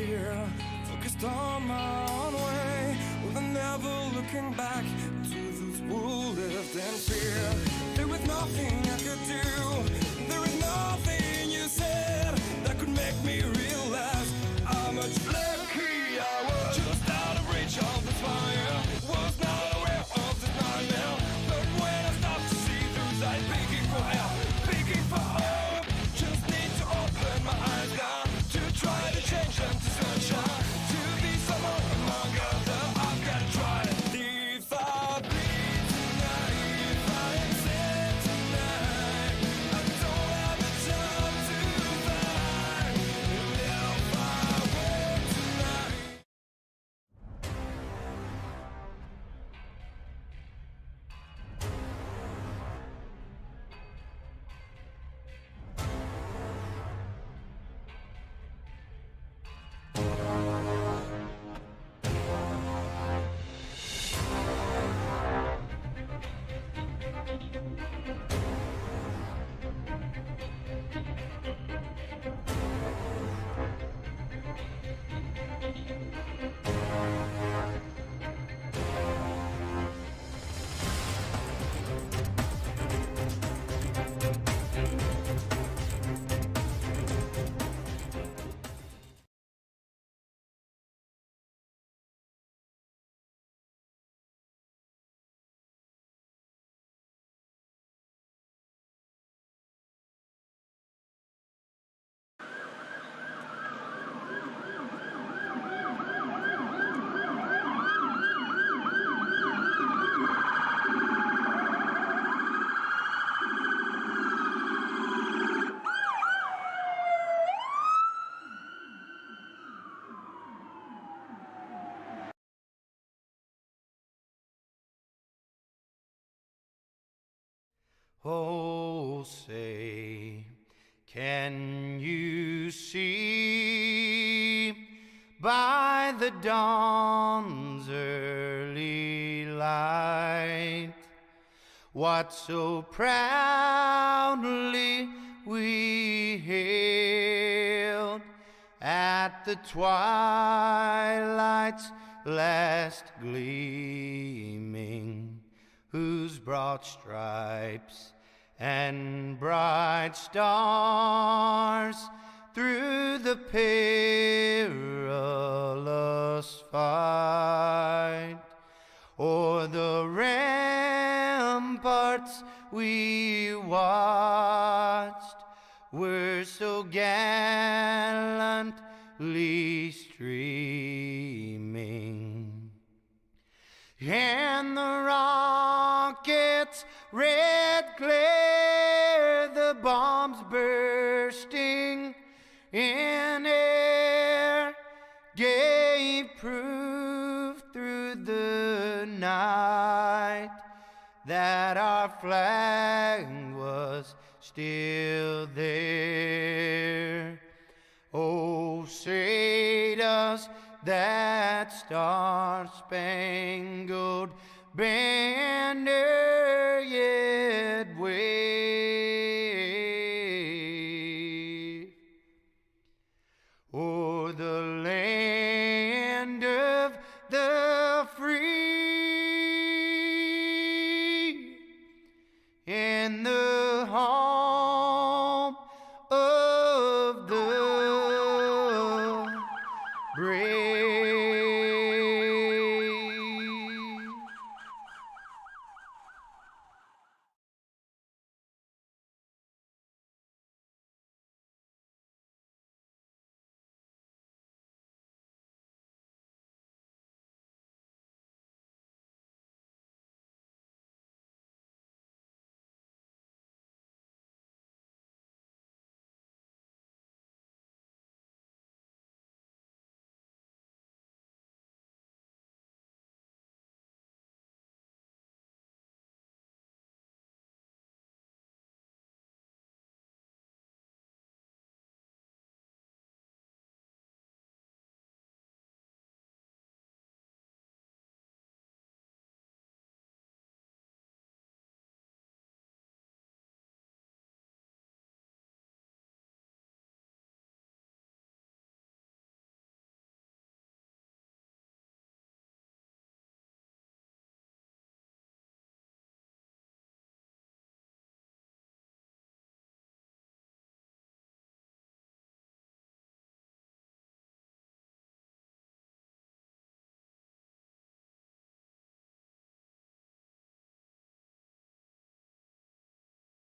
fear, focused on my own way, with never looking back to those who lived in fear. There was nothing I could do, there was nothing you said that could make me realize how much lucky I was. Just out of reach of the fire, was not aware of this nightmare. But when I stopped to see through sight, begging for help, begging for hope, just need to open my eyes now to try to change them to sunshine, to be someone among others. I've got to try it. If I bleed tonight, if I am sad tonight, I don't have the time to fight. And if I were tonight. Oh, say, can you see by the dawn's early light what so proudly we hailed at the twilight's last gleaming, whose broad stripes and bright stars through the perilous fight o'er the ramparts we watched were so gallantly streaming, and the rocket's red glare, the bombs bursting in air, gave proof through the night that our flag was still there. Oh, say does that star-spangled banner yet wave o'er the land of the free and the home of the brave?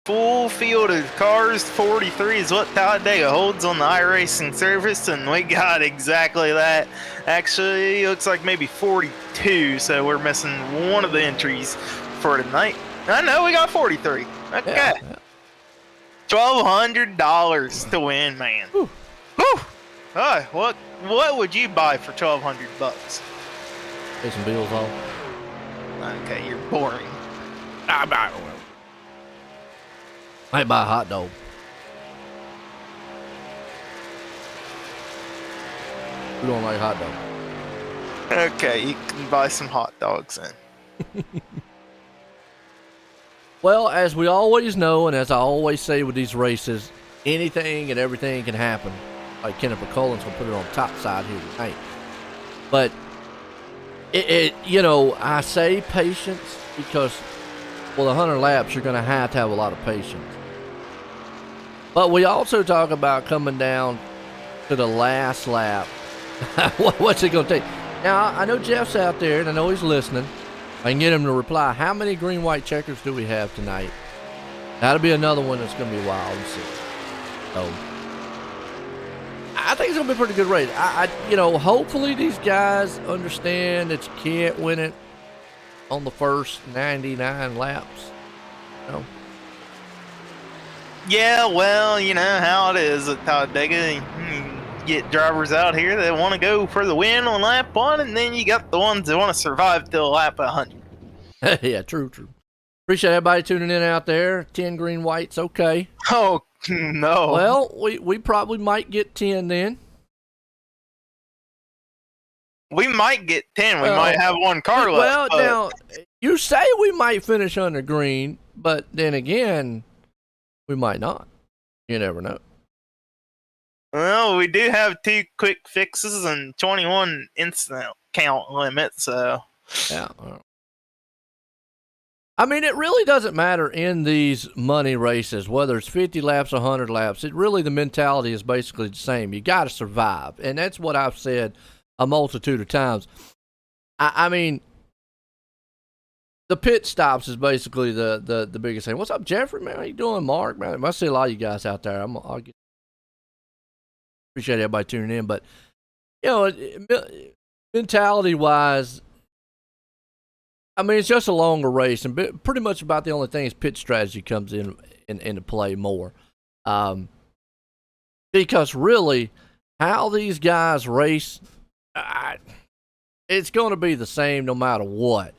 full field of cars. 43 is what Talladega holds on the iRacing service, and we got exactly that. Actually, it looks like maybe 42, so we're missing one of the entries for tonight. I know we got 43. Okay. Yeah. $1,200 to win, man. Whew. Whew. What would you buy for $1,200? Pay some bills off. Okay, you're boring. Might buy a hot dog. We don't like hot dog. Okay, you can buy some hot dogs then. Well, as we always know, and as I always say with these races, anything and everything can happen. Like Jennifer Collins will put it on the top side here tonight. But I say patience because, well, the 100 laps, you're going to have a lot of patience. But we also talk about coming down to the last lap. What's it going to take? Now, I know Jeff's out there, and I know he's listening. I can get him to reply. How many green-white checkers do we have tonight? That'll be another one that's going to be wild to see. So, I think it's going to be a pretty good race. Hopefully these guys understand that you can't win it on the first 99 laps. Yeah, well, you know how it is at Talladega. You get drivers out here that want to go for the win on lap 1, and then you got the ones that want to survive till lap 100. Yeah, true. Appreciate everybody tuning in out there. 10 green whites, okay. Oh, no. Well, we probably might get 10 then. We might get 10. We might have one car left. Well, now, you say we might finish under green, but then again, we might not. You never know. Well, we do have 2 quick fixes and 21 incident count limit, so. Yeah. I mean, it really doesn't matter in these money races, whether it's 50 laps or 100 laps. The mentality is basically the same. You got to survive. And that's what I've said a multitude of times. I mean, the pit stops is basically the biggest thing. What's up, Jeffrey, man? How you doing, Mark? Man, I see a lot of you guys out there. Appreciate everybody tuning in. But, mentality-wise, I mean, it's just a longer race, and pretty much about the only thing is pit strategy comes into play more. Because really, how these guys race, it's going to be the same no matter what.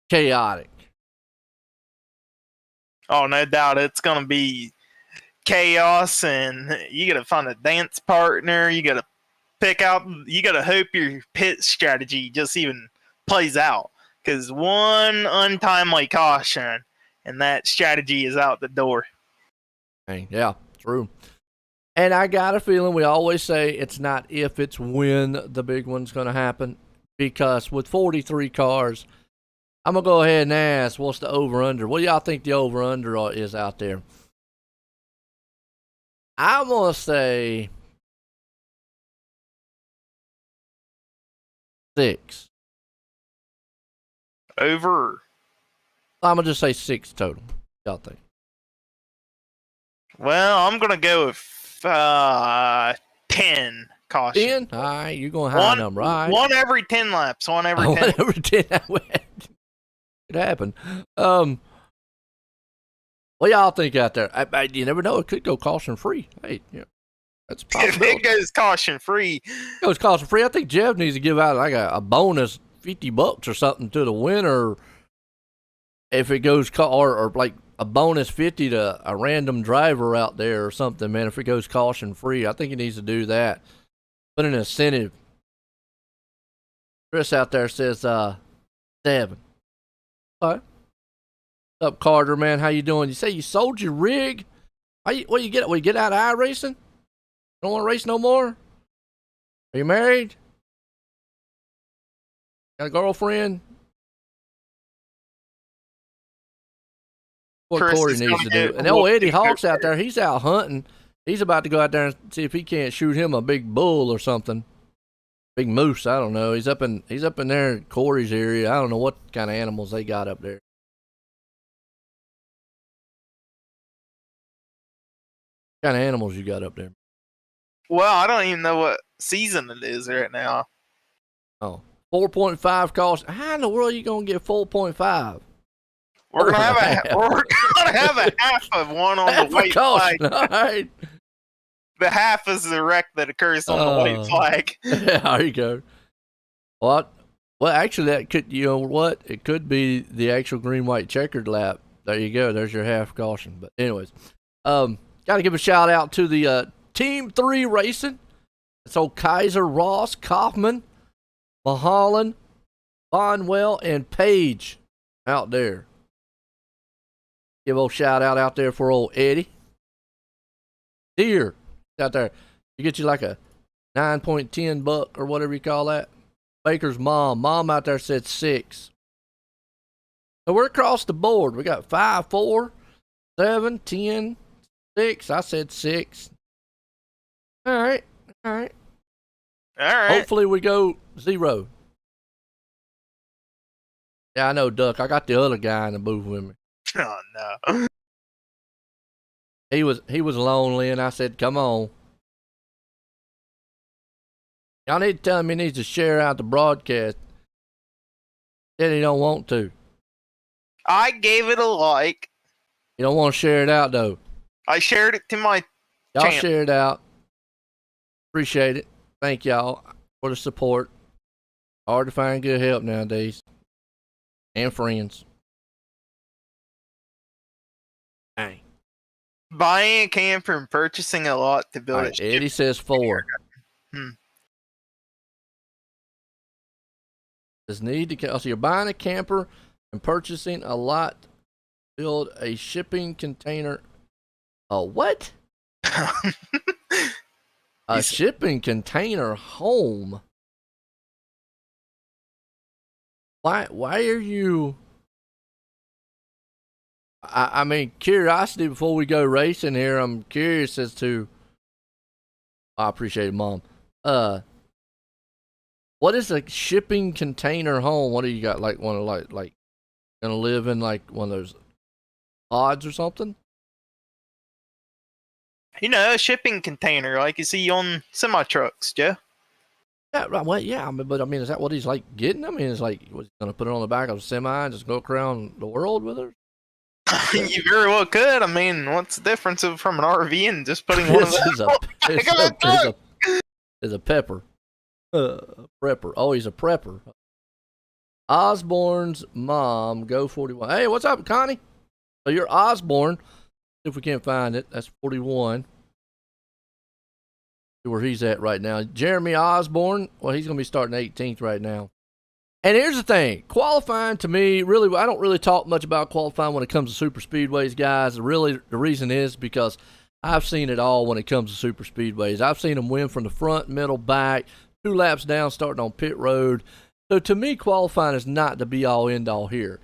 Chaotic. Oh, no doubt. It's going to be chaos, and you got to find a dance partner. You got to hope your pit strategy just even plays out, because one untimely caution and that strategy is out the door. Yeah, true. And I got a feeling we always say it's not if, it's when the big one's going to happen, because with 43 cars, I'm going to go ahead and ask, what's the over-under? What do y'all think the over-under is out there? I'm going to say 6. Over. I'm going to just say 6 total. Y'all think? Well, I'm going to go with 10 caution. 10? All right, you're going high number. All right. One every 10 laps. One every 10. One every 10. It happened. What y'all think out there? You never know. It could go caution free. Hey, yeah, that's possible. If it goes caution free. Goes caution free. I think Jeff needs to give out like a bonus $50 or something to the winner. If it goes or like a bonus 50 to a random driver out there or something, man. If it goes caution free, I think he needs to do that. Put an incentive. Chris out there says 7. All right. What's up, Carter, man? How you doing? You say you sold your rig? What you get out of iRacing? Don't want to race no more? Are you married? Got a girlfriend? What Corey needs to do. And Eddie Hawk's out there. He's out hunting. He's about to go out there and see if he can't shoot him a big bull or something. Big moose, I don't know. He's up in there in Corey's area. I don't know what kind of animals they got up there. What kind of animals you got up there? Well, I don't even know what season it is right now. Oh, 4.5 cost. How in the world are you gonna get 4.5? We're gonna have a half of one on Half the a white flag. caution. All right. The half is the wreck that occurs on the white flag. Yeah, there you go. What? Well, actually, that could, you know what? It could be the actual green-white checkered lap. There you go. There's your half caution. But anyways, got to give a shout out to the Team 3 Racing. It's old Kaiser, Ross, Kaufman, Mahalan, Bonwell, and Page out there. Give a shout out there for old Eddie. Deer out there. You get you like a 9.10 buck or whatever you call that. Baker's mom out there said 6. So we're across the board. We got 5, 4, 7, 10, 6. I said 6. All right. Hopefully we go 0. Yeah, I know, Duck. I got the other guy in the booth with me. Oh no. He was lonely, and I said, "Come on." Y'all need to tell him he needs to share out the broadcast. Said he don't want to. I gave it a like. You don't want to share it out though. I shared it to my Y'all channel. share it out. Appreciate it. Thank y'all for the support. Hard to find good help nowadays. And friends. Dang. Buying a camper and purchasing a lot to build Right, it. Eddie says 4. Does need to, so you're buying a camper and purchasing a lot to build a shipping container. A what? A shipping container home. Why are you? I mean, curiosity before we go racing here. I'm curious as to. I appreciate it, Mom. What is a shipping container home? What do you got? Like one of like gonna live in like one of those pods or something? You know, a shipping container like you see on semi trucks, Joe. Yeah, right. Well, yeah. I mean, but I mean, is that what he's like getting? I mean, it's like was he gonna put it on the back of a semi and just go around the world with her? You very well could. I mean, what's the difference from an RV and just putting one of This those? is a pepper. Prepper. Oh, he's a prepper. Osborne's mom, go 41. Hey, what's up, Connie? So you're Osborne. If we can't find it, that's 41. See where he's at right now. Jeremy Osborne. Well, he's gonna be starting 18th right now. And here's the thing, qualifying to me, really, I don't really talk much about qualifying when it comes to super speedways, guys. Really, the reason is because I've seen it all when it comes to super speedways. I've seen them win from the front, middle, back, 2 laps down, starting on pit road. So to me, qualifying is not the be-all, end-all here.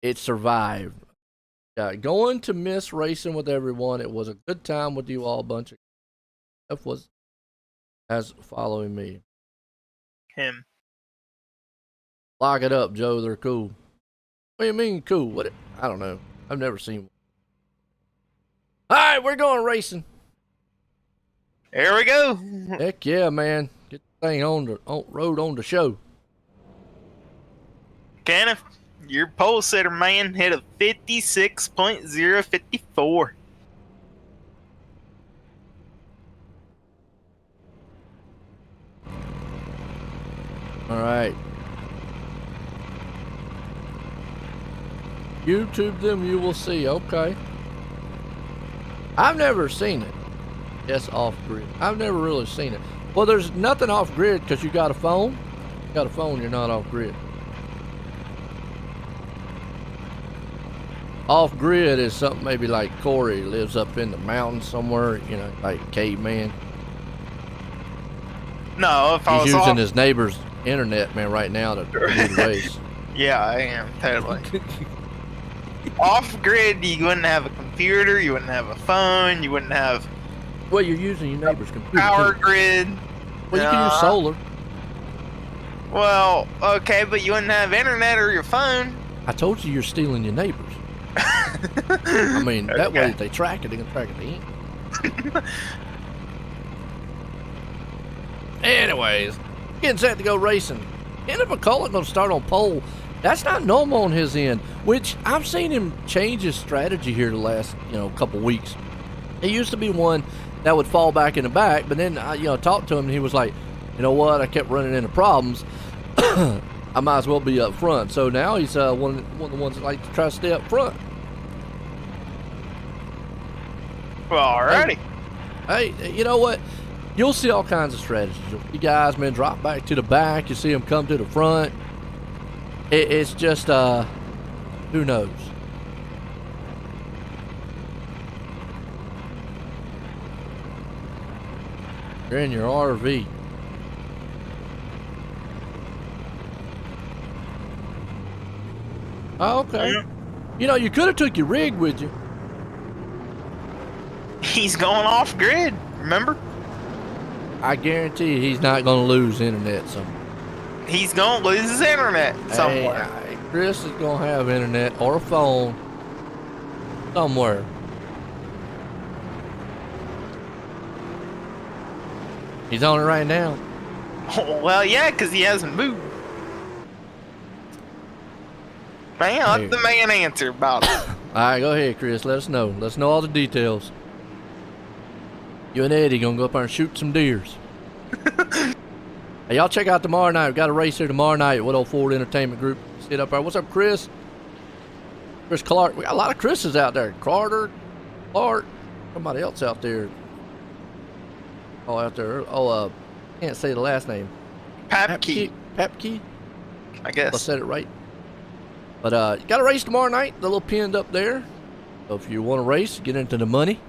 It survived. Going to miss racing with everyone. It was a good time with you all, bunch of stuff was as following me. Him. Lock it up, Joe. They're cool. What do you mean cool? What? I don't know. I've never seen one. All right, we're going racing. Here we go. Heck yeah, man. Get the thing on the road on the show. Kenneth, your pole sitter, man, hit a 56.054. All right. YouTube them, you will see. Okay. I've never seen it. Yes, off grid. I've never really seen it. Well, there's nothing off grid because you got a phone. You got a phone, you're not off grid. Off grid is something maybe like Corey lives up in the mountains somewhere, you know, like caveman. No, if I He's was using off, his neighbor's internet, man, right now to do the race. yeah, I am totally. Off grid, you wouldn't have a computer, you wouldn't have a phone, you wouldn't have Well, you're using your neighbor's computer. power too. grid. Well, you can use solar. Well, okay, but you wouldn't have internet or your phone. I told you you're stealing your neighbors. I mean, that way if they track it, they can track it in. Anyways, getting set to go racing. Kenneth McCullough gonna start on pole. That's not normal on his end, which I've seen him change his strategy here the last, couple weeks. He used to be one that would fall back in the back, but then I, talked to him and he was like, you know what, I kept running into problems. I might as well be up front. So now he's one of the ones that like to try to stay up front. Well, alrighty. Hey, you know what? You'll see all kinds of strategies. You guys, man, drop back to the back. You see them come to the front. It's just, who knows? You're in your RV. Oh, okay. Yeah. You could have took your rig with you. He's going off grid, remember? I guarantee you he's not going to lose internet somewhere. He's going to lose his internet somewhere. Hey, Chris is going to have internet or a phone somewhere. He's on it right now. Well, yeah, because he hasn't moved. Man, let the man answer about it. All right, go ahead, Chris. Let us know. Let us know all the details. You and Eddie gonna go up there and shoot some deers. Hey, y'all check out tomorrow night. We got a race here tomorrow night at Woodall Ford Entertainment Group. Sit up there. What's up, Chris? Chris Clark. We got a lot of Chris's out there. Carter, Clark, somebody else out there. Oh, out there. Oh, can't say the last name. Papke, Papke. I guess. I said it right. But you got a race tomorrow night. The little pinned up there. So if you want to race, get into the money.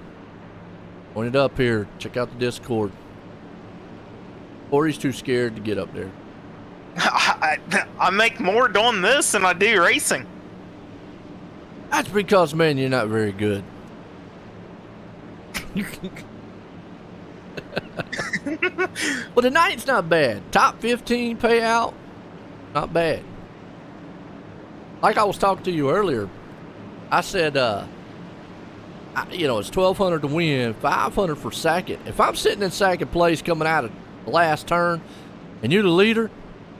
Point it up here. Check out the Discord. Corey's too scared to get up there. I make more doing this than I do racing. That's because, man, you're not very good. Well, the night's not bad. Top 15 payout, not bad. Like I was talking to you earlier, I said, it's 1,200 to win, 500 for second. If I'm sitting in second place coming out of the last turn, and you're the leader,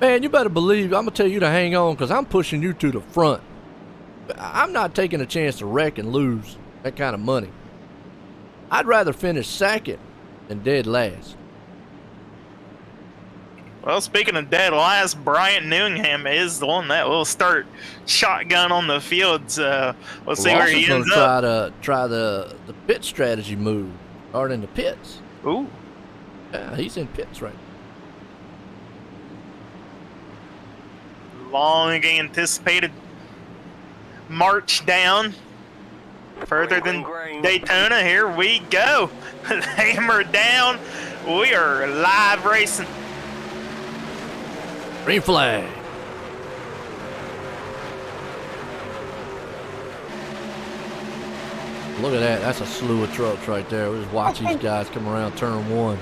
man, you better believe I'm gonna tell you to hang on because I'm pushing you to the front. I'm not taking a chance to wreck and lose that kind of money. I'd rather finish second than dead last. Well, speaking of dead last, Bryant Newingham is the one that will start shotgun on the fields. We'll see where he ends up. Try the pit strategy move. Start in the pits. Ooh. Yeah, he's in pits right now. Long anticipated march down. Further than Daytona. Here we go. Hammer down. We are live racing. Green flag. Look at that. That's a slew of trucks right there. We just watch these guys come around turn one.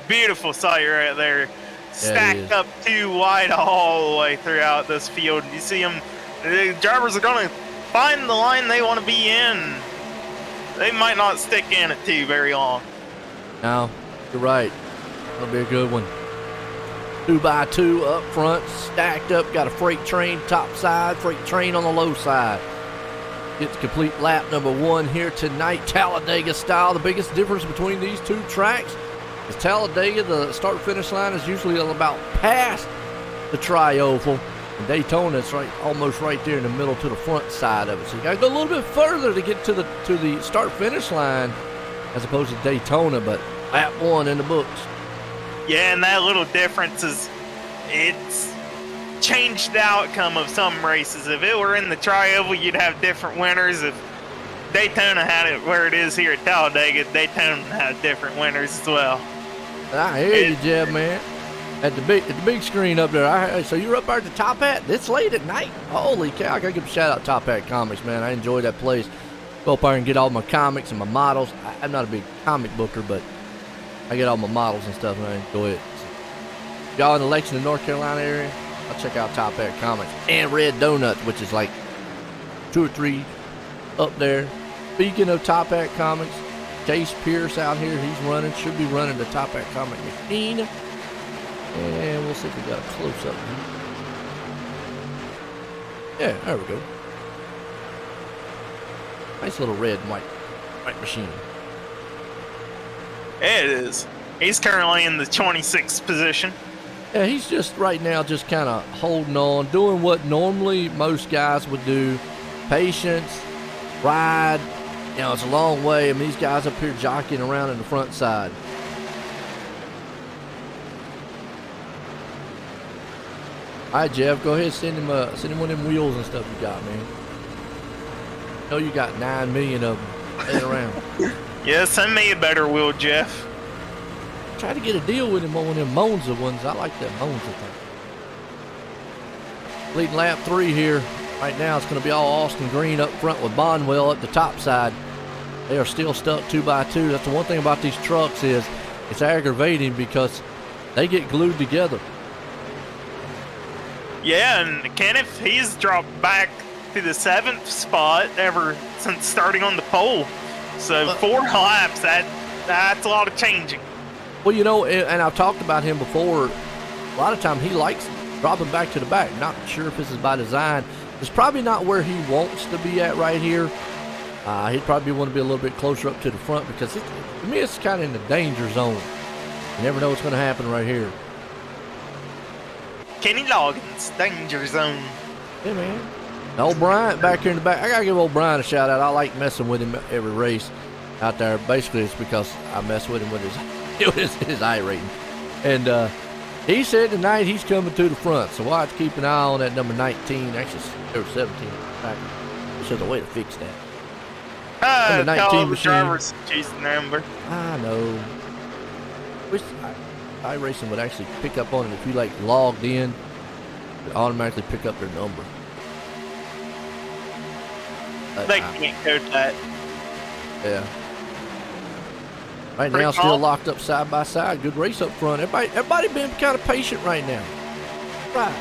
Beautiful sight right there. Stacked up too wide all the way throughout this field. You see them, the drivers are going to find the line they want to be in. They might not stick in it too very long. No, you're right. That'll be a good one. 2x2 up front, stacked up. Got a freight train top side, freight train on the low side. Gets complete lap number one here tonight, Talladega style. The biggest difference between these two tracks is Talladega, the start-finish line is usually about past the tri-oval. And Daytona, it's almost right there in the middle to the front side of it. So you got to go a little bit further to get to the start-finish line as opposed to Daytona, but lap one in the books. Yeah, and that little difference it's changed the outcome of some races. If it were in the tri-oval, you'd have different winners. If Daytona had it where it is here at Talladega, Daytona had different winners as well. I hear you, Jeb, man. At the big screen up there. So you're up there at the Top Hat? It's late at night. Holy cow! I gotta give a shout out to Top Hat Comics, man. I enjoy that place. Go up there and get all my comics and my models. I'm not a big comic booker, but I get all my models and stuff, and I enjoy it. So, y'all in the Lexington, North Carolina area? I'll check out Top Hat Comics and Red Donuts, which is like 2 or 3 up there. Speaking of Top Hat Comics, Chase Pierce out here, should be running the Top Hat Comic machine. And we'll see if we got a close up here. Yeah, there we go. Nice little red and white machine. It is. He's currently in the 26th position. Yeah, he's just right now just kind of holding on, doing what normally most guys would do. Patience, ride. You know, it's a long way. I mean, these guys up here jockeying around in the front side. All right, Jeff, go ahead, send him one of them wheels and stuff you got, man. I know you got 9 million of them laying around. Yeah, send me a better wheel, Jeff. Try to get a deal with him on one of them Monza ones. I like that Monza thing. Leading lap 3 here. Right now, it's going to be all Austin Green up front with Bonwell at the top side. They are still stuck 2x2. That's the one thing about these trucks is it's aggravating because they get glued together. Yeah, and Kenneth, he's dropped back to the 7th spot ever since starting on the pole. So 4 laps, that's a lot of changing. Well, you know, and I've talked about him before. A lot of time he likes dropping back to the back. Not sure if this is by design. It's probably not where he wants to be at right here. He'd probably want to be a little bit closer up to the front because to me it's kind of in the danger zone. You never know what's going to happen right here. Kenny Loggins, danger zone. Yeah, man. Old Bryant back here in the back. I got to give old Bryant a shout out. I like messing with him every race out there. Basically, it's because I mess with him with his eye rating. And he said tonight he's coming to the front. So we'll have to keep an eye on that number 19. Actually, or 17. There's a way to fix that. Number 19 machine. Driver's choose the number. I know. Wish iRacing would actually pick up on it if you like logged in. It automatically pick up their number. They can't code that. Yeah. Right Pretty now, calm. still locked up side by side. Good race up front. Everybody being kind of patient right now. Right.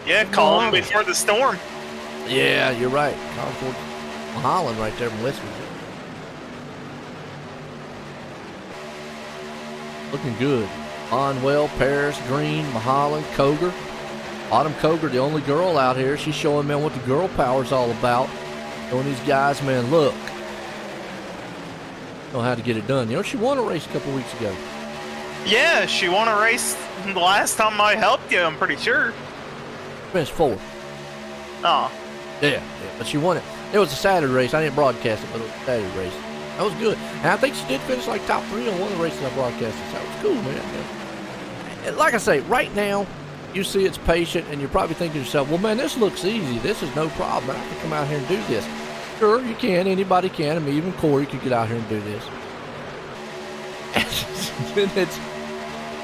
Yeah, calling before the storm. Yeah, you're right. Concord Holland right there from West Virginia. Looking good. Bonwell, Paris, Green, Mahalan, Koger. Autumn Koger, the only girl out here. She's showing, man, what the girl power's all about. Showing these guys, man, look. Know how to get it done. You know, she won a race a couple weeks ago. Yeah, she won a race the last time I helped you, I'm pretty sure. Finished 4th. Oh. Yeah, but she won it. It was a Saturday race. I didn't broadcast it, but it was a Saturday race. That was good. And I think she did finish like top 3 on one of the races I broadcasted. So that was cool, man. And like I say, right now, you see it's patient, and you're probably thinking to yourself, well, man, this looks easy. This is no problem. I can come out here and do this. Sure, you can. Anybody can. I mean, even Corey could get out here and do this.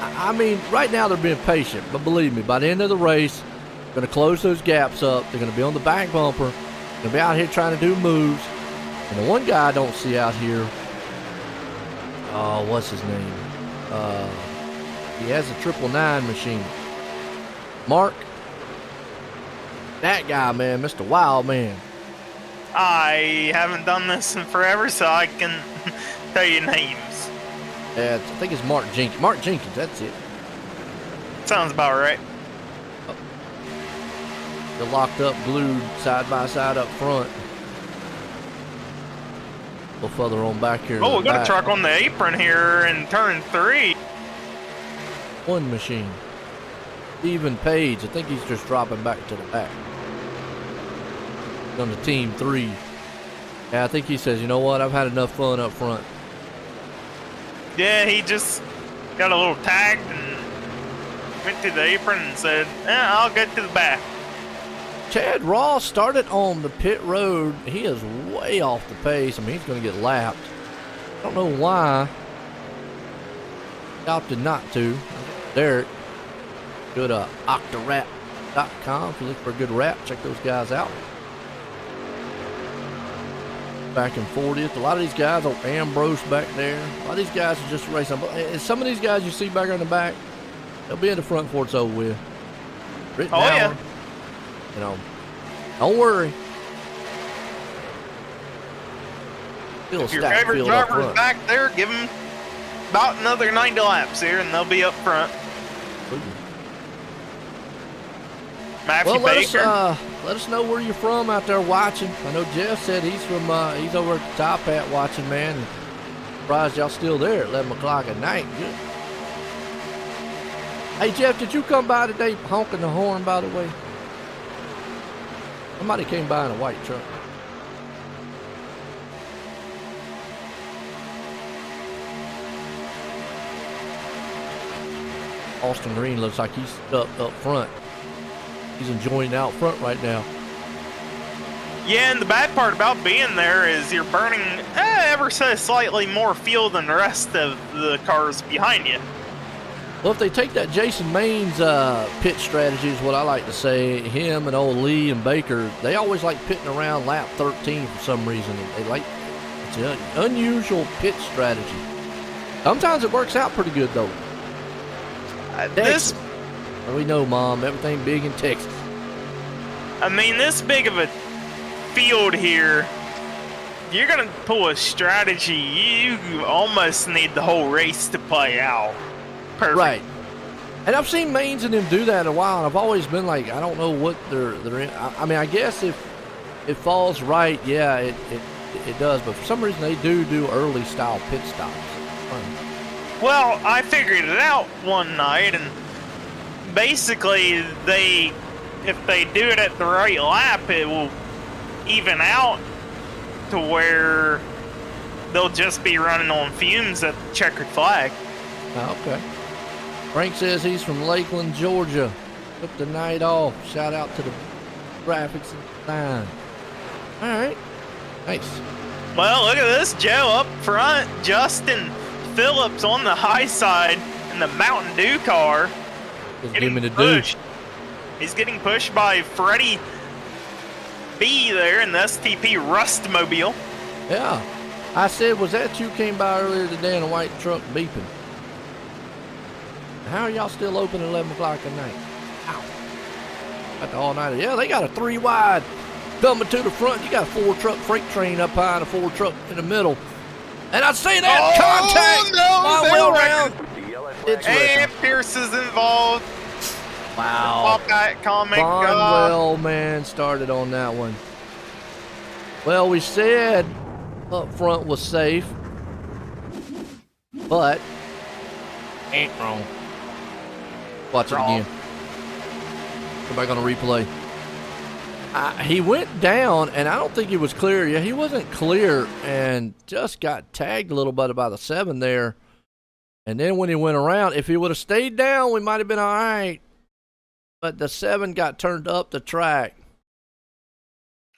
I mean, right now they're being patient, but believe me, by the end of the race, they're going to close those gaps up. They're going to be on the back bumper. They're going to be out here trying to do moves. And the one guy I don't see out here, oh, what's his name? He has a 999 machine. Mark. That guy, man, Mr. Wild Man. I haven't done this in forever, so I can tell you names. Yeah, I think it's Mark Jenkins. Mark Jenkins, that's it. Sounds about right. They're locked up, glued side by side up front. A little further on back here. Oh, we got a truck on the apron here in turn 3. One machine. Stephen Page, I think he's just dropping back to the back. On the team 3. Yeah, I think he says, you know what, I've had enough fun up front. Yeah, he just got a little tagged and went to the apron and said, I'll get to the back. Chad Ross started on the pit road. He is way off the pace. I mean, he's going to get lapped. I don't know why. He opted not to. Derek. Go to octorap.com if you look for a good rap. Check those guys out. Back in 40th. A lot of these guys, Ambrose back there. A lot of these guys are just racing. And some of these guys you see back on the back, They'll be in the front before it's over with. Written Oh, hour. yeah. You know, don't worry. Still If your stacked favorite field up driver's front. back there, give them about another 90 laps here, and they'll be up front. Matthew Well, Baker. let us know where you're from out there watching. I know Jeff said he's from he's over at the Top Hat watching, man. And surprised y'all still there at 11 o'clock at night. Good. Hey Jeff, did you come by today honking the horn? By the way, somebody came by in a white truck. Austin Green looks like he's stuck up front. He's enjoying out front right now. Yeah, and the bad part about being there is you're burning ever so slightly more fuel than the rest of the cars behind you. Well, if they take that Jason Maines pit strategy is what I like to say, him and old Lee and Baker, they always like pitting around lap 13 for some reason. They like, it's an unusual pit strategy. Sometimes it works out pretty good though. This, we know, Mom, everything big in Texas. I mean, this big of a field here, you're gonna pull a strategy. You almost need the whole race to play out. Perfect. Right. And I've seen Maines and them do that in a while, and I've always been like, I don't know what they're in. I mean, I guess if it falls right, yeah, it does. But for some reason, they do early style pit stops. Well, I figured it out one night, and basically, if they do it at the right lap, it will even out to where they'll just be running on fumes at the checkered flag. Oh, okay. Frank says he's from Lakeland, Georgia. Took the night off. Shout out to the graphics and design. All right. Nice. Well, look at this. Joe up front. Justin Phillips on the high side in the Mountain Dew car. Just Getting give me the pushed. He's getting pushed by Freddie B there in the STP Rustmobile. Yeah. I said, was that you came by earlier today in a white truck beeping? How are y'all still open at 11 o'clock at night? Ow. Got the all-nighter. Yeah, they got a 3 wide coming to the front. You got a 4-truck freight train up high and a 4-truck in the middle. And I say that contact. No, well round. It's and Pierce is involved. wow. Hawkeye comic. Bonwell, man, started on that one. Well, we said up front was safe, but ain't wrong. Watch it again. Go back on the replay. He went down, and I don't think he was clear. Yeah, he wasn't clear, and just got tagged a little bit by the 7 there. And then when he went around, if he would have stayed down, we might have been all right. But the 7 got turned up the track.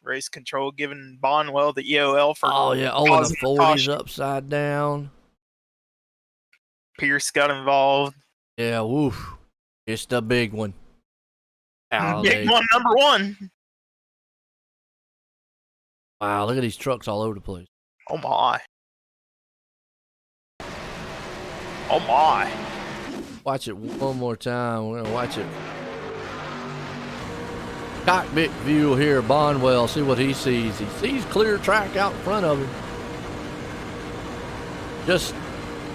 Race control giving Bonwell the EOL for. Oh, yeah. Oh, and the 40's upside down. Pierce got involved. Yeah, woof. It's the big one. Big one, number 1. Wow, look at these trucks all over the place. Oh, my. Oh, my. Watch it one more time. We're going to watch it. Cockpit view here, Bonwell. See what he sees. He sees clear track out in front of him. Just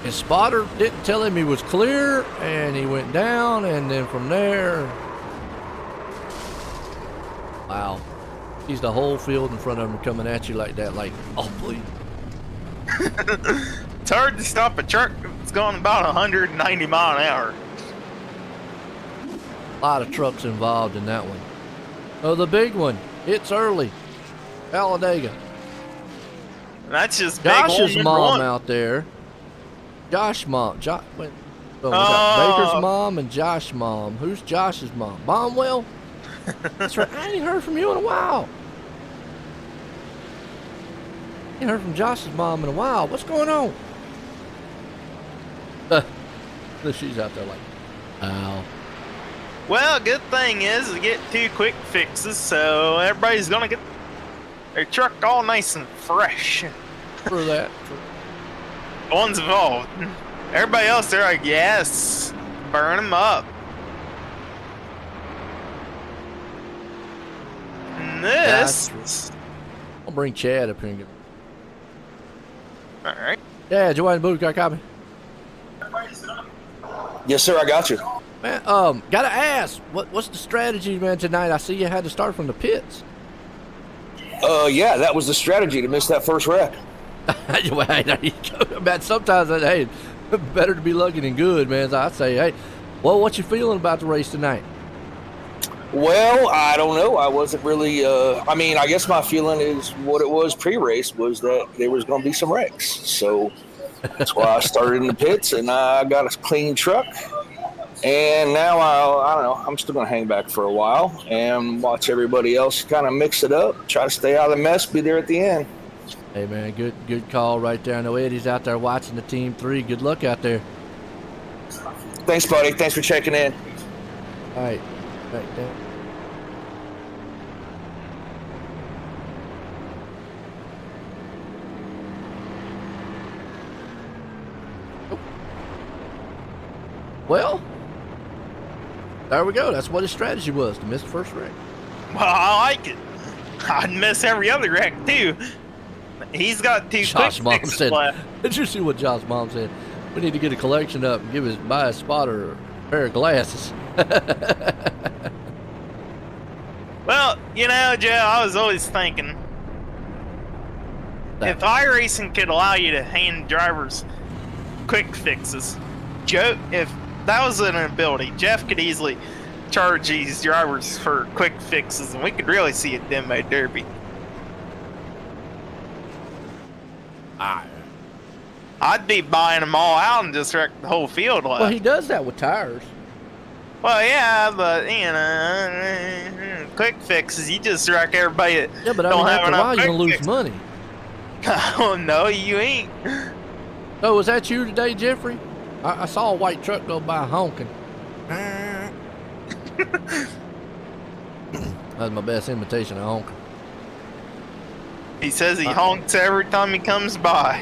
his spotter didn't tell him he was clear, and he went down, and then from there, wow. Sees the whole field in front of him coming at you like that, like, oh, please. It's hard to stop a truck that's going about 190 mile an hour. A lot of trucks involved in that one. Oh, the big one. It's early. Talladega. And that's just big Josh's one, mom one. out there. Josh mom. We Oh. got Baker's mom and Josh's mom. Who's Josh's mom? Bonwell? That's right. I ain't heard from you in a while. Ain't heard from Josh's mom in a while. What's going on? She's out there like, ow. Well, good thing is we get 2 quick fixes, so everybody's gonna get their truck all nice and fresh. For that. The ones involved. Everybody else, they're like, yes, Burn him up. And this. I'll bring Chad up here and get. All right. Yeah, Joanne Booth, got a copy. Yes, sir. I got you. Man, gotta ask, what's the strategy, man, tonight? I see you had to start from the pits. Yeah, that was the strategy to miss that first wreck. Well, hey, there you go. Man, sometimes, hey, better to be lucky than good, man. So I say, hey, well, what you feeling about the race tonight? Well, I don't know. I wasn't really. I mean, I guess my feeling is what it was pre-race was that there was going to be some wrecks. So that's why I started in the pits, and I got a clean truck. And now I don't know. I'm still going to hang back for a while and watch everybody else kind of mix it up. Try to stay out of the mess. Be there at the end. Hey, man, good call right there. I know Eddie's out there watching the Team 3. Good luck out there. Thanks, buddy. Thanks for checking in. All right, back down. Oh. Well, there we go. That's what his strategy was, to miss the first wreck. Well, I like it. I'd miss every other wreck too. He's got 2 Josh's quick mom fixes said, left. did you see what Josh's mom said? We need to get a collection up and buy a spotter a pair of glasses. Well, you know, Joe, I was always thinking, if iRacing could allow you to hand drivers quick fixes, Joe, if that was an ability, Jeff could easily charge these drivers for quick fixes, and we could really see a demo derby. I'd be buying them all out and just wreck the whole field. Well, he does that with tires. Well, yeah, but you know, quick fixes, you just wreck everybody that Yeah, but I don't mean, have after a enough while, you're quick going to lose fixes. money. Oh, no, you ain't. So, was that you today, Jeffrey? I saw a white truck go by honking. That's my best imitation of honking. He says he honks every time he comes by.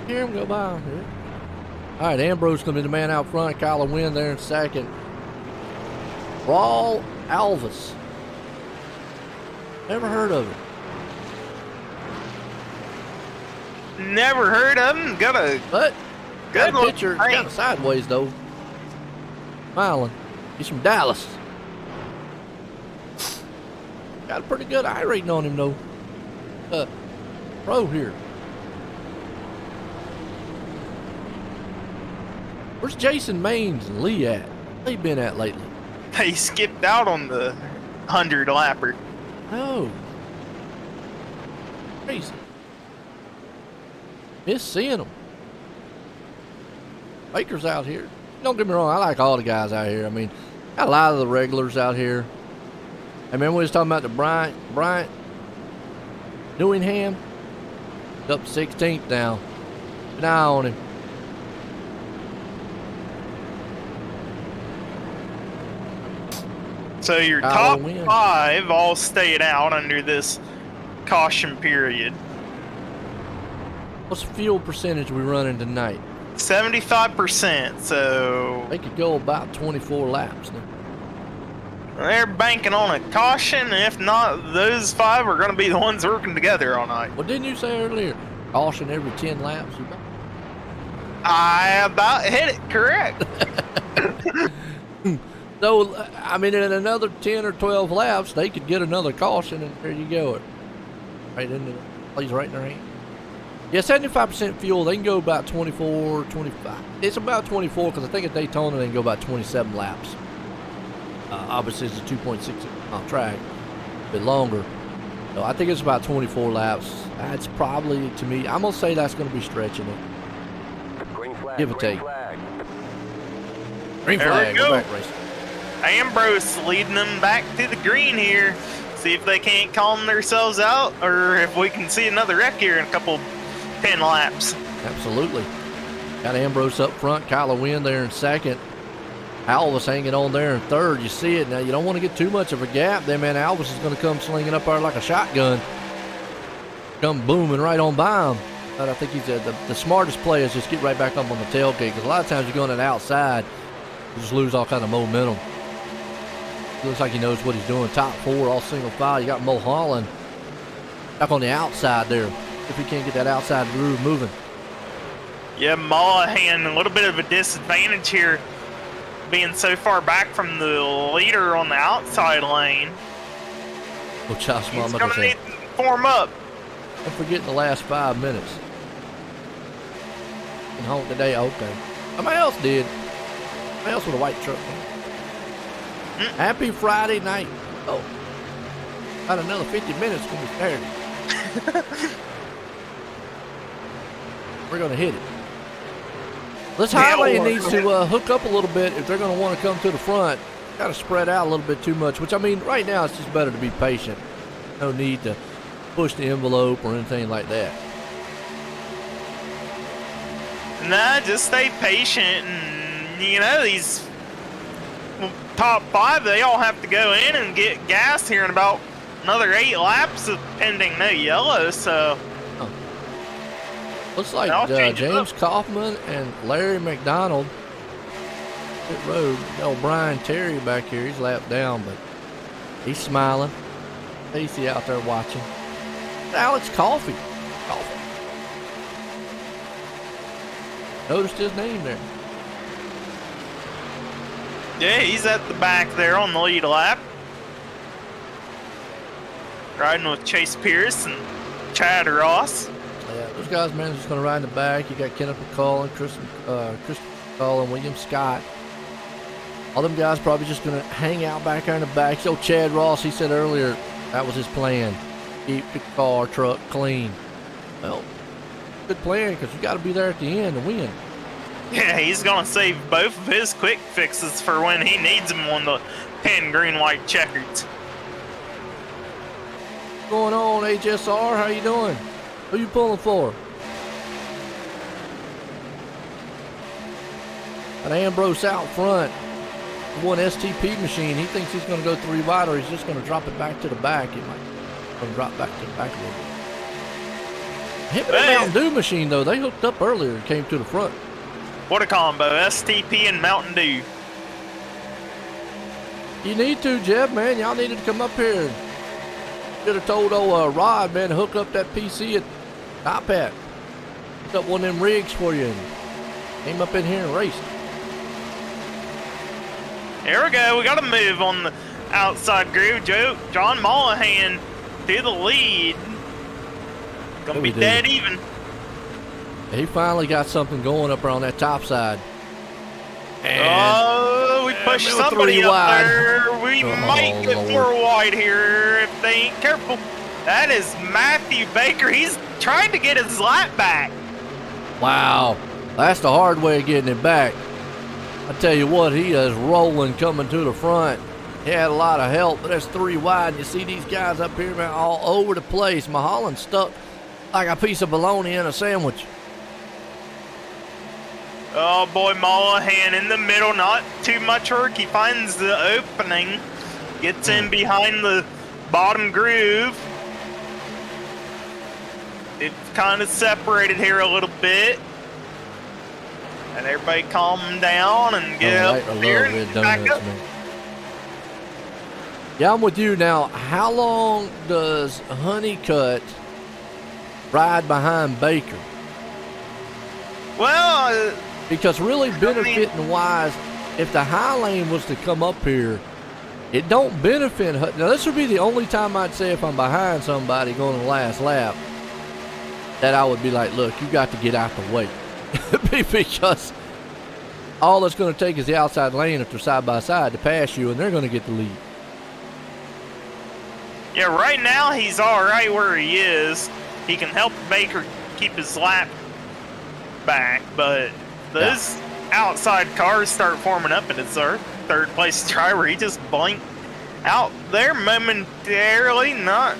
Hear him go by. Yeah. All right, Ambrose going to be the man out front. Kyler Wynn there in second. Raul Alvis. Never heard of him. Never heard of him. Got a But got good a picture looking kind of sideways, though. Smiling. He's from Dallas. Got a pretty good eye rating on him, though. Pro here. Where's Jason Maines and Lee at? Where they been at lately? He skipped out on the 100 lapper. No. Crazy. Miss seeing them. Baker's out here. Don't get me wrong, I like all the guys out here. I mean, got a lot of the regulars out here. I remember we was talking about the Bryant Newingham. He's up 16th now. Keep an eye on him. So your Kyler top Wynn. 5 all stayed out under this caution period. What's the fuel percentage we running tonight? 75%, so They could go about 24 laps now. they're banking on a caution. If not, those 5 are going to be the ones working together all night. Well, didn't you say earlier, caution every 10 laps? I about hit it correct. So, I mean, in another 10 or 12 laps, they could get another caution, and there you go. Right into the plays right in their hand. Yeah, 75% fuel, they can go about 24, 25. It's about 24 because I think at Daytona they can go about 27 laps. Obviously, it's a 2.6 mile track, a bit longer. So I think it's about 24 laps. That's probably, to me, I'm going to say that's going to be stretching it. Green flag, Give or green take. flag. Green There we flag, go. go back racing. Ambrose leading them back to the green here. See if they can't calm themselves out, or if we can see another wreck here in a couple 10 laps. Absolutely. Got Ambrose up front, Kyler Wynn there in second. Alvis hanging on there in third. You see it now. You don't want to get too much of a gap there, man. Alvis is going to come slinging up there like a shotgun. Come booming right on by him. But I think he's the smartest play is just get right back up on the tailgate, because a lot of times you're going to the outside, just lose all kind of momentum. Looks like he knows what he's doing. Top 4, all single file. You got Mulholland back on the outside there. If he can't get that outside groove moving. Yeah, Mullahan, a little bit of a disadvantage here, being so far back from the leader on the outside lane. Oh, Josh, He's going to need to form up. Don't forget the last 5 minutes. And home today, okay. Somebody else did. Somebody else with a white truck. Happy Friday night. Oh, about another 50 minutes when we Saturday. We're going to hit it. This highway needs to hook up a little bit if they're going to want to come to the front. Got to spread out a little bit too much, which, I mean, right now it's just better to be patient. No need to push the envelope or anything like that. Nah, just stay patient. And, you know, these top 5, they all have to go in and get gas here in about another 8 laps, pending no yellow, so... Looks like James Kaufman and Larry McDonald pit road. Old Brian Terry back here, he's lapped down, but he's smiling. Stacy out there watching. Alex Coffey. Noticed his name there. Yeah, he's at the back there on the lead lap. Riding with Chase Pierce and Chad Ross. Yeah, those guys, man, just going to ride in the back. You got Kenneth McCall and Chris McCall and William Scott. All them guys probably just going to hang out back there in the back. So Chad Ross, he said earlier, that was his plan. Keep the car, truck clean. Well, good plan because you got to be there at the end to win. Yeah, he's going to save both of his quick fixes for when he needs them on the pin green, white checkers. What's going on, HSR? How you doing? Who you pulling for? An Ambrose out front. One STP machine. He thinks he's going to go 3 wide, or he's just going to drop it back to the back. It might drop back to the back a little bit. Him and the Mountain Dew machine, though, they hooked up earlier and came to the front. What a combo, STP and Mountain Dew. You need to, Jeb, man. Y'all needed to come up here. Should have told old Rod, man, to hook up that PC at iPad. Hooked up one of them rigs for you and came up in here and raced. Here we go. We got to move on the outside groove. John Mullahan to the lead. Gonna be dead even. He finally got something going up around that top side. And we pushed somebody up there. We might get 4 wide here if they ain't careful. That is Matthew Baker. He's trying to get his lap back. Wow. That's the hard way of getting it back. I tell you what, he is rolling coming to the front. He had a lot of help, but there's 3 wide. You see these guys up here, man, all over the place. Mulholland stuck like a piece of bologna in a sandwich. Oh boy, Mullahan in the middle, not too much work. He finds the opening, gets in behind the bottom groove. It's kind of separated here a little bit. And everybody calm down and get up here and back up. Yeah, I'm with you now. How long does Honeycutt ride behind Baker? Well, because really benefiting wise, if the high lane was to come up here, it don't benefit. Now this would be the only time I'd say if I'm behind somebody going the last lap that I would be like, look, you got to get out the way. Because all it's going to take is the outside lane if they're side by side to pass you, and they're going to get the lead. Yeah, right now he's all right where he is. He can help Baker keep his lap back, but those outside cars start forming up, and it's our third place driver. He just blinked out there momentarily. Not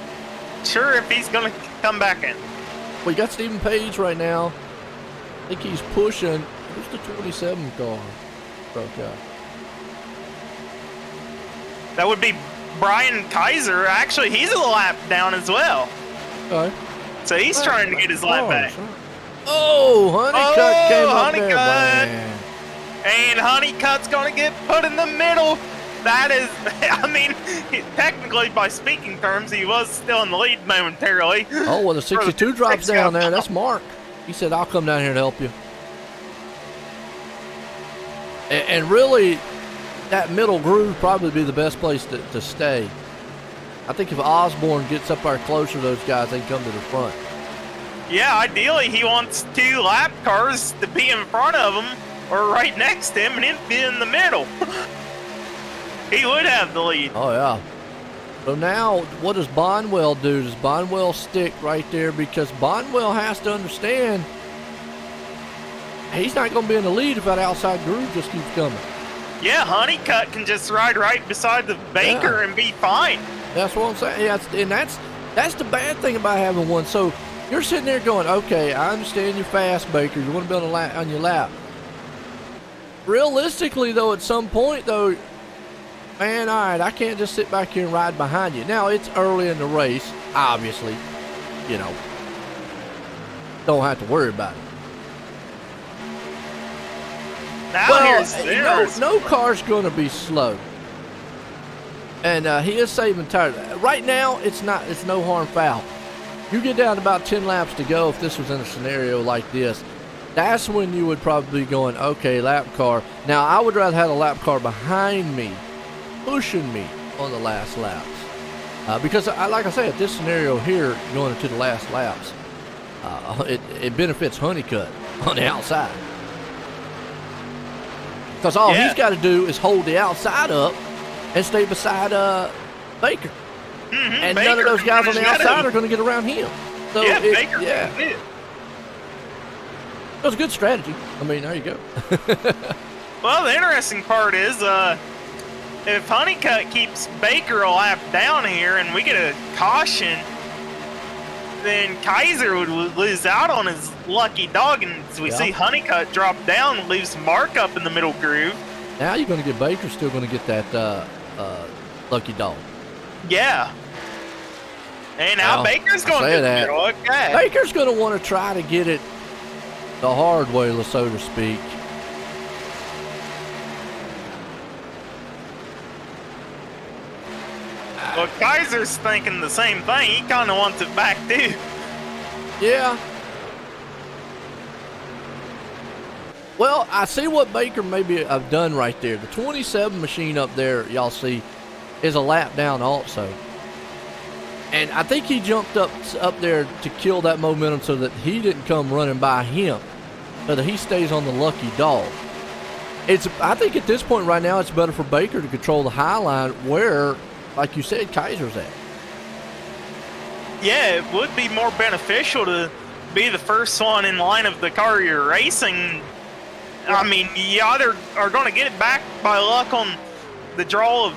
sure if he's going to come back in. Well, you got Stephen Page right now. I think he's pushing. Who's the 27 car? That would be Brian Kaiser. Actually, he's a lap down as well. Okay. So he's trying to get his lap back. Oh, Honeycutt came up Honeycutt. there. Man. And Honeycutt's going to get put in the middle. That is, I mean, technically by speaking terms, he was still in the lead momentarily. Oh, well, the 62 drops down there. That's Mark. He said, I'll come down here to help you. And really, that middle groove probably be the best place to stay. I think if Osborne gets up there closer to those guys, they can come to the front. Yeah, ideally, he wants 2 lap cars to be in front of him or right next to him, and he'd be in the middle. He would have the lead. Oh, yeah. So now, what does Bonwell do? Does Bonwell stick right there? Because Bonwell has to understand he's not going to be in the lead if that outside groove just keeps coming. Yeah, Honeycutt can just ride right beside the Baker and be fine. That's what I'm saying. Yeah, and that's the bad thing about having one. So you're sitting there going, okay, I understand you're fast, Baker. You want to be on your lap. Realistically, though, at some point, though, man, all right, I can't just sit back here and ride behind you. Now, it's early in the race, obviously. You know, don't have to worry about it. Now Well, no car's going to be slow. And he is saving tires. Right now, it's no harm foul. You get down to about 10 laps to go if this was in a scenario like this. That's when you would probably be going, okay, lap car. Now, I would rather have a lap car behind me, pushing me on the last laps. Because, like I said, this scenario here, going into the last laps, it benefits Honeycutt on the outside. Because all he's got to do is hold the outside up and stay beside Baker. And Baker, none of those guys on the outside are going to get around him. So Baker. It was a good strategy. I mean, there you go. Well, the interesting part is if Honeycutt keeps Baker a lap down here and we get a caution, then Kaiser would lose out on his lucky dog, and as we see Honeycutt drop down, leaves Mark up in the middle groove. Now you're going to get Baker still going to get that lucky dog. Yeah. And now Baker's going to get the middle. Okay. Baker's going to want to try to get it the hard way, so to speak. Well, Kaiser's thinking the same thing. He kind of wants it back, too. Yeah. Well, I see what Baker maybe have done right there. The 27 machine up there, y'all see, is a lap down also. And I think he jumped up there to kill that momentum so that he didn't come running by him, so that he stays on the lucky dog. I think at this point right now, it's better for Baker to control the high line where, like you said, Kaiser's at. Yeah, it would be more beneficial to be the first one in line of the car you're racing. I mean, you either are going to get it back by luck on the draw of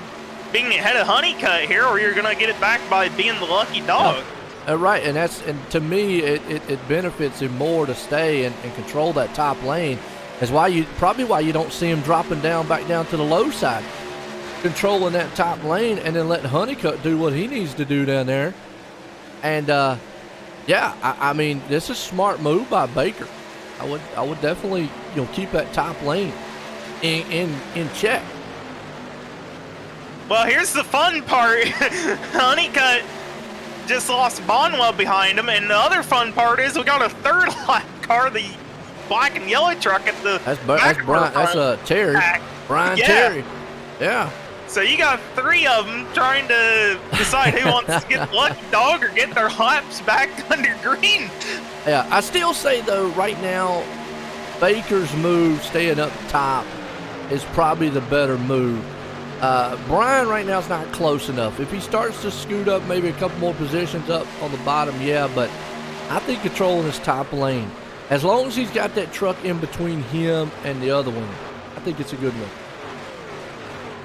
being ahead of Honeycutt here, or you're going to get it back by being the lucky dog. Right, and to me, it benefits him more to stay and control that top lane. That's why you don't see him dropping back down to the low side, controlling that top lane, and then letting Honeycutt do what he needs to do down there. And I mean, this is a smart move by Baker. I would definitely keep that top lane in check. Well, here's the fun part. Honeycutt just lost Bonwell behind him, and the other fun part is we got a third lap car, the black and yellow truck at the that's Brian. That's Terry. Brian Terry. Yeah. So you got 3 of them trying to decide who wants to get the lucky dog or get their laps back under green. Yeah, I still say though, right now, Baker's move, staying up top, is probably the better move. Brian right now is not close enough. If he starts to scoot up maybe a couple more positions up on the bottom, but I think controlling his top lane, as long as he's got that truck in between him and the other one, I think it's a good one.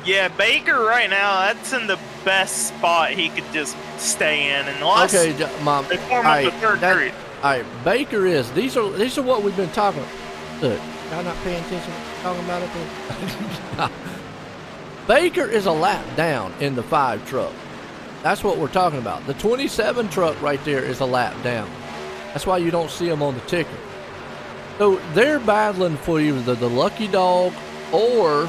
Yeah, Baker right now, that's in the best spot he could just stay in. Unless okay, Mom. they form up the third grid. All right, Baker is. These are what we've been talking about. Look, y'all not paying attention talking about it? Baker is a lap down in the 5 truck. That's what we're talking about. The 27 truck right there is a lap down. That's why you don't see them on the ticker. So they're battling for either the lucky dog or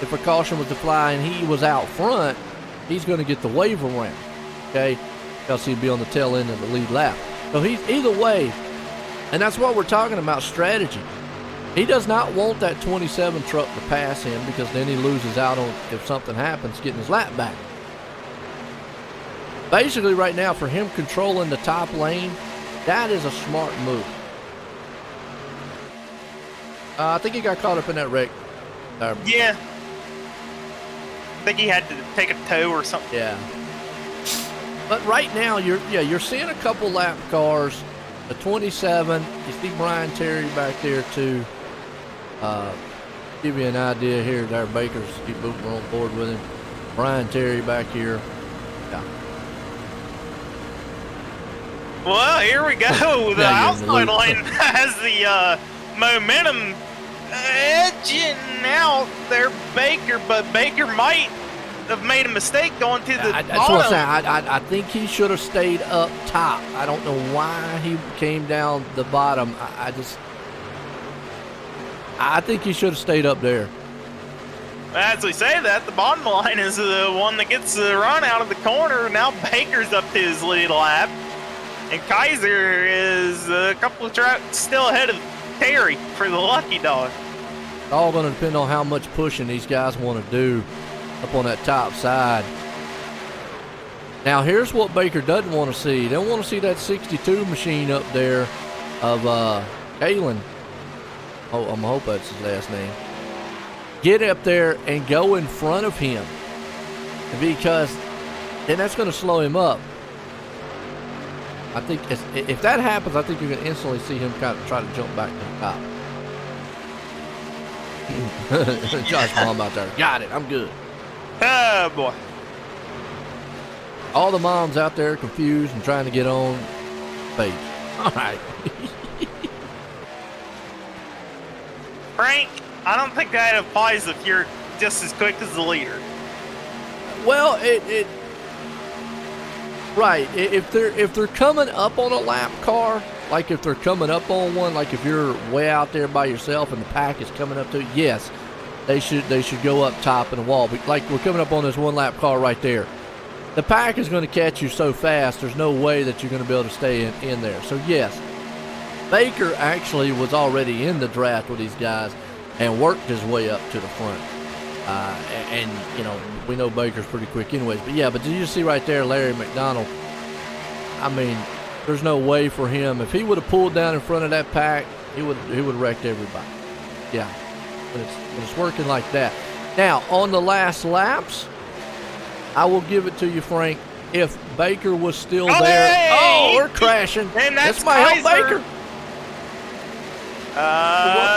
if a caution was to fly and he was out front, he's going to get the waiver round, okay? Because he'd be on the tail end of the lead lap. So he's either way, and that's what we're talking about, strategy. He does not want that 27 truck to pass him because then he loses out on, if something happens, getting his lap back. Basically, right now, for him controlling the top lane, that is a smart move. I think he got caught up in that wreck. Yeah. I think he had to take a tow or something. Yeah. But right now, you're seeing a couple lap cars. The 27. You see Brian Terry back there too. Give you an idea here. There, Baker's keep moving on board with him. Brian Terry back here. Yeah. Well, here we go. The outside lane has the momentum edging out there, Baker, but Baker might have made a mistake going to the That's bottom. what I'm saying. I think he should have stayed up top. I don't know why he came down the bottom. I think he should have stayed up there. As we say that, the bottom line is the one that gets the run out of the corner. Now Baker's up to his lead lap, and Kaiser is a couple of tracks still ahead of Terry for the lucky dog. It's all going to depend on how much pushing these guys want to do up on that top side. Now, here's what Baker doesn't want to see. They don't want to see that 62 machine up there of Kalen. Oh, I'm hope that's his last name. Get up there and go in front of him, because then that's going to slow him up. I think if that happens, I think you're going to instantly see him kind of try to jump back to the top. Josh mom out there. Got it. I'm good. Oh, boy. All the moms out there confused and trying to get on page. All right. Frank, I don't think that applies if you're just as quick as the leader. Well, right. If they're coming up on a lap car, like if they're coming up on one, like if you're way out there by yourself and the pack is coming up to you, yes, they should go up top in the wall. But like we're coming up on this one lap car right there. The pack is going to catch you so fast, there's no way that you're going to be able to stay in there. So yes, Baker actually was already in the draft with these guys and worked his way up to the front. And you know, we know Baker's pretty quick anyways. But yeah, but did you see right there, Larry McDonald? I mean, there's no way for him. If he would have pulled down in front of that pack, he would have wrecked everybody. Yeah, but it's working like that. Now, on the last laps, I will give it to you, Frank. If Baker was still there, hey! We're crashing. And that's this might help Kaiser. Baker.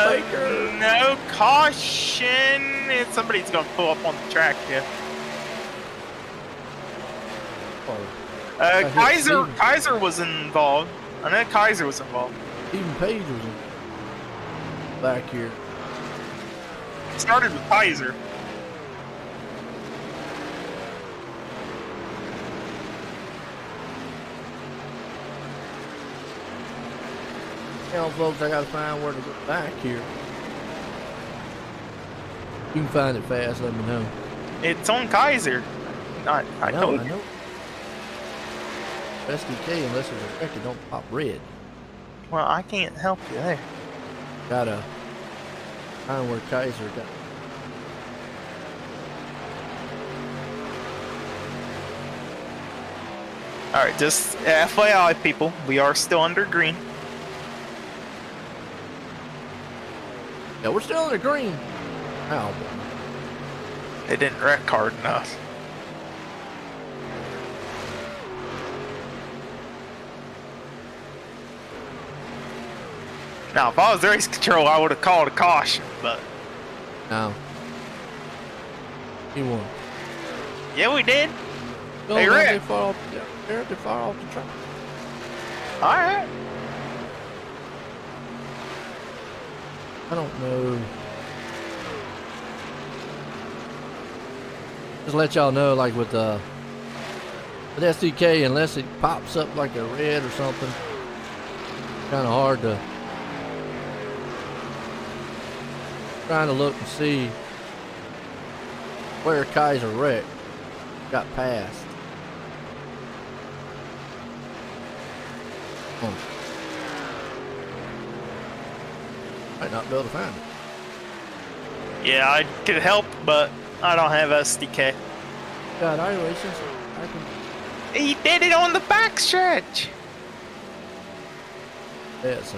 Baker. No caution. Somebody's going to pull up on the track here. Kaiser was involved. I know Kaiser was involved. Even Page was back here. It started with Kaiser. Now, folks, I gotta find where to get back here. You can find it fast, let me know. It's on Kaiser. I know. know. SDK, unless it's affected, don't pop red. Well, I can't help you there. Gotta find where Kaiser got. Alright, just FYI, people, we are still under green. Yeah, we're still in the green. Ow. They didn't wreck hard enough. Now, if I was race control, I would have called a caution, but... No. He won. Yeah, we did. No, Hey, they Rick. far off the track. Alright. I don't know. Just let y'all know, like with SDK, unless it pops up like a red or something, kind of hard to Trying to look and see where Kaiser wrecked. Got past. Might not be able to find it. Yeah, I could help, but I don't have SDK. God, iRacing. I can. He did it on the backstretch. Yeah, so.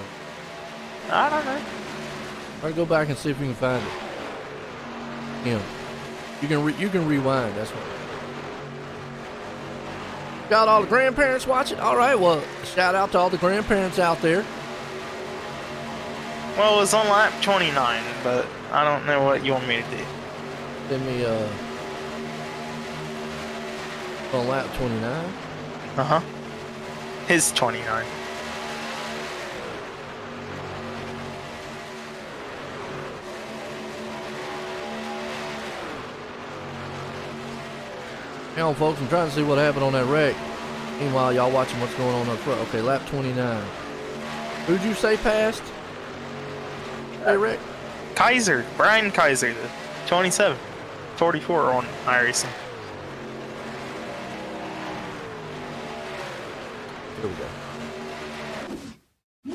I don't know. I'll go back and see if we can find it. Him. You can rewind. That's what. Got all the grandparents watching. All right. Well, shout out to all the grandparents out there. Well, it was on lap 29, but I don't know what you want me to do. Send me on lap 29. Uh-huh. His 29. Hang on, folks. I'm trying to see what happened on that wreck. Meanwhile, y'all watching what's going on up front. Okay, lap 29. Who'd you say passed? Hey, Rick. Kaiser, Brian Kaiser, the 27, 44 on iRacing. Here we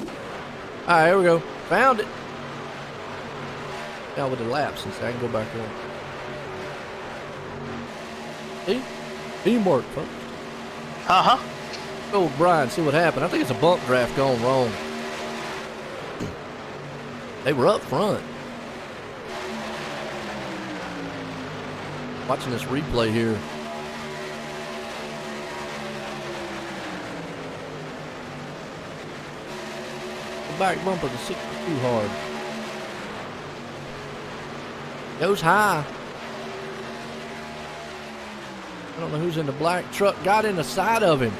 go. All right, here we go. Found it. Now with the laps, since I can go back on. See? Teamwork, folks. Uh-huh. Go with Brian, see what happened. I think it's a bump draft gone wrong. They were up front. Watching this replay here. The back bumper to 62 hard. Goes high. I don't know who's in the black truck. Got in the side of him.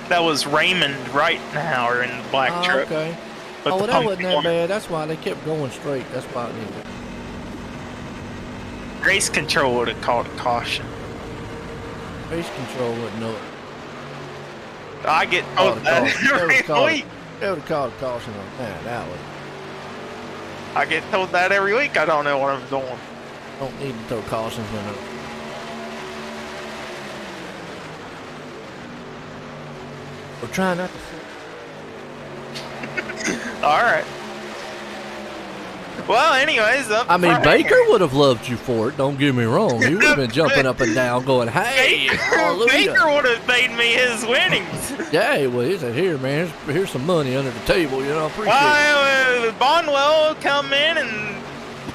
That was Raymond Reitenhauer in the black truck. Okay. But Oh, the well, that pump wasn't that form- bad. That's why they kept going straight. That's why it needed. Race control would have called a caution. Race control wouldn't know it. I get Called told a that caution. every week. They would have called a caution on that. That would. I get told that every week. I don't know what I'm doing. Don't need to throw cautions in it. We're trying not to. All right. Well, anyways, up I mean, front Baker here. would have loved you for it. Don't get me wrong. He would have been jumping up and down, going, "Hey, Baker hallelujah!" would have paid me his winnings. Yeah, he would. He said, "Here, man. Here's some money under the table. You know, I appreciate it." Well, Bonwell come in and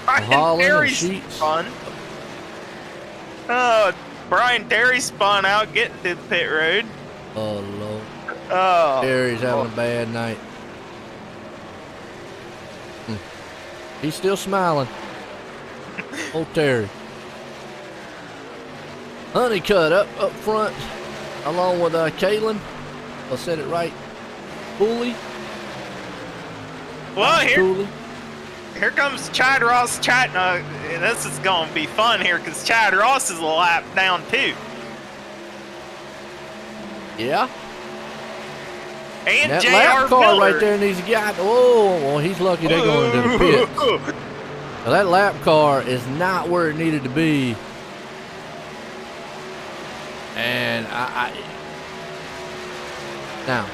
Brian Holland and Terry Sheets. spun. Brian Terry spun out getting to the pit road. Oh Lord, Oh, Terry's having a bad night. He's still smiling. Old Terry. Honeycutt up front, along with Kalen. I said it right. Cooley. well, Cooley. here comes Chad Ross. This is going to be fun here because Chad Ross is a lap down too. Yeah. And That J.R. lap car Miller. right there, and he's got. Oh, well, he's lucky they're going into the pits. Now, that lap car is not where it needed to be. And now.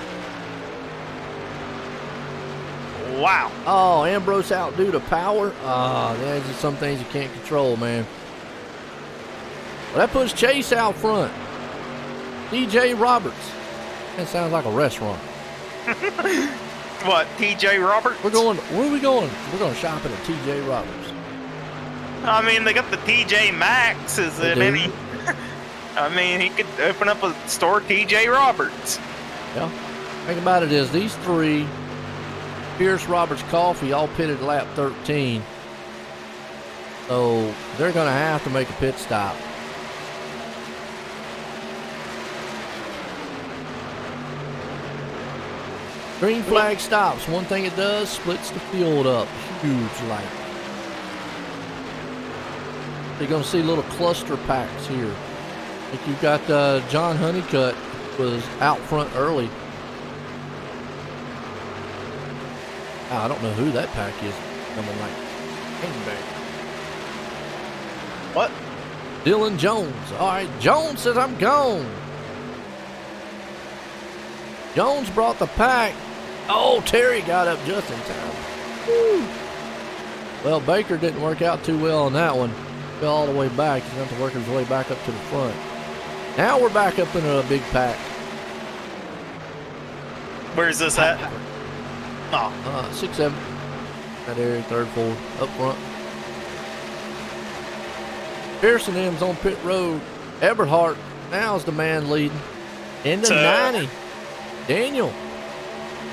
Wow. Oh, Ambrose outdo the power. Oh, there's just some things you can't control, man. Well, that puts Chase out front. DJ Roberts. That sounds like a restaurant. What, T.J. Roberts? Where are we going? We're going shopping at TJ Roberts. I mean, they got the T.J. Maxx. Is They it do. any? I mean, he could open up a store, T.J. Roberts. Yeah. Think about it is these three, Pierce, Roberts, Coffee, all pitted lap 13. So they're going to have to make a pit stop. Green flag stops. One thing it does, splits the field up. Huge light. You're going to see little cluster packs here. Like you've got John Honeycutt was out front early. I don't know who that pack is. Number 9. Hangbanger. What? Dylan Jones. All right, Jones says I'm gone. Jones brought the pack. Oh, Terry got up just in time. Woo. Well, Baker didn't work out too well on that one. Fell all the way back. He's going to have to work his way back up to the front. Now we're back up into a big pack. Where's this at? Oh, 6, 7. That area, third, fourth, up front. Pearson M's on pit road. Eberhardt now is the man leading. In the 90. Daniel.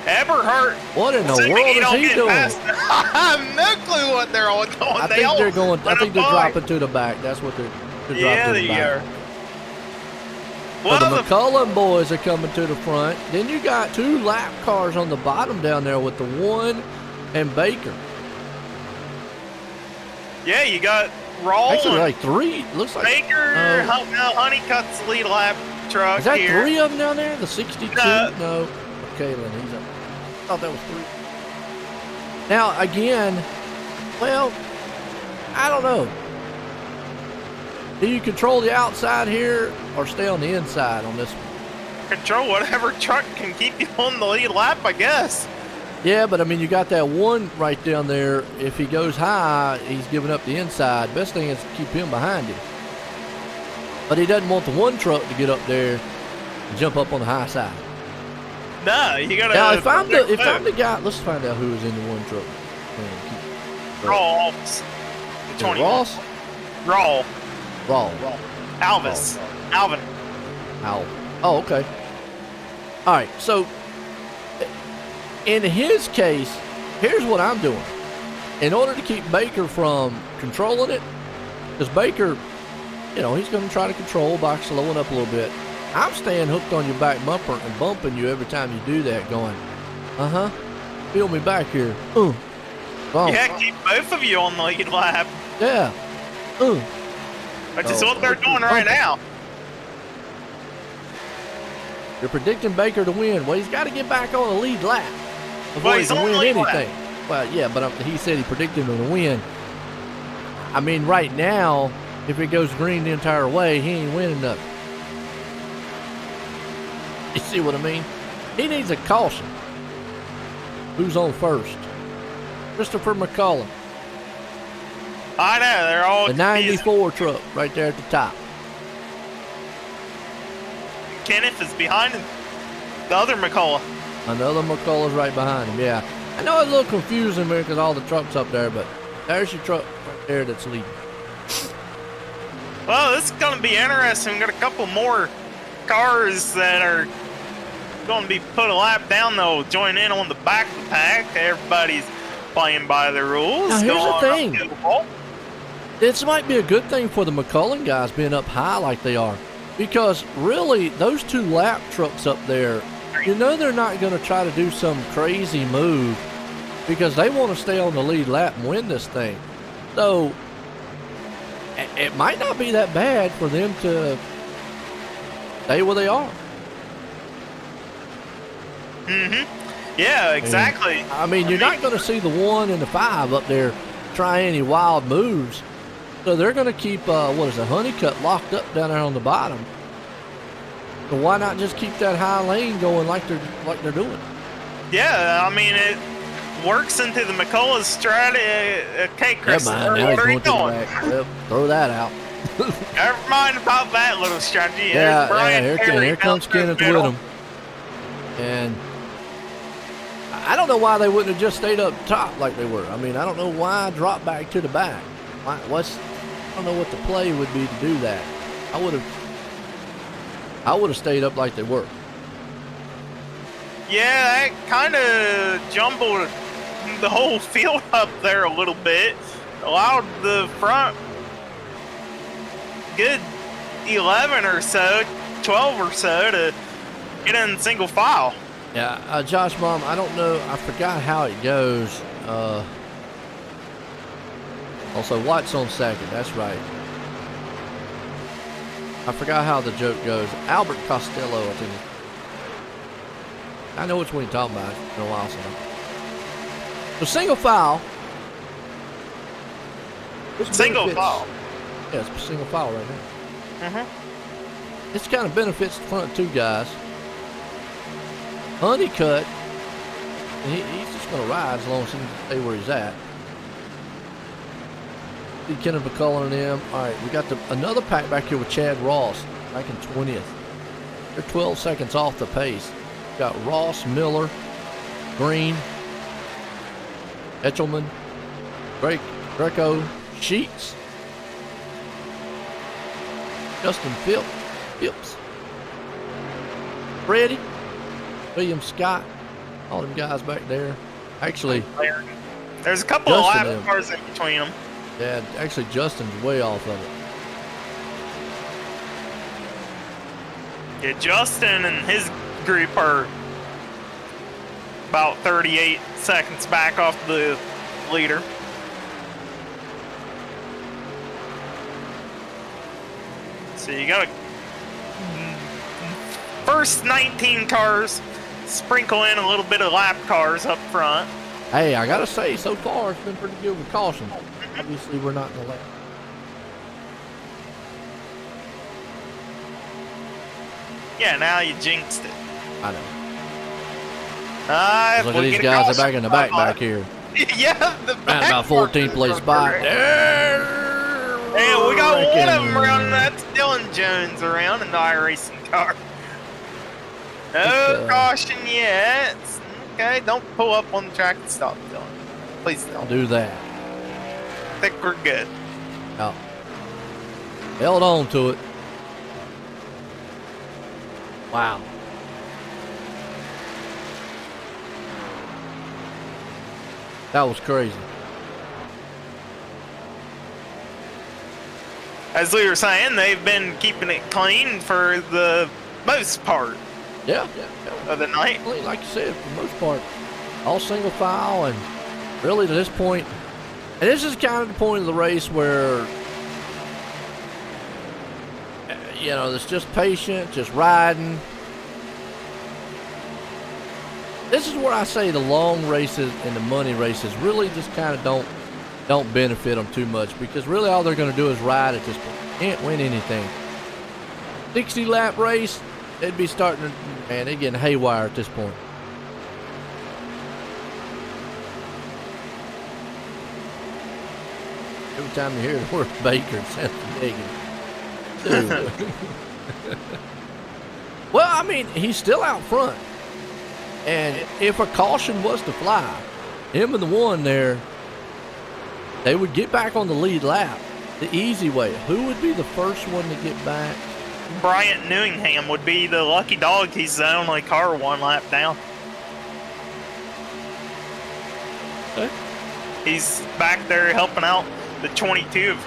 Eberhardt. What in the world is he doing? I have no clue what they're all doing. I think they're going. I think they're dropping to the back. That's what they're dropping to the back. Well, So the McCullum boys are coming to the front. Then you got 2 lap cars on the bottom down there with the 1 and Baker. Yeah, you got Rawl. Actually, like 3. Looks like Baker. Honeycutt's lead lap truck. Is that here. 3 of them down there? The 62? No. Kalen, he's up. I thought that was 3. Now again, well, I don't know. Do you control the outside here or stay on the inside on this one? Control whatever truck can keep you on the lead lap, I guess. Yeah, but I mean, you got that 1 right down there. If he goes high, he's giving up the inside. Best thing is to keep him behind him. But he doesn't want the 1 truck to get up there and jump up on the high side. No, you gotta. Now, if I'm the guy, let's find out who is in the 1 truck. Ross. Is it Ross? Rawl. Raw. Alvis. Alvin. Ow. Oh, okay. All right. So, in his case, here's what I'm doing. In order to keep Baker from controlling it, because Baker, you know, he's going to try to control by slowing up a little bit. I'm staying hooked on your back bumper and bumping you every time you do that, going, feel me back here. Wrong. Yeah, keep both of you on the lead lap. Yeah. Which is what they're doing right now. You're predicting Baker to win. Well, he's got to get back on the lead lap before he can win anything. Well, yeah, but he said he predicted him to win. I mean, right now, if it goes green the entire way, he ain't winning nothing. You see what I mean? He needs a caution. Who's on first? Christopher McCullum. I know, they're all The 94 truck right there at the top. Kenneth is behind him. The other McCullough. Another McCullum's right behind him, yeah. I know it's a little confusing because all the trucks up there, but there's your truck right there that's leading. Well, this is going to be interesting. We've got a couple more cars that are going to be put a lap down. They'll join in on the back of the pack. Everybody's playing by the rules. Now, here's the thing. Going up to the wall. This might be a good thing for the McCullum guys being up high like they are. Because really, those 2 lap trucks up there, you know they're not going to try to do some crazy move because they want to stay on the lead lap and win this thing. So, it might not be that bad for them to stay where they are. Yeah, exactly. I mean, you're not going to see the 1 and the 5 up there try any wild moves. So they're going to keep, Honeycutt locked up down there on the bottom. So why not just keep that high lane going like they're doing? Yeah, I mean, it works into the McCullough's strategy. Okay, Chris, Never mind, where are you going? Yep, throw that out. Never mind about that little strategy. Here comes Kenneth with him. And I don't know why they wouldn't have just stayed up top like they were. I mean, I don't know why drop back to the back. I don't know what the play would be to do that. I would have stayed up like they were. Yeah, that kind of jumbled the whole field up there a little bit. Allowed the front good 11 or so, 12 or so to get in single file. Yeah, Josh, Mom, I don't know. I forgot how it goes. Also, Watt's on second. That's right. I forgot how the joke goes. Albert Costello, I think. I know which one you're talking about. It's been a while since. So single file. Which Single benefits- file. Yeah, it's single file right now. Mm-hmm. This kind of benefits the front two guys. Honeycutt, and he's just going to ride as long as he can stay where he's at. See Kenneth McCullough and them. All right, we got another pack back here with Chad Ross back in 20th. They're 12 seconds off the pace. Got Ross, Miller, Green, Etchelman, Greco, Sheets, Justin Phipps, Freddie, William Scott, all them guys back there. Actually, There's a couple of Justin lap is. cars in between them. yeah, actually Justin's way off of it. Yeah, Justin and his group are about 38 seconds back off the leader. So you got first 19 cars, sprinkle in a little bit of lap cars up front. Hey, I gotta say, so far it's been pretty good with caution. Obviously, we're not in the lap. Yeah, now you jinxed it. I know. If Look we at these get a guys caution, are back in the back here. Yeah, the Round back about 14th place spot. Hey, we got one of them around. That's Dylan Jones around in the iRacing car. No caution yet. Okay, don't pull up on the track and stop, Dylan. Please I'll don't. do that. I think we're good. Oh. Held on to it. Wow. That was crazy. As we were saying, they've been keeping it clean for the most part Yeah. of the night. Like you said, for the most part, all single file, and really to this point, and this is kind of the point of the race where, you know, it's just patient, just riding. This is where I say the long races and the money races really just kind of don't benefit them too much, because really all they're going to do is ride at this point. Can't win anything. 60 lap race, they'd be starting to, man, they're getting haywire at this point. Every time you hear the word Baker, it sounds negative. Dude. Well, I mean, he's still out front. And if a caution was to fly, him and the one there, they would get back on the lead lap the easy way. Who would be the first one to get back? Bryant Newingham would be the lucky dog. He's the only car one lap down. Okay. He's back there helping out the 22 of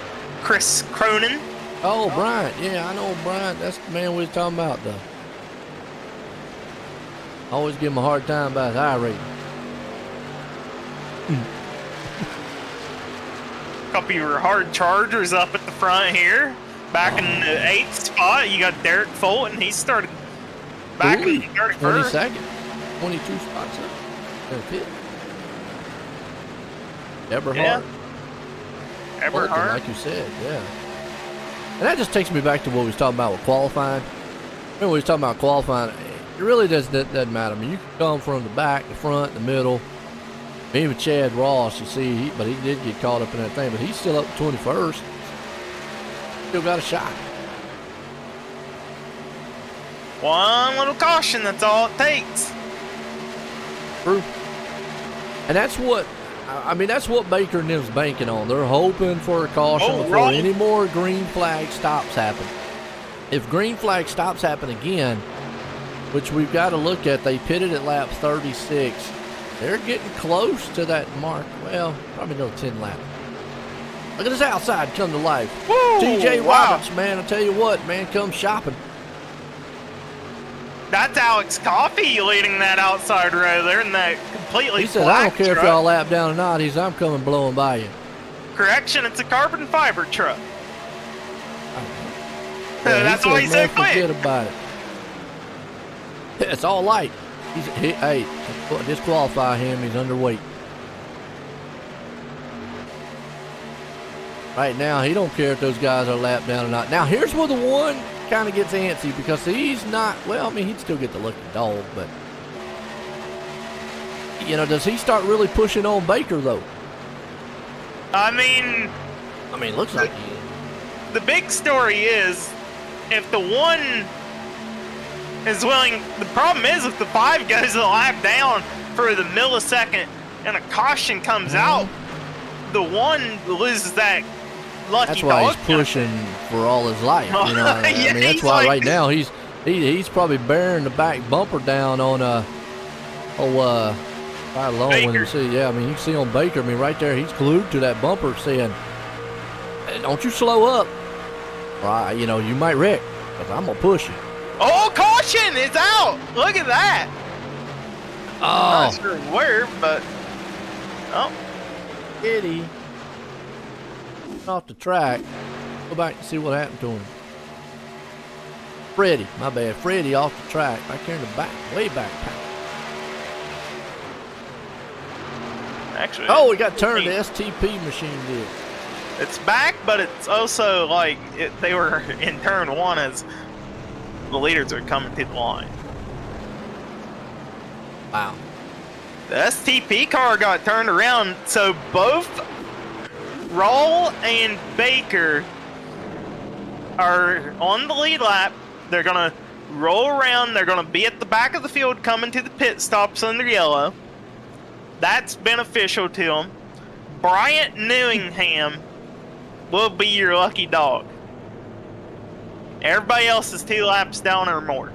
Chris Cronin. Oh, Bryant. Yeah, I know Bryant. That's the man we was talking about, though. Always give him a hard time about his iRacing. Couple of your hard chargers up at the front here. Back in the 8th spot, you got Derek Fulton. He started back in the 31st. 22nd. 22 spots up. They're fit. Eberhard. Fulton, Eberhard. like you said, yeah. And that just takes me back to what we was talking about with qualifying. Remember we was talking about qualifying. It really doesn't matter. I mean, you can come from the back, the front, the middle. Even Chad Ross, you see, but he did get caught up in that thing. But he's still up 21st. Still got a shot. One little caution, that's all it takes. True. And that's what, I mean, that's what Baker and them's banking on. They're hoping for a caution before right. any more green flag stops happen. If green flag stops happen again, which we've got to look at, they pitted at lap 36. They're getting close to that mark. Well, probably another 10 laps. Look at this outside come to life. Woo, TJ wow. Roberts, man, I'll tell you what, man, come shopping. That's Alex Coffey leading that outside row there in that completely He said, black I don't care truck. if y'all lap down or not. He said, I'm coming blowing by you. Correction, it's a carbon fiber truck. Yeah, That's he why said, he's so man, forget quick. about it. It's all light. Hey, disqualify him. He's underweight. Right now, he don't care if those guys are lapped down or not. Now, here's where the one kind of gets antsy because he's not, well, I mean, he'd still get the lucky dog, but, you know, does he start really pushing on Baker, though? I mean, looks like he is. the big story is if the one is willing, the problem is if the 5 goes a lap down for the millisecond and a caution comes out, the 1 loses that lucky That's why dog. he's pushing for all his life. You know, I Yeah, mean, that's he's why like- right now he's probably bearing the back bumper down on right along when Baker. you see, yeah, I mean, you can see on Baker, I mean, right there, he's glued to that bumper saying, hey, don't you slow up. Right, you know, you might wreck, because I'm going to push you. Oh, caution! It's out! Look at that! Oh, Not sure where, but... Oh, Eddie. Off the track. Go back and see what happened to him. Freddie, my bad. Freddie off the track, back here in the back, way back. actually... Oh, we got turned. The STP machine did. It's back, but it's also like they were in turn 1 as the leaders are coming to the line. Wow. The STP car got turned around, so both Roll and Baker are on the lead lap. They're going to roll around. They're going to be at the back of the field coming to the pit stops under yellow. That's beneficial to them. Bryant Newingham will be your lucky dog. Everybody else is 2 laps down or more.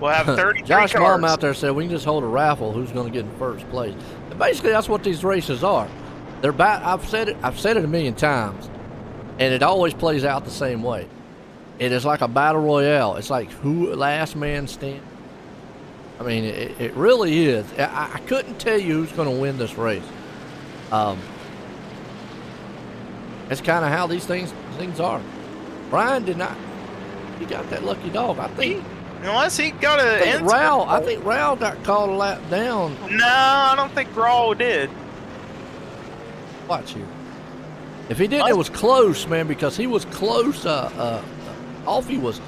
We'll have 33 Josh cars. Mom out there said we can just hold a raffle who's going to get in first place. And basically, that's what these races are. They're I've said it a million times, and it always plays out the same way. It is like a battle royale. It's like who last man stand. I mean, it really is. I couldn't tell you who's going to win this race. It's kind of how these things are. Brian did not. He got that lucky dog. I think. Unless he got a... I think Raul got called a lap down. No, I don't think Raw did. Watch here. If he didn't, it was close, man, because he was close. Alfie was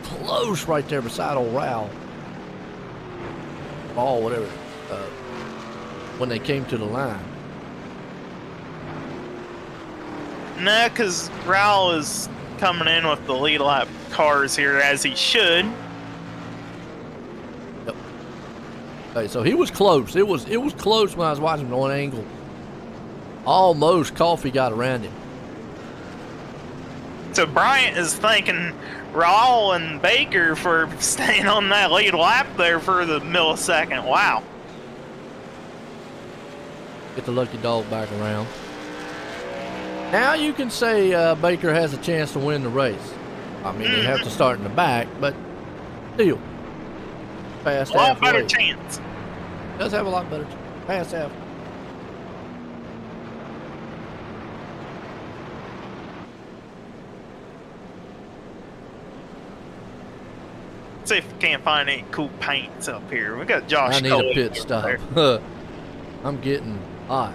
close right there beside old Raul. Ball, whatever. When they came to the line. No, because Raul is coming in with the lead lap cars here as he should. Yep. Okay, so he was close. It was close when I was watching him on angle. Almost Coffee got around him. So Bryant is thanking Raul and Baker for staying on that lead lap there for the millisecond. Wow. Get the lucky dog back around. Now you can say Baker has a chance to win the race. I mean, they have to start in the back, but still. Past A lot better halfway. chance. Does have a lot better chance. Past half. See if we can't find any cool paints up here. We got Josh. I need Cole a pit over stop. there. I'm getting hot.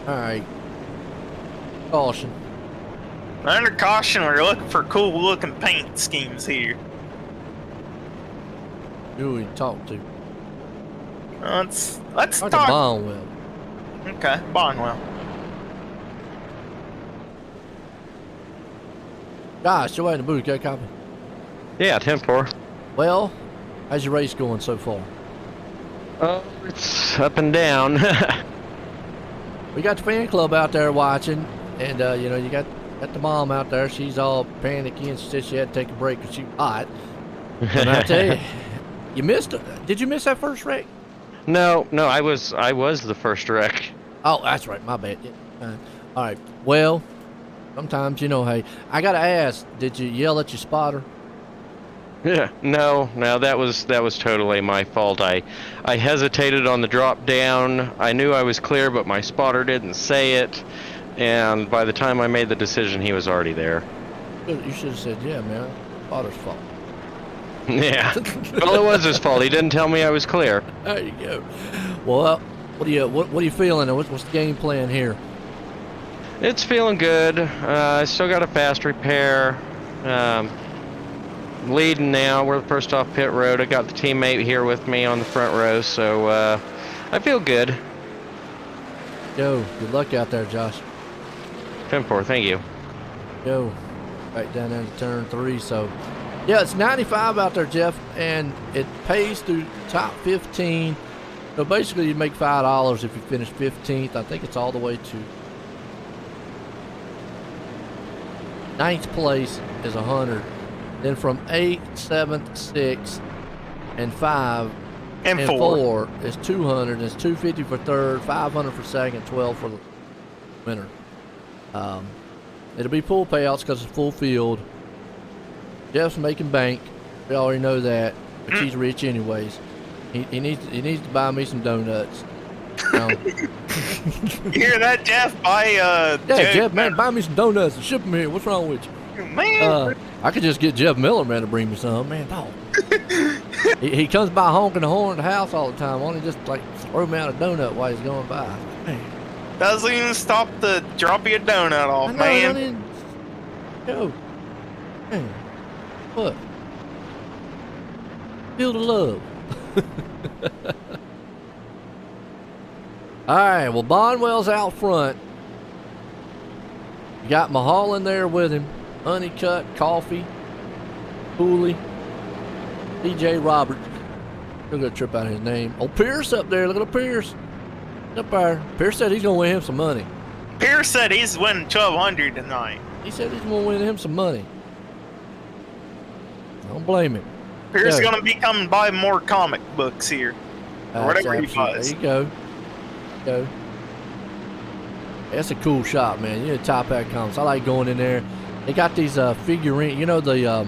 All right. Caution. Under caution, we're looking for cool looking paint schemes here. Who we talk to? Let's Talk to talk. Bonwell. Okay, Bonwell. Gosh, you're in the booth. Okay, copy. Yeah, 10-4. Well, how's your race going so far? Oh, it's up and down. We got the fan club out there watching, and you know, you got the mom out there. She's all panicky, and she said she had to take a break because she was hot. But I tell you, you missed it. Did you miss that first wreck? No, I was the first wreck. Oh, that's right. My bad. Yeah. All right. Well, sometimes, you know, hey, I gotta ask. Did you yell at your spotter? Yeah, no, that was totally my fault. I hesitated on the drop down. I knew I was clear, but my spotter didn't say it, and by the time I made the decision, he was already there. You should have said, yeah, man, father's fault. Yeah. Well, it was his fault. He didn't tell me I was clear. There you go. Well, what are you feeling? What's the game plan here? It's feeling good. I still got a fast repair. Leading now. We're first off pit road. I got the teammate here with me on the front row, so I feel good. Yo, good luck out there, Josh. 10-4, thank you. Yo, right down there to turn 3. So, yeah, it's 95 out there, Jeff, and it pays through top 15. So basically, you make $5 if you finish 15th. I think it's all the way to 9th place is 100. Then from 8th, 7th, 6th, and 5 And and 4 is 200. It's 250 for third, 500 for second, 12 for the winner. It'll be full payouts because it's full field. Jeff's making bank. We already know that, but he's rich anyways. He needs to buy me some donuts. You hear that, Jeff? Yeah, Jeff, man, buy me some donuts and ship them here. What's wrong with you? Man. I could just get Jeff Miller, man, to bring me some. Man, dog. he comes by honking the horn at the house all the time. Why don't he just, like, throw me out a donut while he's going by? Man. Doesn't even stop to drop you a donut off, I know, man. Yo. Man. What? Feel the love. All right, well, Bonwell's out front. You got Mahal in there with him. Honeycutt, Coffee, Pooley, DJ Roberts. Look at a trip out his name. Oh, Pierce up there. Look at Pierce. Up there. Pierce said he's going to win him some money. Pierce said he's winning 1,200 tonight. He said he's going to win him some money. Don't blame him. Pierce is Yeah. going to be coming by more comic books here. Or whatever he buys. There you go. Go. That's a cool shop, man. You know, Top Hat Comics. I like going in there. They got these figurines. You know the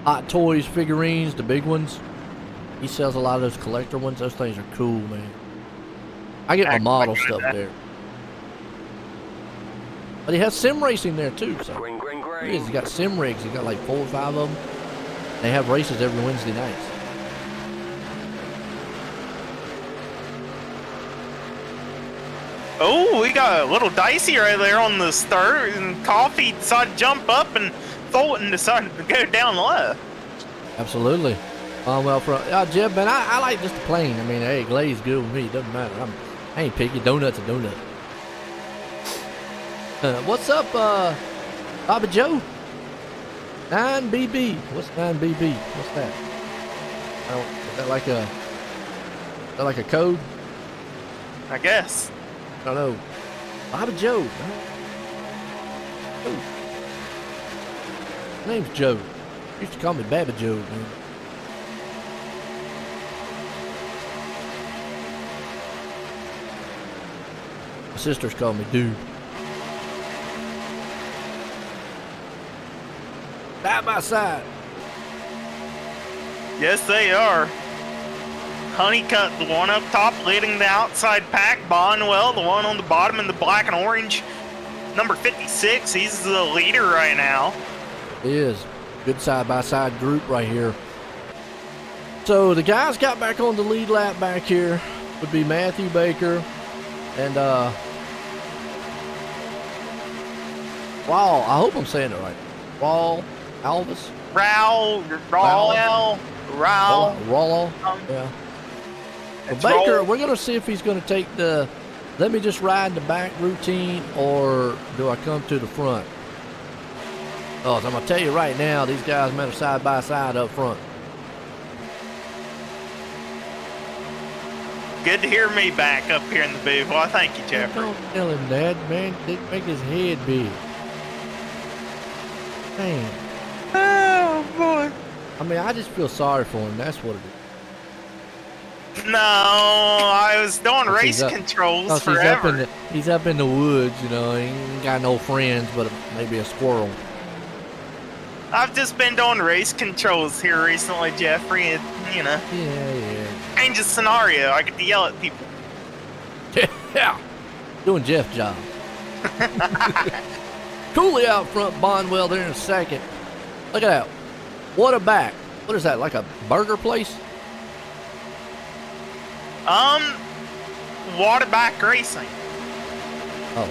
Hot Toys figurines, the big ones. He sells a lot of those collector ones. Those things are cool, man. I get my model stuff there. But he has sim racing there too. So he's got sim rigs. He's got like 4 or 5 of them. They have races every Wednesday night. Oh, we got a little dicey right there on the start, and Coffee decided to jump up, and Fulton decided to go down left. Absolutely. Well, Jeff, man, I like just the plain. I mean, hey, glaze good with me. It doesn't matter. I ain't picky. Donut's a donut. What's up, Bobby Joe? 9BB. What's 9BB? What's that? Is that like a code? I guess. I don't know. Bobby Joe. Oh. My name's Joe. Used to call me Babby Joe, man. My sisters call me Dude. Side by side. Yes, they are. Honeycutt, the one up top, leading the outside pack. Bonwell, the one on the bottom in the black and orange. Number 56, he's the leader right now. It is. Good side-by-side group right here. So the guys got back on the lead lap back here. Would be Matthew Baker and Raul. I hope I'm saying it right. Raul Alvis. Raul. Yeah. It's Well, Baker, Raul. we're going to see if he's going to take the let me just ride the back routine, or do I come to the front? Oh, so I'm going to tell you right now, these guys met side by side up front. Good to hear me back up here in the booth. Well, thank you, Jeffrey. Don't tell him that, man. They make his head big. Man. Oh, boy. I mean, I just feel sorry for him. That's what it is. No, I was doing race He's up- controls Cause forever. he's up in the woods, you know. He ain't got no friends, but maybe a squirrel. I've just been doing race controls here recently, Jeffrey. And, you know, Yeah. change the scenario. I get to yell at people. Yeah. Doing Jeff's job. Cooley out front, Bonwell there in second. Look at that. What a back. What is that, like a burger place? Waterback Racing. Oh.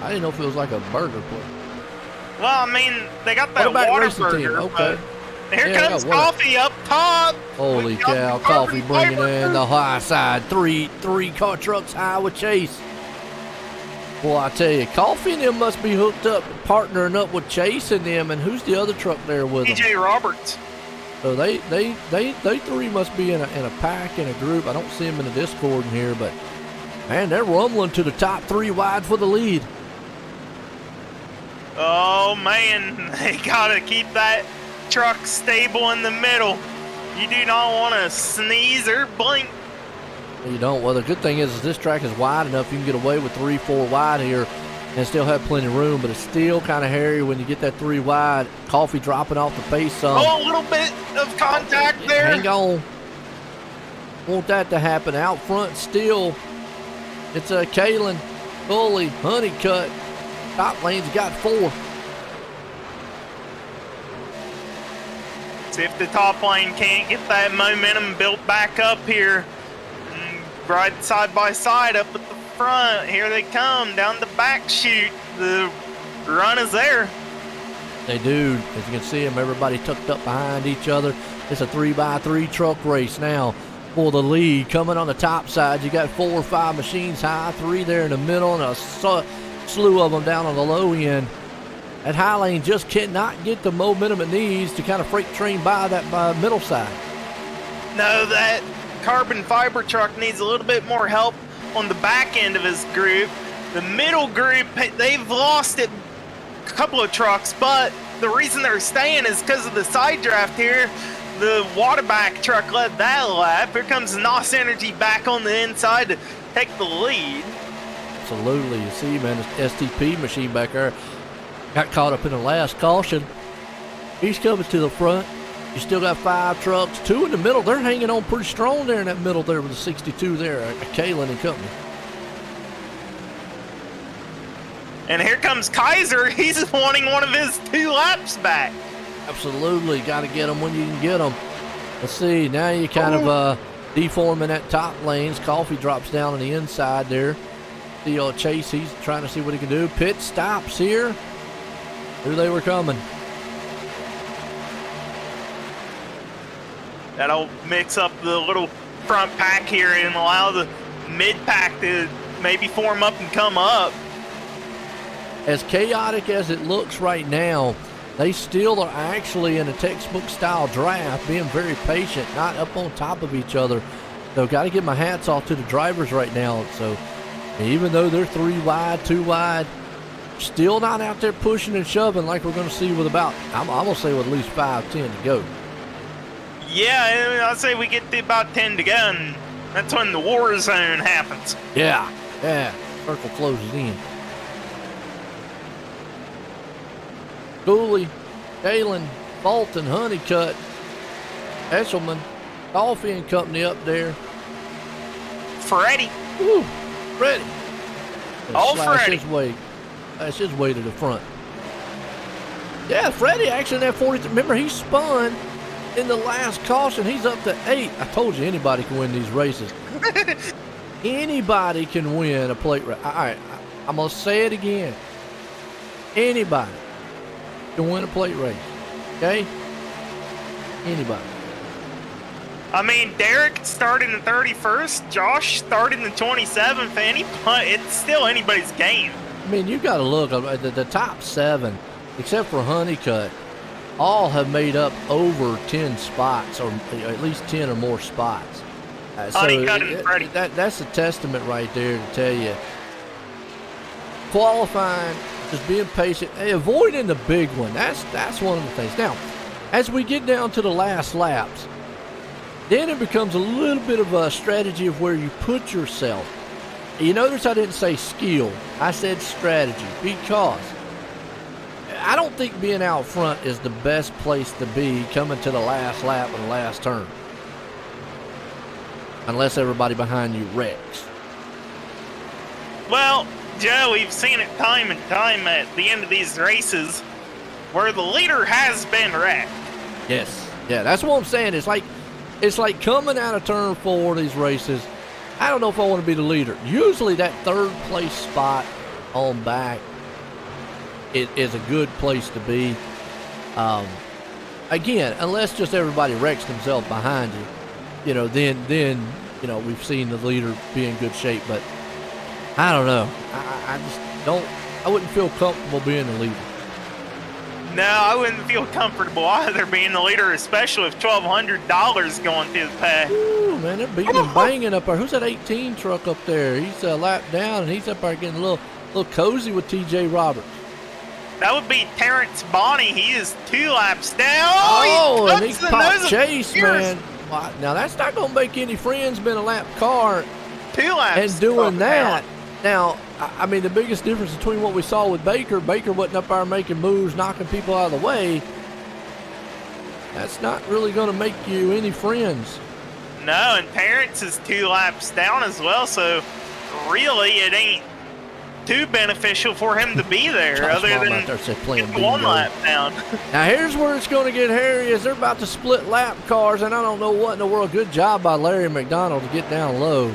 I didn't know if it was like a burger place. Well, I mean, they got that Waterback water Racing burger. Team, okay. Here Yeah, comes they got water. Coffee up top. Holy We got cow, the Coffee carbon bringing fiber in the high side. Three car trucks high with Chase. Well, I tell you, Coffee and them must be hooked up, partnering up with Chase and them. And who's the other truck there with them? TJ Roberts. So they three must be in a pack, in a group. I don't see them in the Discord in here, but man, they're rumbling to the top 3 wide for the lead. Oh man, they gotta keep that truck stable in the middle. You do not want to sneeze or blink. You don't. Well, the good thing is this track is wide enough. You can get away with 3-4 wide here and still have plenty of room, but it's still kind of hairy when you get that 3 wide. Coffee dropping off the pace some. Oh, a little bit of contact there. Hang on. Want that to happen. Out front still, it's Kalen, Bully, Honeycutt. Top lane's got 4. See if the top lane can't get that momentum built back up here. Ride side by side up at the front. Here they come down the back chute. The run is there. They do. As you can see them, everybody tucked up behind each other. It's a 3x3 truck race now for the lead. Coming on the top side, you got 4 or 5 machines high, 3 there in the middle, and a slew of them down on the low end. That high lane just cannot get the momentum it needs to kind of freight train by that middle side. No, that carbon fiber truck needs a little bit more help on the back end of his group. The middle group, they've lost it a couple of trucks, but the reason they're staying is because of the side draft here. The waterback truck led that lap. Here comes NOS Energy back on the inside to take the lead. Absolutely. You see, man, the STP machine back there got caught up in the last caution. He's coming to the front. You still got 5 trucks, 2 in the middle. They're hanging on pretty strong there in that middle there with the 62 there, Kalen and company. And here comes Kaiser. He's wanting one of his 2 laps back. Absolutely. Got to get them when you can get them. Let's see. Now you kind of deforming that top lanes. Coffee drops down on the inside there. See Chase, he's trying to see what he can do. Pit stops here. Here they were coming. That'll mix up the little front pack here and allow the mid pack to maybe form up and come up. As chaotic as it looks right now, they still are actually in a textbook style draft, being very patient, not up on top of each other. So got to give my hats off to the drivers right now. So even though they're 3 wide, 2 wide, still not out there pushing and shoving like we're going to see with about, I'm going to say with at least 5-10 to go. Yeah, I'd say we get to about 10 to go, and that's when the war zone happens. Yeah. Circle closes in. Cooley, Galen, Bolton, Honeycutt, Eshelman, Coffee and company up there. Freddie. Woo, Freddie. Oh, Freddie. That's his way to the front. Yeah, Freddie actually in that 40. Remember, he spun in the last caution. He's up to 8. I told you anybody can win these races. Anybody can win a plate race. All right, I'm going to say it again. Anybody can win a plate race. Okay? Anybody. I mean, Derek started in the 31st. Josh started in the 27th. It's still anybody's game. I mean, you got to look at the top 7, except for Honeycutt, all have made up over 10 spots, or at least 10 or more spots. Honeycutt and Freddie. That's a testament right there to tell you. Qualifying, just being patient, avoiding the big one. That's one of the things. Now, as we get down to the last laps, then it becomes a little bit of a strategy of where you put yourself. You notice I didn't say skill. I said strategy, because I don't think being out front is the best place to be coming to the last lap and the last turn. Unless everybody behind you wrecks. Well, Joe, we've seen it time and time at the end of these races where the leader has been wrecked. Yes. Yeah, that's what I'm saying. It's like coming out of turn 4 these races. I don't know if I want to be the leader. Usually that third place spot on back is a good place to be. Again, unless just everybody wrecks themselves behind you, then we've seen the leader be in good shape. But I don't know. I just don't. I wouldn't feel comfortable being the leader. No, I wouldn't feel comfortable either being the leader, especially with $1,200 going to his pay. Ooh, man, they're beating and banging up there. Who's that 18 truck up there? He's a lap down, and he's up there getting a little cozy with TJ Roberts. That would be Terrence Bonney. He is 2 laps down. Oh, and he cuts the popped nose of Chase, Pierce. man. Wow, now, that's not going to make any friends being a lap car 2 laps. and doing up that. down. Now, I mean, the biggest difference between what we saw with Baker wasn't up there making moves, knocking people out of the way. That's not really going to make you any friends. No, and Terrence is 2 laps down as well, so really it ain't too beneficial for him to be there Josh other Mom than out there said playing get 1 bingo. lap down. Now, here's where it's going to get hairy is they're about to split lap cars, and I don't know what in the world. Good job by Larry McDonald to get down low,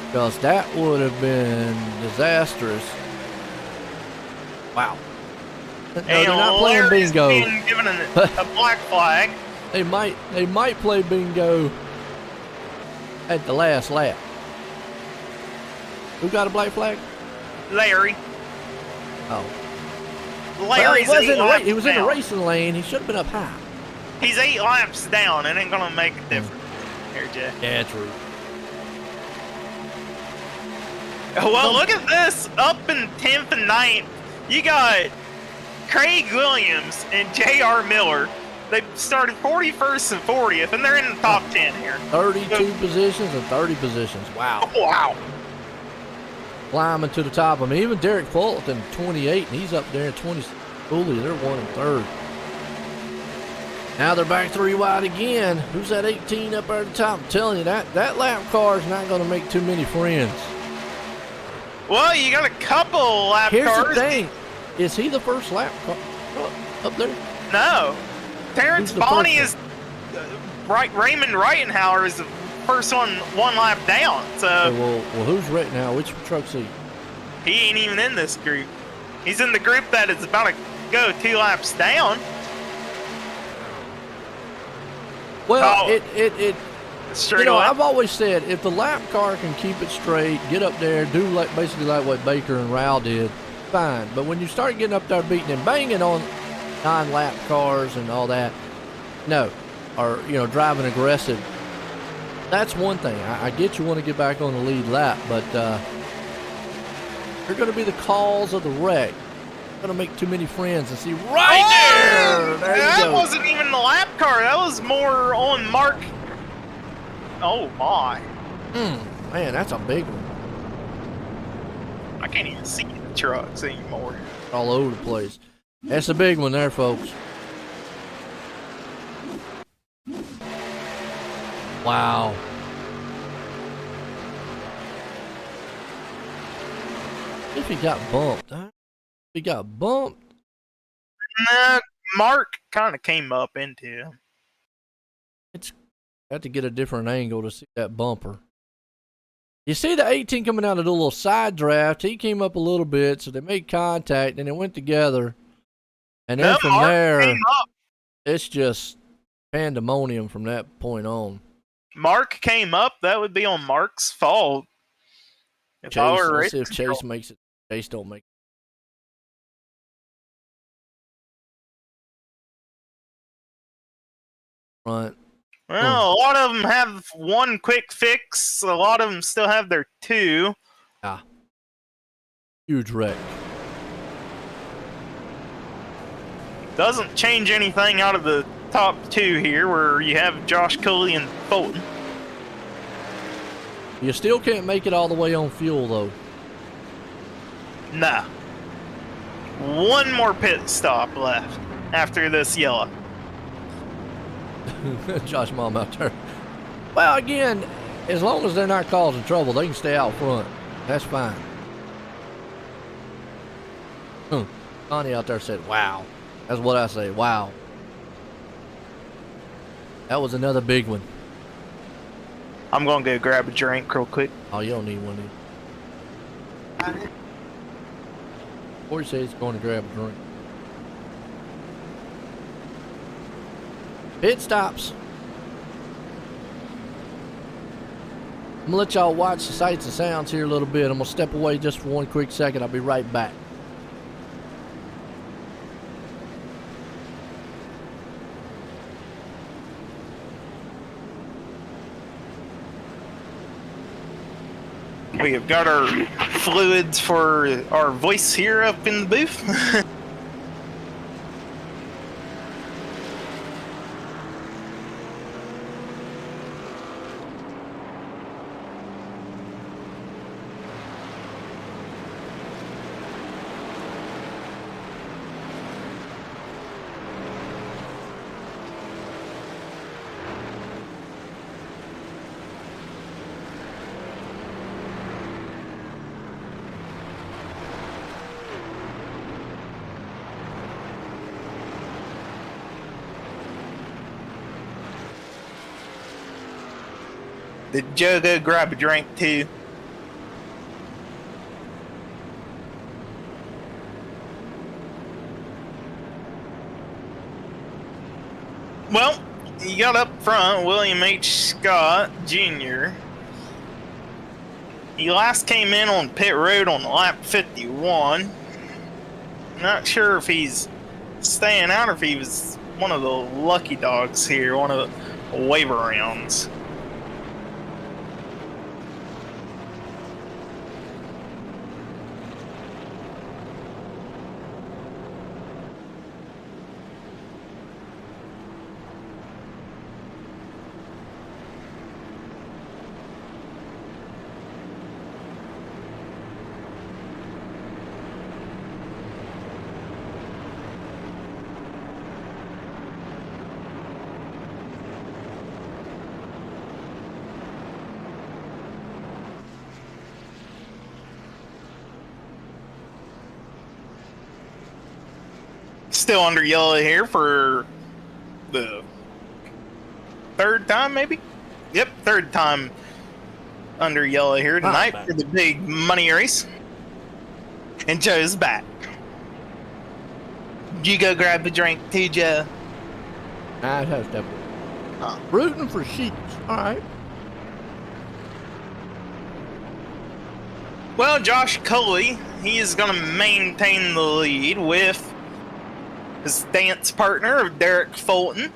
because that would have been disastrous. Wow. No, they're not playing Larry's bingo. being given a black flag. They might play bingo at the last lap. Who got a black flag? Larry. Oh. Larry's well, 8 laps he was in the down. racing lane. He should have been up high. He's 8 laps down. It ain't going to make a difference. Here, Jay. Yeah, true. Well, look at this. Up in 10th and 9th, you got Craig Williams and J.R. Miller. They started 41st and 40th, and they're in the top 10 here. 32 positions and 30 positions. Wow. Wow. Climbing to the top. I mean, even Derek Fulton, 28, and he's up there in 20. Holy, they're 1 and 3rd. Now they're back 3 wide again. Who's that 18 up there at the top? I'm telling you, that lap car is not going to make too many friends. Well, you got a couple lap Here's cars. the thing. Is he the first lap car up there? No. Terrence Who's the Bonney first is Raymond Reitenhauer is the first one lap down. So Okay, well, who's right now? Which truck's he? he ain't even in this group. He's in the group that is about to go 2 laps down. Well, Oh. it Straight away. I've always said if the lap car can keep it straight, get up there, do basically like what Baker and Rao did, fine. But when you start getting up there beating and banging on 9 lap cars and all that, no, or driving aggressive, that's one thing. I get you want to get back on the lead lap, but they're going to be the cause of the wreck. Going to make too many friends and see right there. There you that go. wasn't even the lap car. That was more on Mark. Oh my! Man, that's a big one. I can't even see the trucks anymore. All over the place. That's a big one there, folks. Wow. If he got bumped, huh? He got bumped. Nah, Mark kind of came up into him. Had to get a different angle to see that bumper. You see the 18 coming out of the little side draft. He came up a little bit, so they made contact, and they went together. And then from Mark there, came up. it's just pandemonium from that point on. Mark came up. That would be on Mark's fault. If I were Let's see if racing Chase makes it. Chase don't make it. Front. Well, a lot of them have 1 quick fix. A lot of them still have their 2. Huge wreck. Doesn't change anything out of the top 2 here, where you have Josh Cooley and Fulton. You still can't make it all the way on fuel, though. Nah. 1 more pit stop left after this yellow. Josh Mom out there. Well, again, as long as they're not causing trouble, they can stay out front. That's fine. Connie out there said, wow. That's what I say, wow. That was another big one. I'm gonna go grab a drink real quick. Oh, you don't need one either. Corey says he's going to grab a drink. Pit stops. I'm gonna let y'all watch the sights and sounds here a little bit. I'm gonna step away just for one quick second. I'll be right back. We have got our fluids for our voice here up in the booth. Did Joe go grab a drink too? Well, you got up front William H. Scott Jr. He last came in on pit road on lap 51. Not sure if he's staying out or if he was one of the lucky dogs here, one of the waiver rounds. Still under yellow here for the third time, maybe? Yep, third time under yellow here tonight for the big money race. And Joe's back. You go grab a drink too, Joe. I have to. Rooting for sheep. All right. Well, Josh Coley, he is going to maintain the lead with his dance partner, Derek Fulton.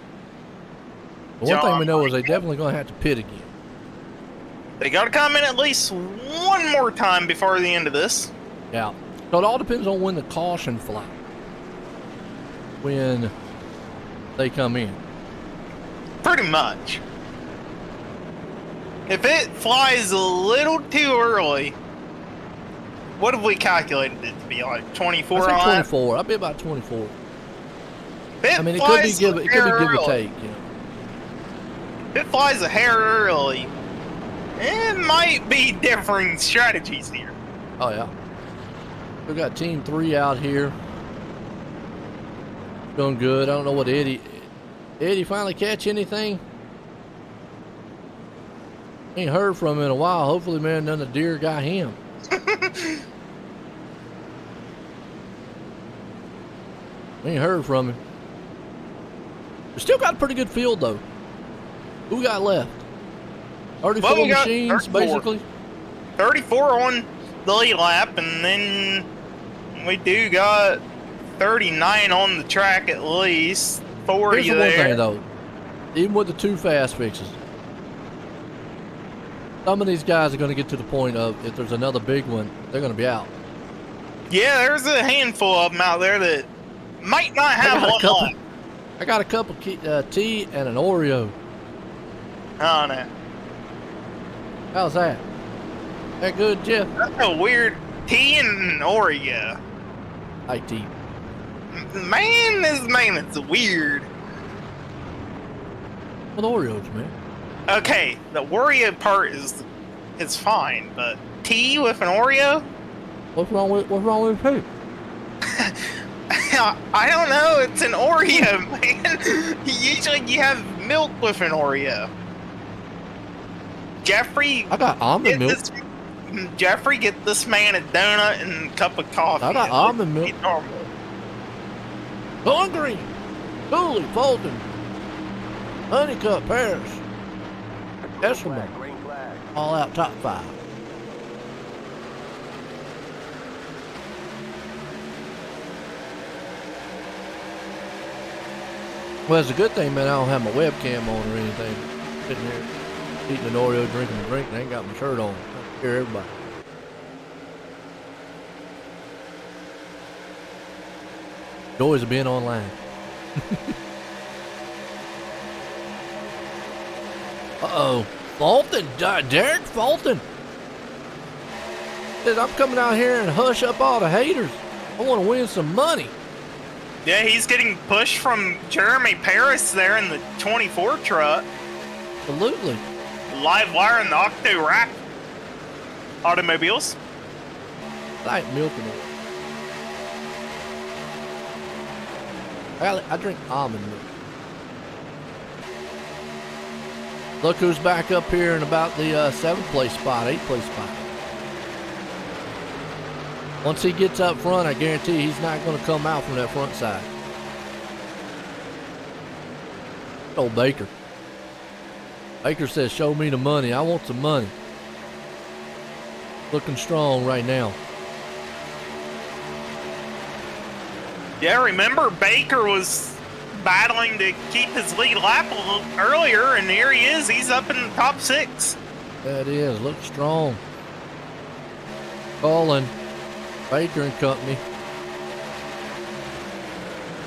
The one thing we know is they definitely going to have to pit again. They got to come in at least one more time before the end of this. Yeah. So it all depends on when the caution fly. When they come in. Pretty much. If it flies a little too early, what have we calculated it to be, like 24 I on? 24. I'll be about 24. I mean, it could be give or take. You know. If it flies a hair early, it might be differing strategies here. Oh yeah. We got Team 3 out here. Doing good. I don't know what Eddie finally catch anything? Ain't heard from him in a while. Hopefully, man, none of the deer got him. Ain't heard from him. We still got a pretty good field, though. Who we got left? 34 machines, 34. basically. 34 on the lead lap, and then we do got 39 on the track at least. 40 Here's the there. one thing, though. Even with the 2 fast fixes, some of these guys are going to get to the point of, if there's another big one, they're going to be out. Yeah, there's a handful of them out there that might not have one left. I got a couple tea and an Oreo. Oh, no. How's that? That good, Jeff? That's a weird tea and Oreo. I tea. Man, this man is weird. With Oreos, man. Okay, the Oreo part is fine, but tea with an Oreo? What's wrong with poo? I don't know. It's an Oreo, man. Usually you have milk with an Oreo. Jeffrey, I got almond milk. Jeffrey, get this man a donut and a cup of coffee. I got almond milk. Normal. Hungry, Cooley, Fulton, Honeycutt, Paris, Esselman, all out top 5. Well, it's a good thing, man, I don't have my webcam on or anything. Sitting here eating an Oreo, drinking a drink, and I ain't got my shirt on. I can hear everybody. Joys of being online. Uh-oh. Fulton, Derek Fulton. Says, I'm coming out here and hush up all the haters. I want to win some money. Yeah, he's getting pushed from Jeremy Paris there in the 24 truck. Absolutely. Live wire in the Octo Rack automobiles. I like milking it. I drink almond milk. Look who's back up here in about the 7th place spot, 8th place spot. Once he gets up front, I guarantee he's not going to come out from that front side. Old Baker. Baker says, show me the money. I want some money. Looking strong right now. Yeah, remember Baker was battling to keep his lead lap a little earlier, and here he is. He's up in the top 6. That is. Look strong. Colin, Baker and company.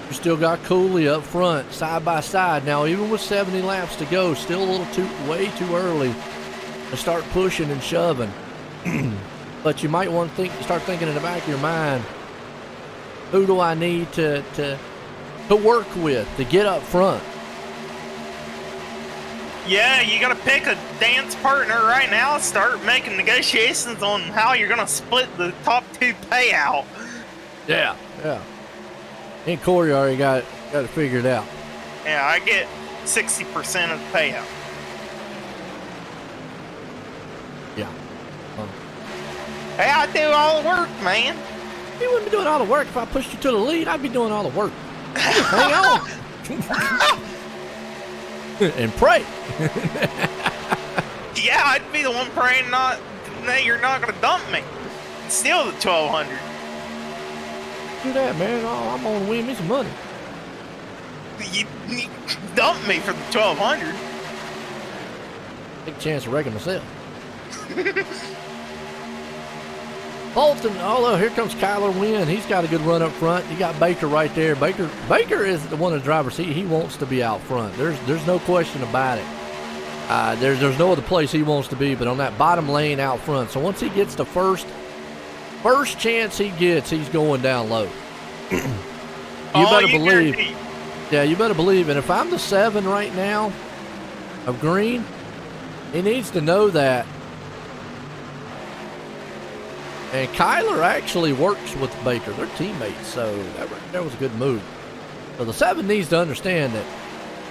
You still got Cooley up front, side by side. Now, even with 70 laps to go, still a little way too early to start pushing and shoving. But you might want to start thinking in the back of your mind, who do I need to work with to get up front? Yeah, you got to pick a dance partner right now. Start making negotiations on how you're going to split the top 2 payout. Yeah. And Corey already got it figured out. Yeah, I get 60% of the payout. Yeah. Hey, I do all the work, man. You wouldn't be doing all the work if I pushed you to the lead. I'd be doing all the work. Hang on. And pray. Yeah, I'd be the one praying that you're not going to dump me. Steal the 1200. Do that, man. Oh, I'm going to win me some money. You dumped me for the 1200. Take a chance of wrecking myself. Bolton, although here comes Kyler Wynn. He's got a good run up front. You got Baker right there. Baker is the one in the driver's seat. He wants to be out front. There's no question about it. There's no other place he wants to be but on that bottom lane out front. So once he gets the first chance he gets, he's going down low. You better believe. Guarantee. Yeah, you better believe. And if I'm the 7 right now of green, he needs to know that. And Kyler actually works with Baker. They're teammates, so that was a good move. So the 7 needs to understand that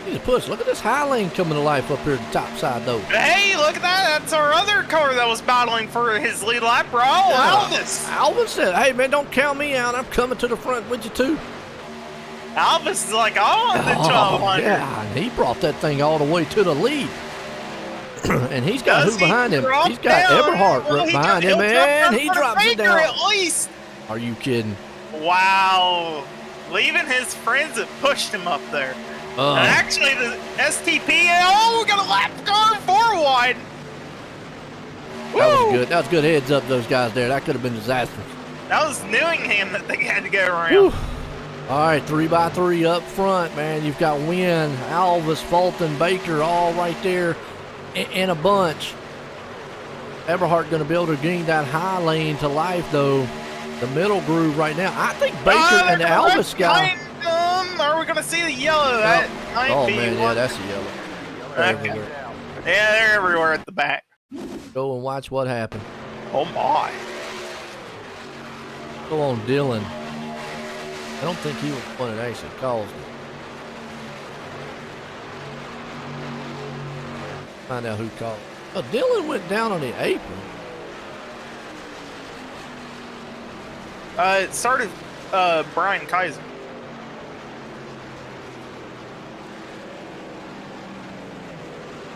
he's a push. Look at this high lane coming to life up here at the top side, though. Hey, look at that. That's our other car that was battling for his lead lap. Alvis. Alvis said, hey, man, don't count me out. I'm coming to the front with you, too. Alvis is like, I want the 1200. Yeah, and he brought that thing all the way to the lead. And he's got who behind him? He's got Eberhardt behind him, and he drops it down. At least. Are you kidding? Wow. Leaving his friends that pushed him up there. And actually, the STP, we got a lap car 4 wide. That was good. That was good heads up, those guys there. That could have been disastrous. That was Newingham that they had to go around. Whew. All right, 3x3 up front, man. You've got Wynn, Alvis, Fulton, Baker all right there in a bunch. Eberhardt going to be able to gain that high lane to life, though. The middle groove right now. I think Baker and the Alvis guy. Are we going to see the yellow? That might oh, be man, one. yeah, that's a yellow. Okay. Yeah, they're everywhere at the back. Go and watch what happened. Oh my. Go on, Dylan. I don't think he was the one that actually caused it. Find out who caused it. Oh, Dylan went down on the apron. It started Brian Kaiser.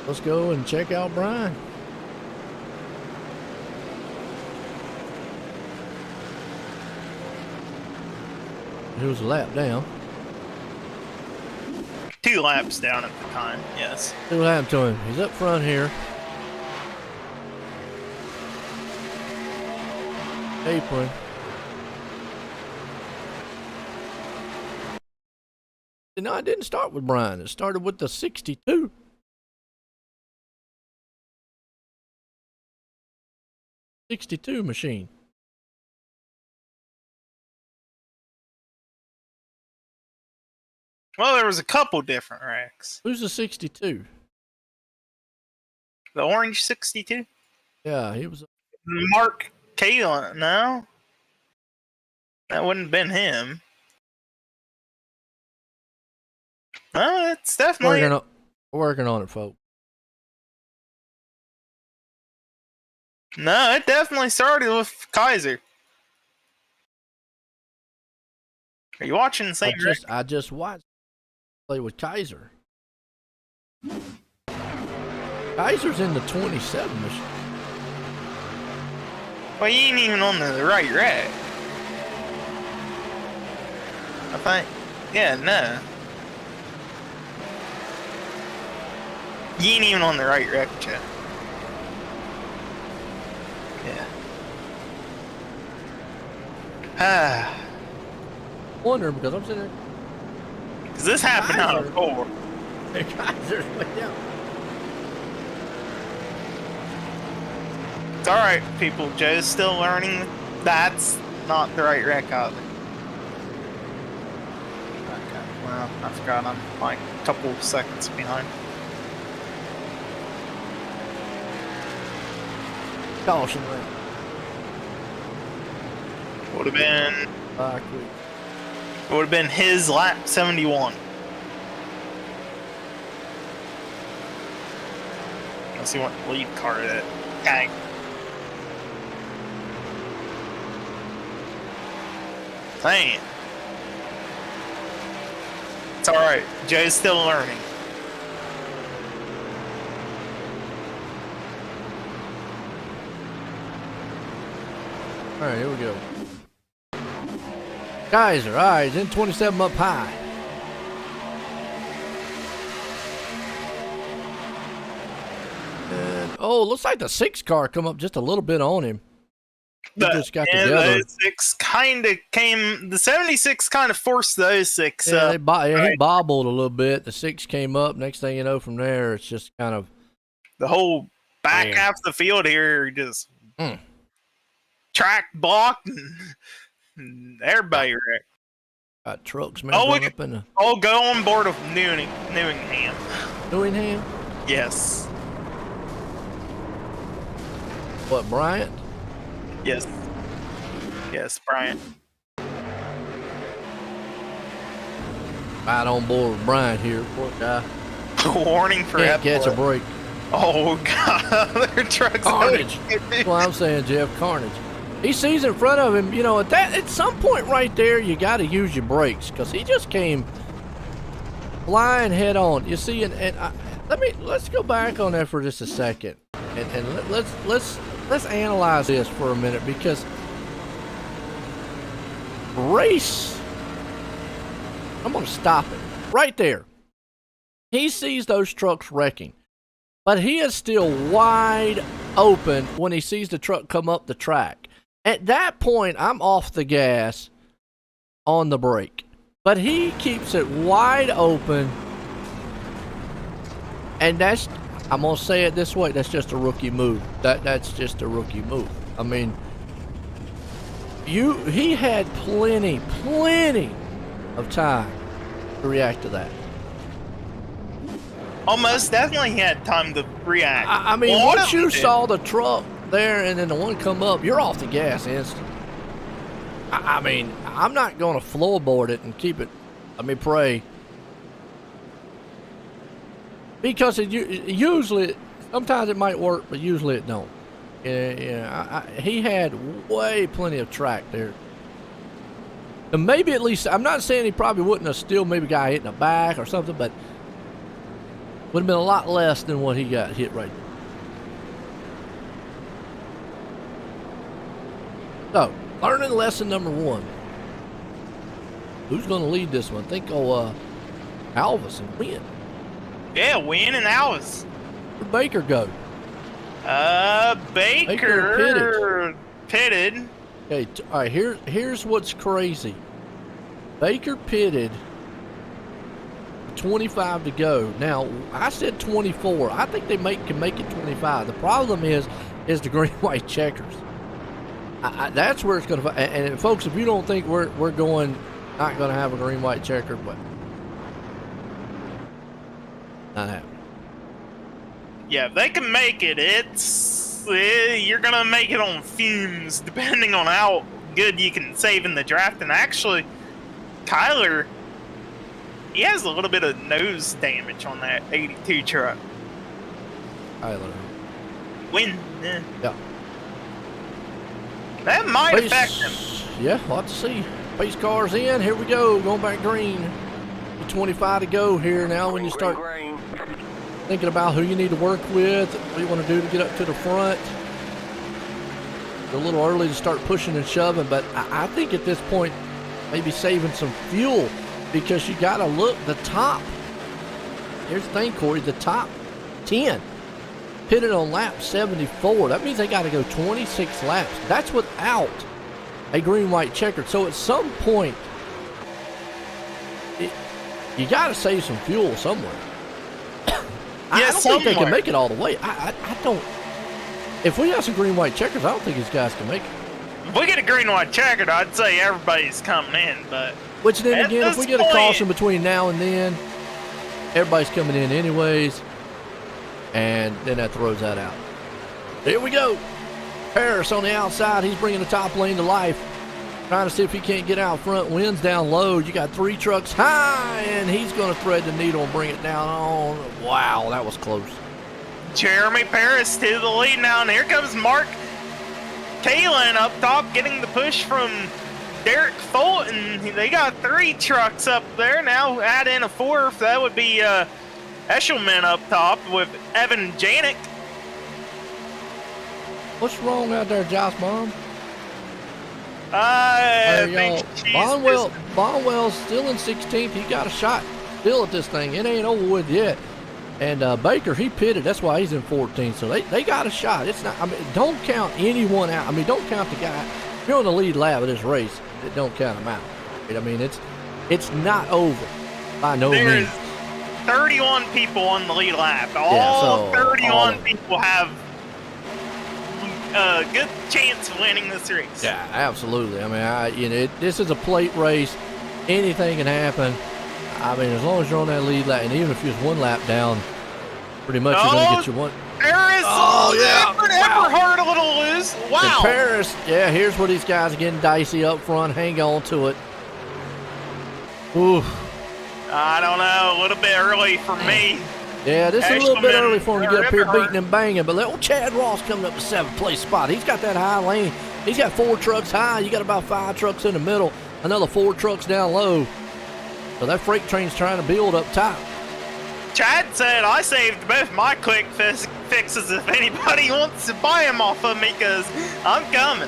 Let's go and check out Brian. He was a lap down. 2 laps down at the time, yes. See what happened to him. He's up front here. Apron. No, it didn't start with Brian. It started with the 62. 62 machine. Well, there was a couple different wrecks. Who's the 62? The orange 62? Yeah, he was. Mark Kalin, no? That wouldn't have been him. No, it's definitely... Working on it, folks. No, it definitely started with Kaiser. Are you watching the same wreck? I just watched play with Kaiser. Kaiser's in the 27 machine. Well, you ain't even on the right wreck. I think. Yeah, no. You ain't even on the right wreck, Chet. Yeah. Ah. Wondering because I'm sitting there. Because this happened out of 4. Kaiser's way down. It's alright, people. Joe's still learning. That's not the right wreck out there. Okay, well, I forgot I'm like a couple seconds behind. Caution ring. Would have been... Quick. Would have been his lap 71. Let's see what lead car that tag. Dang. It's alright. Joe's still learning. Alright, here we go. Kaiser, alright, he's in 27 up high. And, oh, looks like the 6 car come up just a little bit on him. He just got together. The 06 kind of came, the 76 kind of forced the 06 Yeah, up. he bobbled a little bit. The 6 came up. Next thing you know, from there, it's just kind of... The whole back half of the field here just track blocked and everybody wrecked. Got trucks, man, going up in the... Oh, go on board of Newingham. Newingham? Yes. What, Bryant? Yes. Yes, Bryant. Right on board with Bryant here, poor guy. Warning for Can't catch a F1. break. Oh, God. Their truck's Carnage. That's what I'm saying, Jeff. Carnage. He sees in front of him, you know, at some point right there, you got to use your brakes because he just came flying head on. You see, let's go back on that for just a second, and let's analyze this for a minute because race. I'm gonna stop it right there. He sees those trucks wrecking, but he is still wide open when he sees the truck come up the track. At that point, I'm off the gas on the brake. But he keeps it wide open. And that's, I'm going to say it this way, that's just a rookie move. That's just a rookie move. I mean, he had plenty of time to react to that. Almost definitely he had time to react. I mean, once you saw the truck there, and then the one come up, you're off the gas instant. I mean, I'm not going to floorboard it and keep it. Pray. Because usually, sometimes it might work, but usually it don't. He had plenty of track there. And maybe at least, I'm not saying he probably wouldn't have still maybe got hit in the back or something, but would have been a lot less than what he got hit right there. So, learning lesson number 1. Who's going to lead this one? I think Alvis and Win. Yeah, Win and Alvis. Where'd Baker go? Baker pitted. Okay, all right. Here's what's crazy. Baker pitted. 25 to go. Now I said 24. I think they can make it 25. The problem is the green white checkers. That's where it's going to. And folks, if you don't think we're not going to have a green white checker, but not happening. Yeah, if they can make it, you're gonna make it on fumes, depending on how good you can save in the draft. And actually, Tyler, he has a little bit of nose damage on that 82 truck. Tyler. Win. Yeah. That might affect him. Yeah, we'll have to see. Pace car's in. Here we go. Going back green. 25 to go here now when you start thinking about who you need to work with, what you want to do to get up to the front. It's a little early to start pushing and shoving, but I think at this point, maybe saving some fuel because you got to look the top. Here's the thing, Corey, the top 10 pitted on lap 74. That means they got to go 26 laps. That's without a green-white checkered. So at some point, you got to save some fuel somewhere. I don't think they can make it all the way. I don't. If we have some green-white checkers, I don't think these guys can make it. If we get a green-white checkered, I'd say everybody's coming in, but... Which then again, if we get a caution between now and then, everybody's coming in anyways, and then that throws that out. Here we go. Paris on the outside. He's bringing the top lane to life. Trying to see if he can't get out front. Wins down low. You got 3 trucks high, and he's going to thread the needle and bring it down on. Wow, that was close. Jeremy Paris to the lead now, and here comes Mark Kalin up top, getting the push from Derek Fulton. They got 3 trucks up there. Now add in a 4th. That would be Eshelman up top with Evan Janik. What's wrong out there, Josh Mom? I think Bonwell's still in 16th. He got a shot still at this thing. It ain't over with yet. And Baker, he pitted. That's why he's in 14th. So they got a shot. It's not. Don't count anyone out. Don't count the guy. If you're on the lead lap of this race, don't count him out. It's not over by no means. There's 31 people on the lead lap. All 31 people have a good chance of winning this race. Yeah, absolutely. This is a plate race. Anything can happen. As long as you're on that lead lap, and even if you're just 1 lap down, pretty much you're going to get your one. Paris! Oh, yeah. Eberhard a little loose. Wow. And Paris, yeah, here's where these guys are getting dicey up front. Hang on to it. Oof. I don't know. A little bit early for me. Yeah, this is a little bit early for him to get up here beating and banging. But little Chad Ross coming up to 7th place spot. He's got that high lane. He's got 4 trucks high. You got about 5 trucks in the middle. Another 4 trucks down low. So that freight train's trying to build up top. Chad said I saved both my quick fixes if anybody wants to buy them off of me because I'm coming.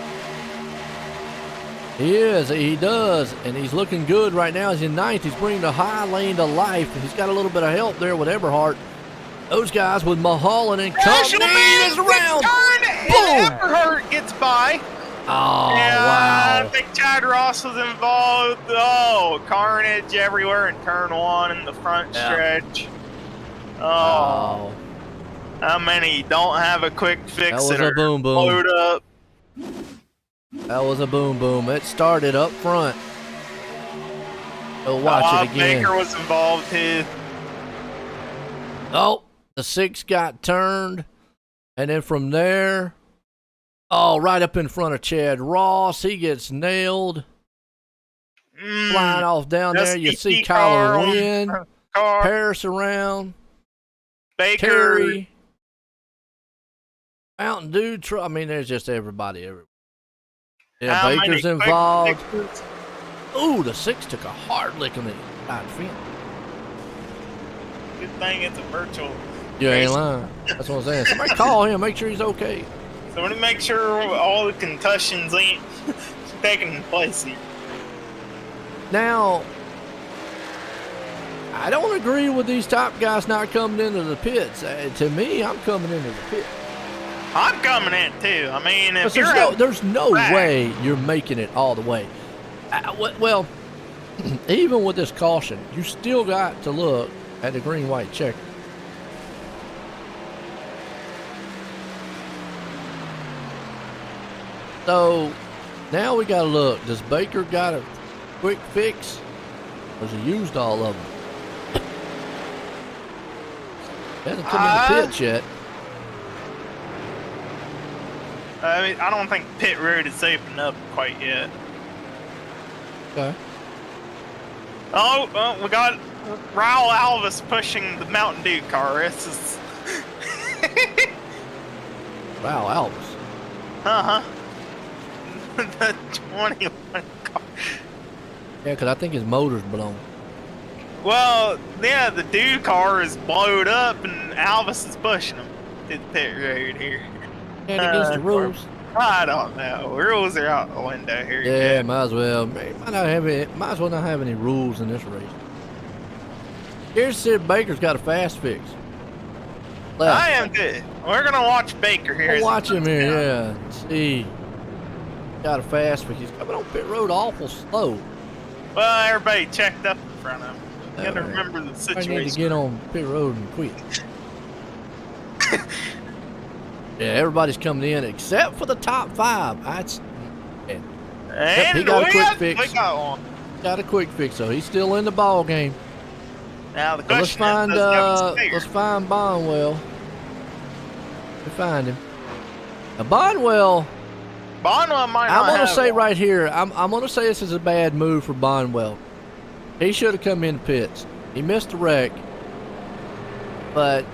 He is. He does. And he's looking good right now. He's in 9th. He's bringing the high lane to life. He's got a little bit of help there with Eberhard. Those guys with Mulholland and company is around. Boom! Eberhard gets by. Oh, yeah, wow. I think Chad Ross was involved. Oh, carnage everywhere in turn 1 in the front stretch. Oh. How many don't have a quick fix that was a boom boom. Load up. That was a boom boom. It started up front. So watch it again. Baker was involved too. Oh, the 6 got turned. And then from there, Oh, right up in front of Chad Ross. He gets nailed. Flying off down there. You see Kyler Wynn, Paris around. Baker. Terry. Mountain Dew truck. I mean, there's just everybody everywhere. Yeah, How Baker's many involved. quick Ooh, the 6 took a hard lick on the inside fence. Good thing it's a virtual. You ain't race. lying. That's what I'm saying. Somebody call him, make sure he's okay. Somebody make sure all the concussions ain't taking place here. Now, I don't agree with these top guys not coming into the pits. To me, I'm coming into the pit. I'm coming in too. I mean, if There's no way you're making it all the way. Well, even with this caution, you still got to look at the green-white checker. So now we got to look. Does Baker got a quick fix? Or has he used all of them? Hasn't come in the pits yet. I mean, I don't think pit road is opened up quite yet. Okay. Oh, we got Raul Alvis pushing the Mountain Dew car. This is. Wow, Alvis. Uh-huh. The 21 car. Yeah, because I think his motor's blown. Well, yeah, the Dew car is blowed up and Alvis is pushing him to the pit road here. And against the rules. I don't know. Rules are out the window here. Yeah, might as well. Might as well not have any rules in this race. Here's Sid Baker's got a fast fix. Left. I am too. We're gonna watch Baker here. We'll watch him here, yeah. Let's see. Got a fast fix. He's coming on pit road awful slow. Well, everybody checked up in front of him. You gotta remember the I situation. need to get on pit road and quit. Yeah, everybody's coming in except for the top 5. That's. Yeah. And he got a quick we fix. got one. Got a quick fix, so he's still in the ball game. Now the So let's question is, let's find Bonwell. We find him. Now Bonwell. Bonwell might I'm not gonna have say one. right here. I'm gonna say this is a bad move for Bonwell. He should have come in pits. He missed the wreck, but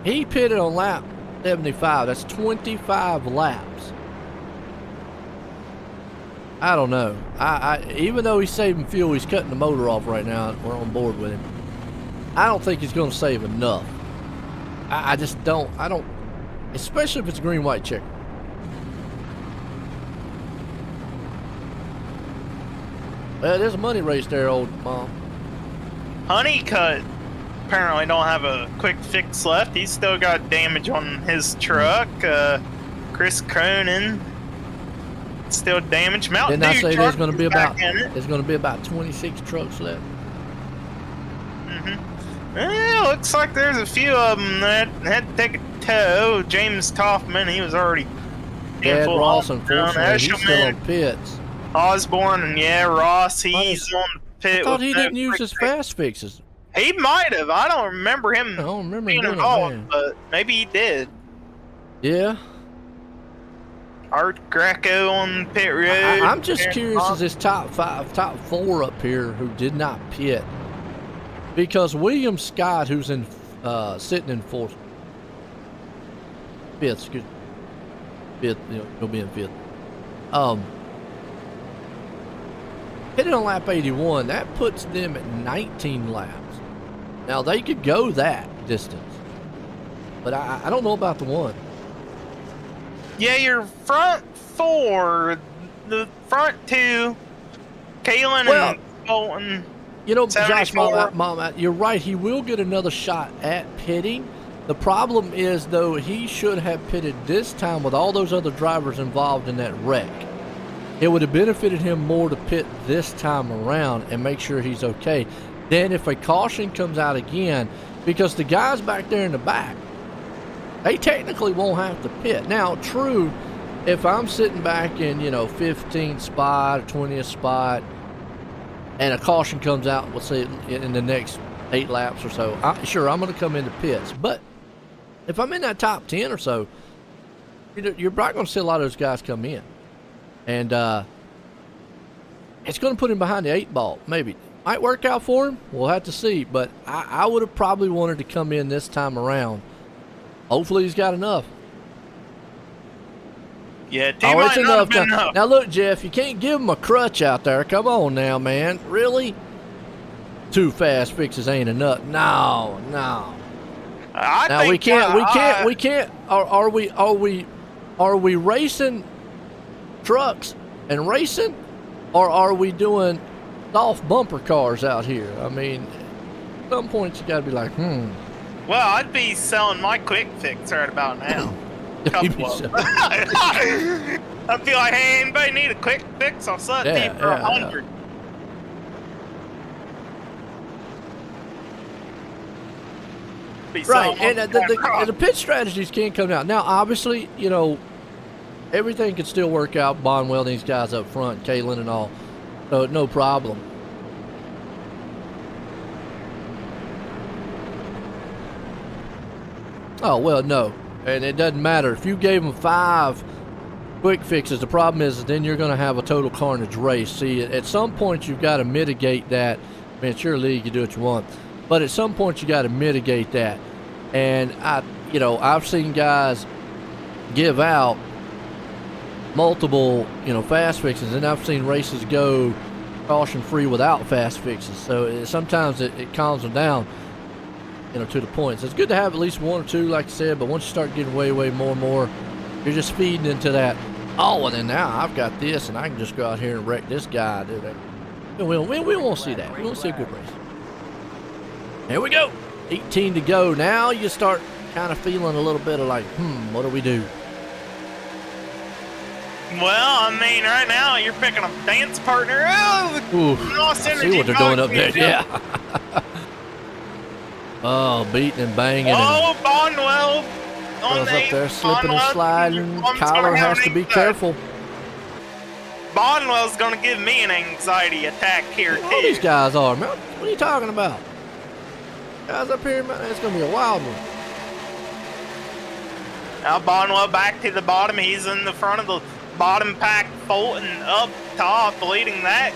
he pitted on lap 75. That's 25 laps. I don't know. I even though he's saving fuel, he's cutting the motor off right now. We're on board with him. I don't think he's going to save enough. I just don't. I don't. Especially if it's green-white checker. Well, there's a money race there, old mom. Honeycutt apparently don't have a quick fix left. He's still got damage on his truck. Chris Cronin still damaged. Mountain Didn't I Dew say truck there's going to be is about back in it. there's going to be about 26 trucks left? Yeah, looks like there's a few of them that had to take a tow. James Kaufman, he was already Chad full Ross, on. unfortunately, he's still Eshelman, on pits. Osborne, and yeah, Ross, he's on the pit. I thought with he that didn't use quick his fix. fast fixes. He might have. I don't remember him I don't remember being him doing it, involved, man. but maybe he did. Yeah. Art Greco on pit road. I'm just Aaron curious Fox. as this top 4 up here who did not pit. Because William Scott, who's in sitting in 4th, 5th, excuse me. 5th, he'll be in 5th. Hitting on lap 81, that puts them at 19 laps. Now they could go that distance, but I don't know about the one. Yeah, your front 4, the front 2, Kalen Well, and Bolton. You know, Josh, 74. Mom, you're right. He will get another shot at pitting. The problem is, though, he should have pitted this time with all those other drivers involved in that wreck. It would have benefited him more to pit this time around and make sure he's okay. Then if a caution comes out again, because the guys back there in the back, they technically won't have to pit. Now, true, if I'm sitting back in, 15th spot or 20th spot, and a caution comes out, let's say in the next 8 laps or so, I'm going to come into pits. But if I'm in that top 10 or so, you're not going to see a lot of those guys come in. And it's going to put him behind the 8 ball. Maybe. Might work out for him. We'll have to see. But I would have probably wanted to come in this time around. Hopefully he's got enough. Yeah, Oh, it's enough. Now, look, Jeff, you can't give him a crutch out there. Come on now, man. Really? 2 fast fixes ain't enough. No. Now we can't. Are we racing trucks and racing, or are we doing soft bumper cars out here? I mean, at some point you got to be like, Well, I'd be selling my quick fix right about now. I'd be like, hey, anybody need a quick fix? I'll sell it to you for 100. Right, and the pit strategies can come out. Now, obviously, everything can still work out. Bonwell, these guys up front, Kalen and all, so no problem. Oh, well, no. And it doesn't matter. If you gave them 5 quick fixes, the problem is then you're going to have a total carnage race. See, at some point you've got to mitigate that. I mean, it's your league, you do what you want. But at some point you got to mitigate that. And I've seen guys give out multiple, fast fixes, and I've seen races go caution free without fast fixes. So sometimes it calms them down, to the points. It's good to have at least 1 or 2, like I said, but once you start getting way more and more, you're just feeding into that. Oh, and then now I've got this, and I can just go out here and wreck this guy. We won't see that. We won't see a good race. Here we go. 18 to go. Now you start kind of feeling a little bit of like, what do we do? Well, I mean, right now you're picking a dance partner. I see what they're doing up there. Yeah. Oh, beating and banging. Oh, Bonwell. Goes up there, slipping and sliding. Kyler has to be careful. Bonwell's going to give me an anxiety attack here, too. All these guys are, man. What are you talking about? Guys up here, man, it's going to be a wild one. Now Bonwell back to the bottom. He's in the front of the bottom pack, Fulton up top, leading that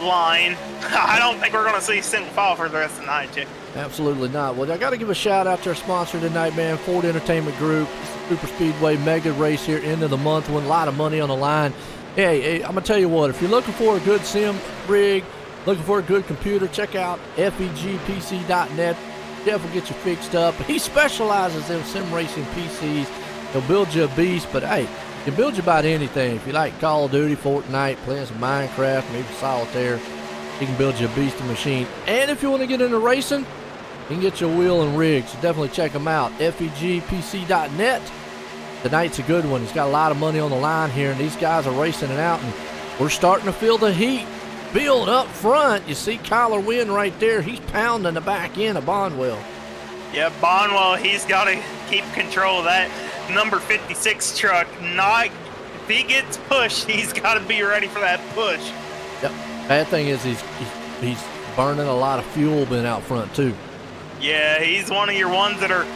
line. I don't think we're going to see a single fall for the rest of the night, Chick. Absolutely not. Well, I got to give a shout out to our sponsor tonight, man, Ford Entertainment Group. SuperSpeedway mega race here, end of the month, won a lot of money on the line. Hey, I'm going to tell you what, if you're looking for a good sim rig, looking for a good computer, check out FEGPC.net. Jeff will get you fixed up. He specializes in sim racing PCs. He'll build you a beast, but hey, he can build you about anything. If you like Call of Duty, Fortnite, playing some Minecraft, maybe Solitaire, he can build you a beast of machine. And if you want to get into racing, he can get you a wheel and rig, so definitely check him out. FEGPC.net. Tonight's a good one. He's got a lot of money on the line here, and these guys are racing it out, and we're starting to feel the heat build up front. You see Kyler Wynn right there. He's pounding the back end of Bonwell. Yeah, Bonwell, he's got to keep control of that number 56 truck. If he gets pushed, he's got to be ready for that push. Yep. Bad thing is he's burning a lot of fuel being out front too. Yeah, he's one of your ones that are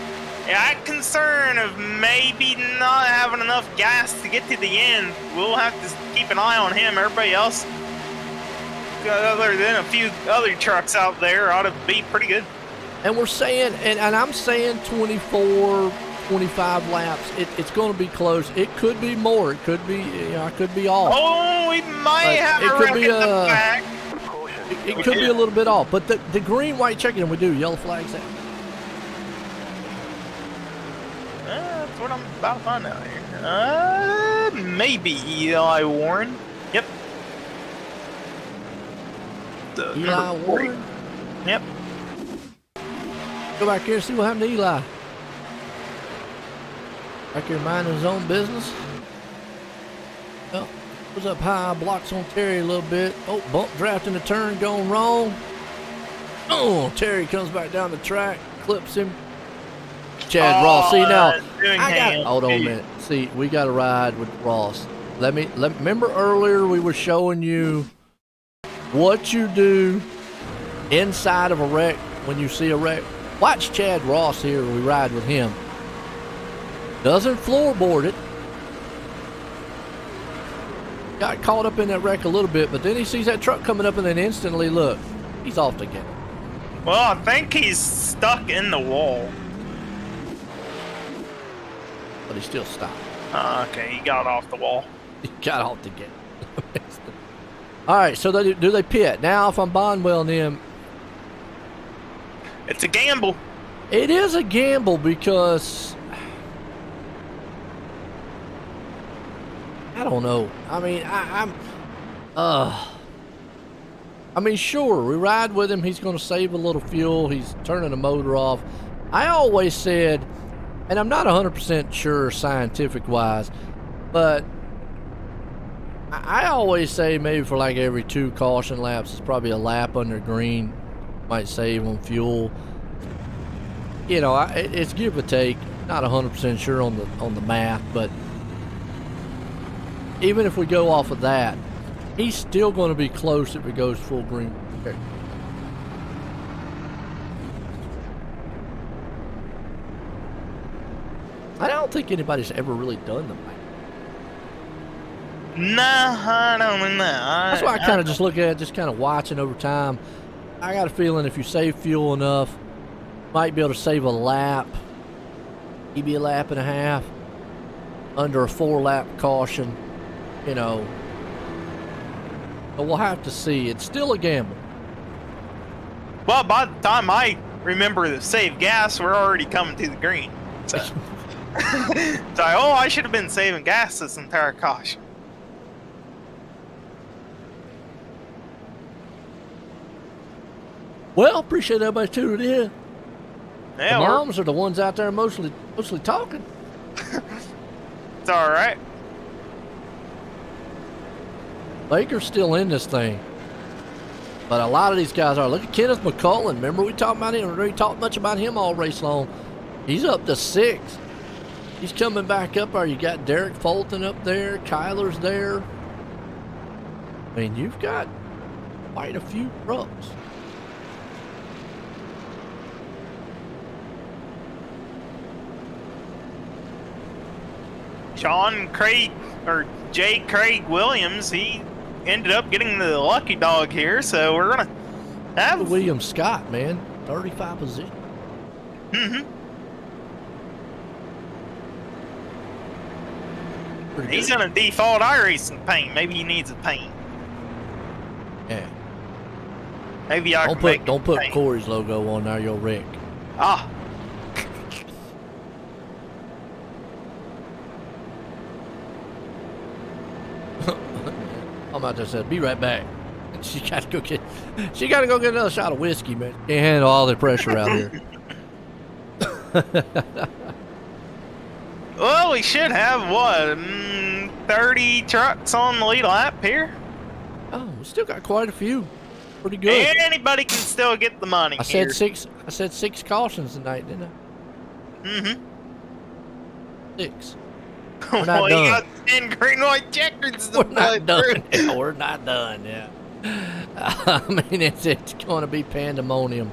at concern of maybe not having enough gas to get to the end. We'll have to keep an eye on him. Everybody else, other than a few other trucks out there, ought to be pretty good. And we're saying, and I'm saying 24, 25 laps. It's going to be close. It could be more. It could be, it could be off. Oh, we might have a wreck in the back. It could be a little bit off. But the green, white checking, we do. Yellow flags out. That's what I'm about to find out here. Maybe Eli Warren. Yep. Eli Warren? Yep. Go back here and see what happened to Eli. Back here minding his own business. Well, goes up high, blocks on Terry a little bit. Oh, bump draft in the turn, going wrong. Oh, Terry comes back down the track, clips him. Chad Ross. See now, hold on a minute. See, we got to ride with Ross. Remember earlier we were showing you what you do inside of a wreck when you see a wreck. Watch Chad Ross here. We ride with him. Doesn't floorboard it. got caught up in that wreck a little bit, but then he sees that truck coming up and then instantly, look, he's off the game. Well, I think he's stuck in the wall. But he still stopped. Okay, he got off the wall. He got off the game. All right, so do they pit? Now, if I'm Bonwell and them, It's a gamble. it is a gamble because I don't know. I mean, I mean, sure, we ride with him. He's going to save a little fuel. He's turning the motor off. I always said, and I'm not 100% sure scientific-wise, but I always say maybe for like every 2 caution laps, it's probably a lap under green. Might save on fuel. You know, it's give or take. Not 100% sure on the math, but even if we go off of that, he's still going to be close if it goes full green. Okay. I don't think anybody's ever really done the math. Nah, I don't know. That's why I kind of just look at it, just kind of watching over time. I got a feeling if you save fuel enough, might be able to save a lap, maybe a lap and a half, under a 4-lap caution, you know. But we'll have to see. It's still a gamble. Well, by the time I remember to save gas, we're already coming to the green. So, I should have been saving gas this entire caution. Well, appreciate everybody tuning in. Yeah, The moms are the ones out there mostly talking. it's all right. Baker's still in this thing. But a lot of these guys are. Look at Kenneth McCullen. Remember we talked about him? We already talked much about him all race long. He's up to 6. He's coming back up there. You got Derek Fulton up there. Kyler's there. I mean, you've got quite a few trucks. J. Craig Williams, he ended up getting the lucky dog here, so we're gonna have William Scott, man, 35 position. He's in a default iRacing paint. Maybe he needs a paint. Yeah. Maybe I can Don't put Corey's logo on there. You'll wreck. Ah. I'm about to say, be right back. She got to go get another shot of whiskey, man. Can't handle all the pressure out here. Well, we should have what 30 trucks on the lead lap here. Oh, we still got quite a few. Pretty good. Anybody can still get the money. I said 6 cautions tonight, didn't I? 6. We're not Well, done. you got 10 green white checkers to We're play not done. through. Yeah, we're not done. Yeah. I mean, it's going to be pandemonium.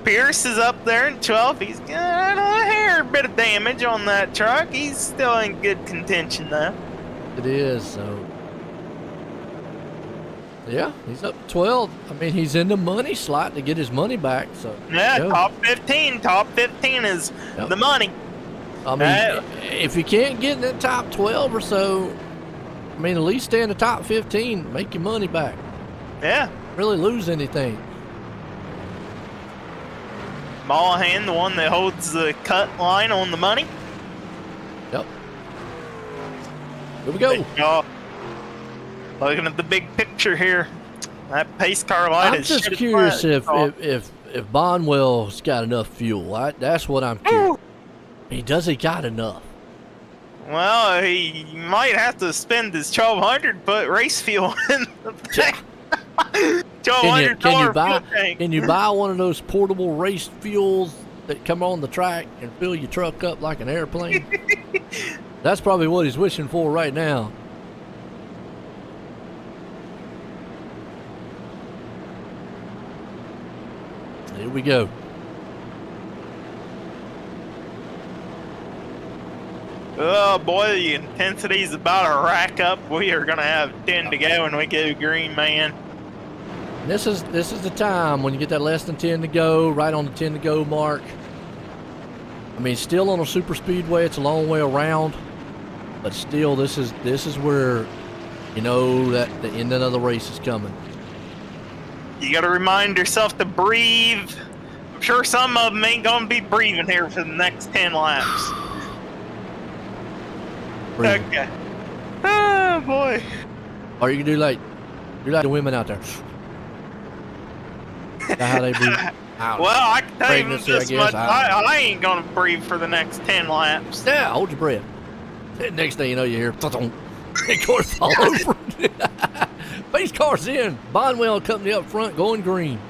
Pierce is up there in 12th. He's got a hair bit of damage on that truck. He's still in good contention though. It is, so. Yeah, he's up to 12. I mean, he's in the money slot to get his money back. So Yeah, go. top 15. Top 15 is Yep. the money. I mean, if you can't get in the top 12 or so, I mean, at least stay in the top 15. Make your money back. Yeah. Really lose anything. Mollahan, the one that holds the cut line on the money. Yep. Here we go. Looking at the big picture here, that pace car light I'm is just shit curious as flat. if Bonwell's got enough fuel. That's what I'm curious. Does he got enough? Well, he might have to spend his 1,200 to put race fuel in the tank. $1,200 Can you buy one of those portable race fuels that come on the track and fill your truck up like an airplane? That's probably what he's wishing for right now. Here we go. Oh boy, the intensity's about to rack up. We are gonna have 10 to go when we go green, man. This is the time when you get that less than 10 to go, right on the 10 to go mark. I mean, still on a super speedway, it's a long way around, but still, this is where you know that the end of the race is coming. You gotta remind yourself to breathe. I'm sure some of them ain't gonna be breathing here for the next 10 laps. Breathe. Okay. Oh boy. Or you can do like the women out there. That's how they breathe. Out. Well, I can tell you Pregnancy, this I guess. much. I ain't gonna breathe for the next 10 laps. Yeah, hold your breath. Next thing you know, you hear the cars fall over. Base car's in. Bonwell company up front going green.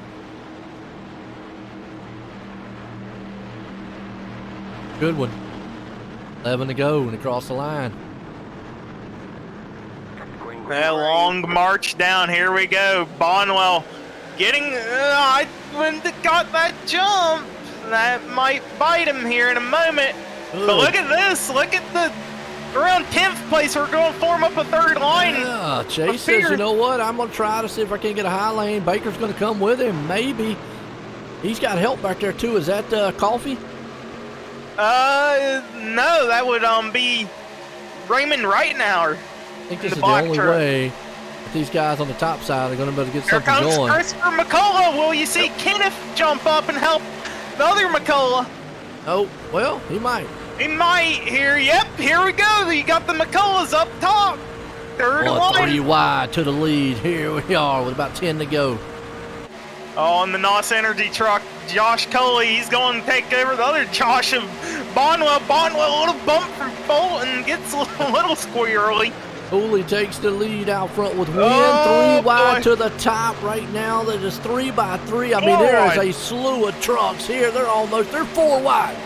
Good one. 11 to go and across the line. That long march down. Here we go. Bonwell getting. When they got that jump, that might bite him here in a moment. Good. But look at this. Look at the. Around 10th place, we're going to form up a third line. Yeah, Chase says, you know what? I'm going to try to see if I can get a high lane. Baker's going to come with him, maybe. He's got help back there, too. Is that Coffee? No, that would be Raymond Reitenauer. I think this is the only way that these guys on the top side are going to be able to get Here something comes going. Christopher McCullough. Will you see Kenneth jump up and help the other McCullough? Oh, well, he might. He might here. Yep, here we go. You got the McCulloughs up top. Third Well, line. 3 wide to the lead. Here we are with about 10 to go. On the NOS Energy truck, Josh Coley, he's going to take over the other Josh of Bonwell. Bonwell, a little bump from Bolton, gets a little squirrely. Cooley takes the lead out front with Win. Oh, 3 wide boy. to the top right now. That is 3 by 3. I mean, there is a slew of trucks here. They're 4 wide.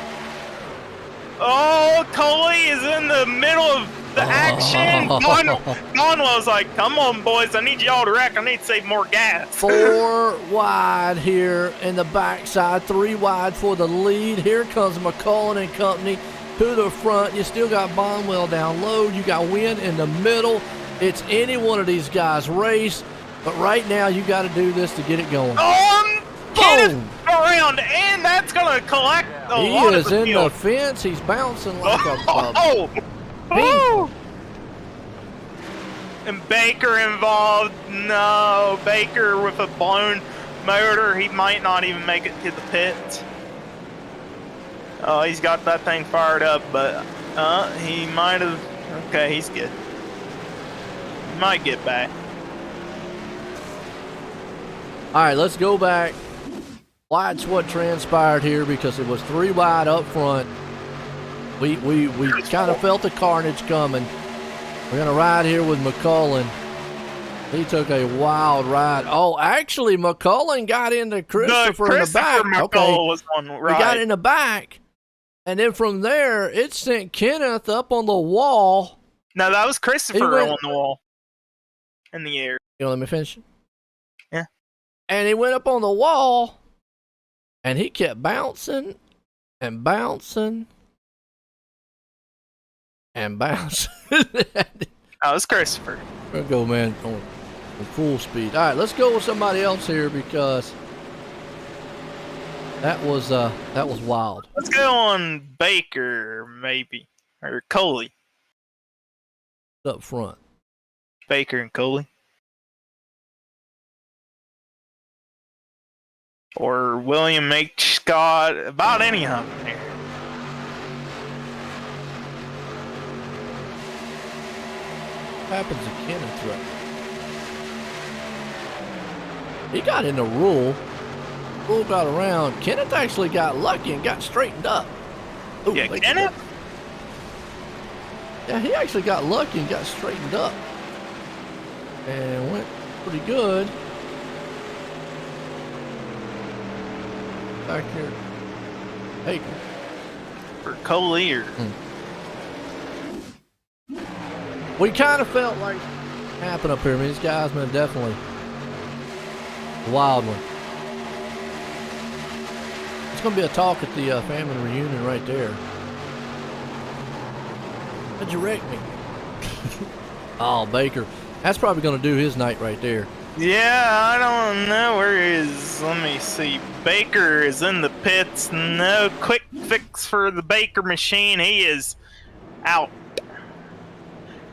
Oh, Coley is in the middle of the action. Bonwell's like, come on, boys. I need y'all to wreck. I need to save more gas. 4 wide here in the backside. 3 wide for the lead. Here comes McCullen and company to the front. You still got Bonwell down low. You got Win in the middle. It's any one of these guys' race. But right now, you got to do this to get it going. Kenneth around, and that's going to collect a lot He of is in fuel. the fence. He's bouncing like Oh! And Baker involved. No, Baker with a blown motor. He might not even make it to the pits. Oh, he's got that thing fired up, but he might have. Okay, he's good. He might get back. All right, let's go back. Watch what transpired here because it was 3 wide up front. We kind of felt the carnage coming. We're gonna ride here with McCullen. He took a wild ride. Oh, actually, McCullen got into Christopher in the back. Was on right. He got in the back, and then from there, it sent Kenneth up on the wall. No, that was Christopher went- on the wall. In the air. You know, let me finish. Yeah. And he went up on the wall, and he kept bouncing and bouncing and bouncing. That was Christopher. There we go, man, on full speed. All right, let's go with somebody else here because that was wild. Let's go on Baker, maybe. Or Coley. Up front. Baker and Coley. Or William H. Scott. About any of them here. What happens to Kenneth right now? He got in the rule. Rule got around. Kenneth actually got lucky and got straightened up. Ooh, Yeah, wait, Kenneth? Yeah, he actually got lucky and got straightened up. And went pretty good. Back here. Hey. For Coley or... We kind of felt like happened up here. I mean, these guys, man, definitely a wild one. It's going to be a talk at the family reunion right there. How'd you wreck me? Oh, Baker. That's probably going to do his night right there. Yeah, I don't know where is. Let me see. Baker is in the pits. No quick fix for the Baker machine. He is out.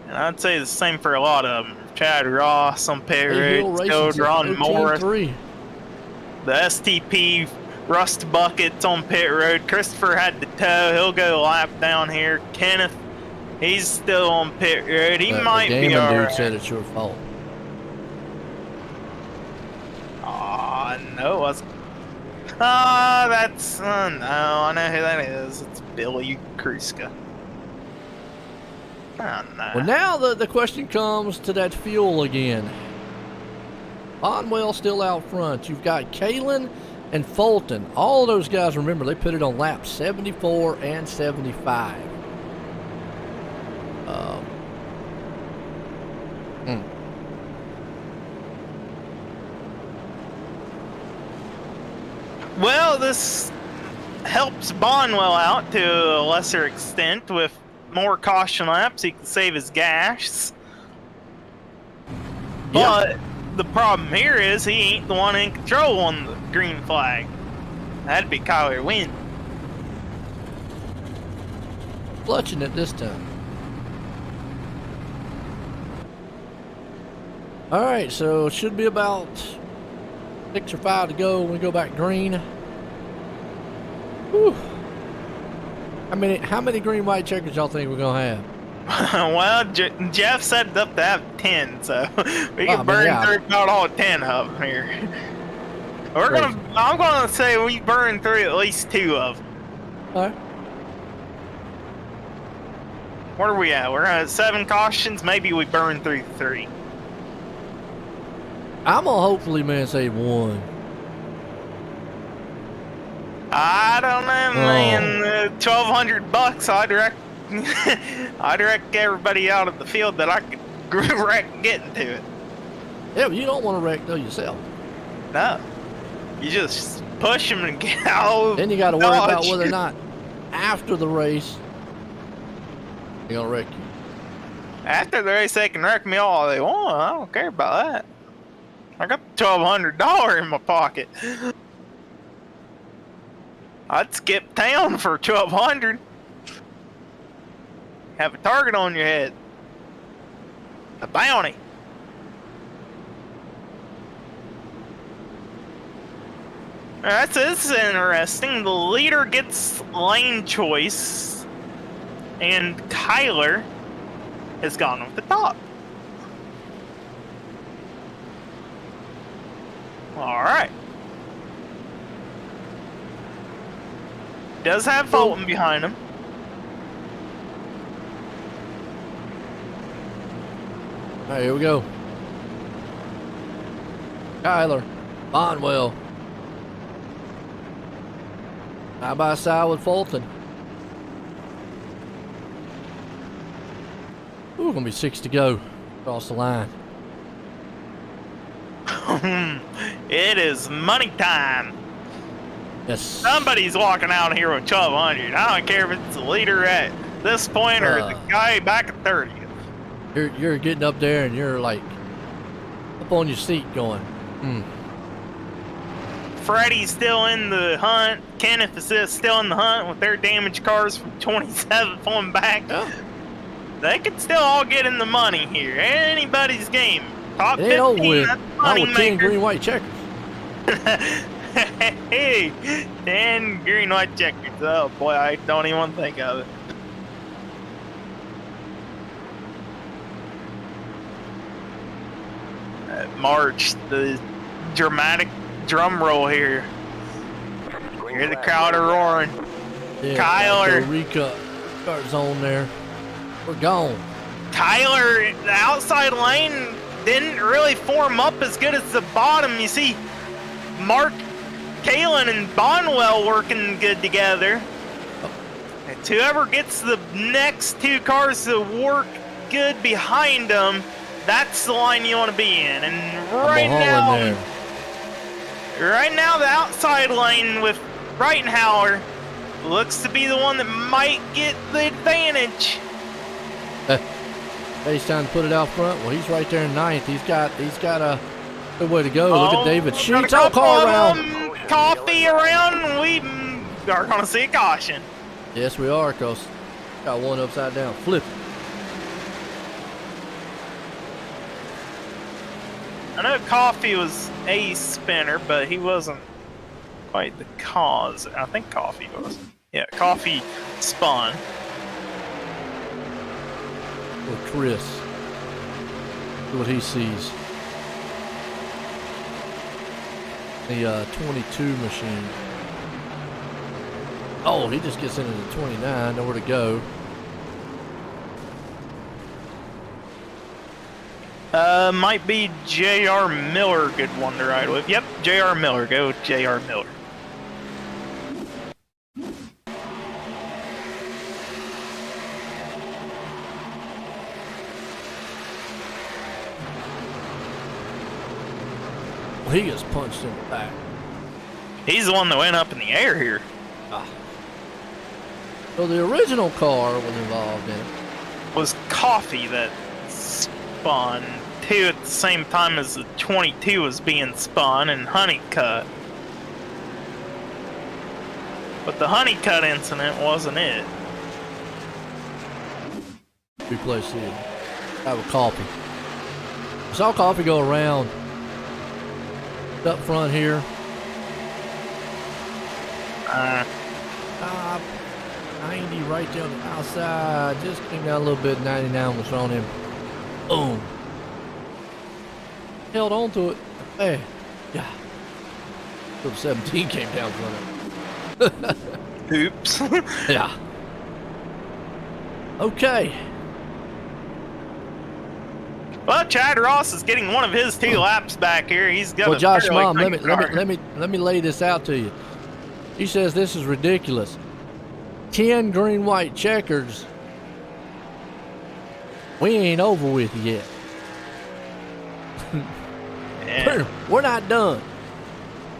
And I'd say the same for a lot of them. Chad Ross on pit road. Still Ron Morris. The STP Rust Buckets on pit road. Christopher had to tow. He'll go lap down here. Kenneth, he's still on pit road. He might be alright. alright. Dude said it's your fault. No, it wasn't. That's no, I know who that is. It's Billy Kruska. Oh, no. Well, now the question comes to that fuel again. Bonwell still out front. You've got Kalen and Fulton. All of those guys, remember, they put it on laps 74 and 75. Well, this helps Bonwell out to a lesser extent with more caution laps. He can save his gas. But the problem here is he ain't the one in control on the green flag. That'd be Kyler Wynn. Clutching it this time. All right, so it should be about 6 or 5 to go when we go back green. Whew. How many green white checkers y'all think we're gonna have? Well, Jeff set it up to have 10, so we can burn through about all 10 of them here. I'm gonna say we burn through at least 2 of them. All right. Where are we at? We're at 7 cautions. Maybe we burn through 3. I'm gonna hopefully, man, save 1. I don't know, man. $1,200. I'd wreck everybody out of the field that I could wreck getting to it. Yeah, but you don't want to wreck though yourself. No, you just push them and get out. Then you got to worry about whether or not after the race they're gonna wreck you. After the race, they can wreck me all they want. I don't care about that. I got $1,200 in my pocket. I'd skip town for $1,200. Have a target on your head. A bounty. Alright, so this is interesting. The leader gets lane choice, and Kyler has gone with the top. Alright. Does have Fulton behind him. All right, here we go. Kyler, Bonwell. Side by side with Fulton. Ooh, gonna be 6 to go across the line. It is money time. Yes. Somebody's walking out here with 1,200. I don't care if it's the leader at this point or the guy back at 30. You're getting up there and you're like up on your seat going, Freddie's still in the hunt. Kenneth is still in the hunt with their damaged cars from 27th on back. Yeah. They could still all get in the money here. Anybody's game. Top 15, that's money with 10 maker. green white checkers. Hey, 10 green white checkers. Oh boy, I don't even want to think of it. March, the dramatic drum roll here. Hear the crowd are roaring. Yeah, Kyler. Rika starts on there. We're gone. Kyler, the outside lane didn't really form up as good as the bottom. You see Mark, Kalen, and Bonwell working good together. And whoever gets the next 2 cars to work good behind them, that's the line you want to be in. And right now, the outside lane with Breitenhauer looks to be the one that might get the advantage. Hey, it's time to put it out front. Well, he's right there in ninth. He's got a good way to go. Look at David got a Sheets. Oh, couple car of around. them Coffee around. We are going to see a caution. Yes, we are, because got one upside down. Flip it. I know Coffee was a spinner, but he wasn't quite the cause. I think Coffee was. Yeah, Coffee spun. With Chris. See what he sees. The 22 machine. Oh, he just gets into the 29. Nowhere to go. Might be J.R. Miller, good one to ride with. Yep, J.R. Miller. Go with J.R. Miller. Well, he gets punched in the back. He's the one that went up in the air here. So the original car was involved in it. Was Coffee that spun too at the same time as the 22 was being spun and Honeycutt. But the Honeycutt incident wasn't it. Replay C. Have a coffee. I saw Coffee go around up front here. 90 right there on the outside. Just came down a little bit. 99 was on him. Boom. Held on to it. Hey. Yeah. So 17 came down front of him. Oops. Yeah. Okay. Well, Chad Ross is getting one of his 2 laps back here. He's got Well, a Josh fairly Mom, quick car. let me lay this out to you. He says this is ridiculous. 10 green white checkers. We ain't over with yet. Yeah. We're not done.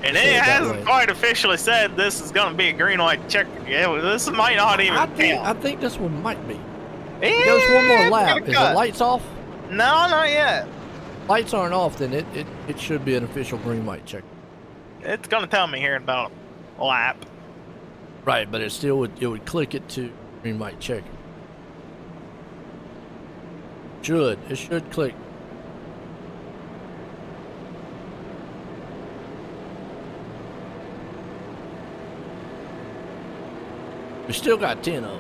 And Say it it that hasn't way. quite officially said this is going to be a green-white checker. Yeah, well, this might not even I count. think this one might be. Yeah, Goes one more it's lap. gonna Is the cut. lights off? No, not yet. Lights aren't off, then it should be an official green white checker. It's going to tell me here in about a lap. Right, but it would click it to green white checker. It should click. We still got 10 of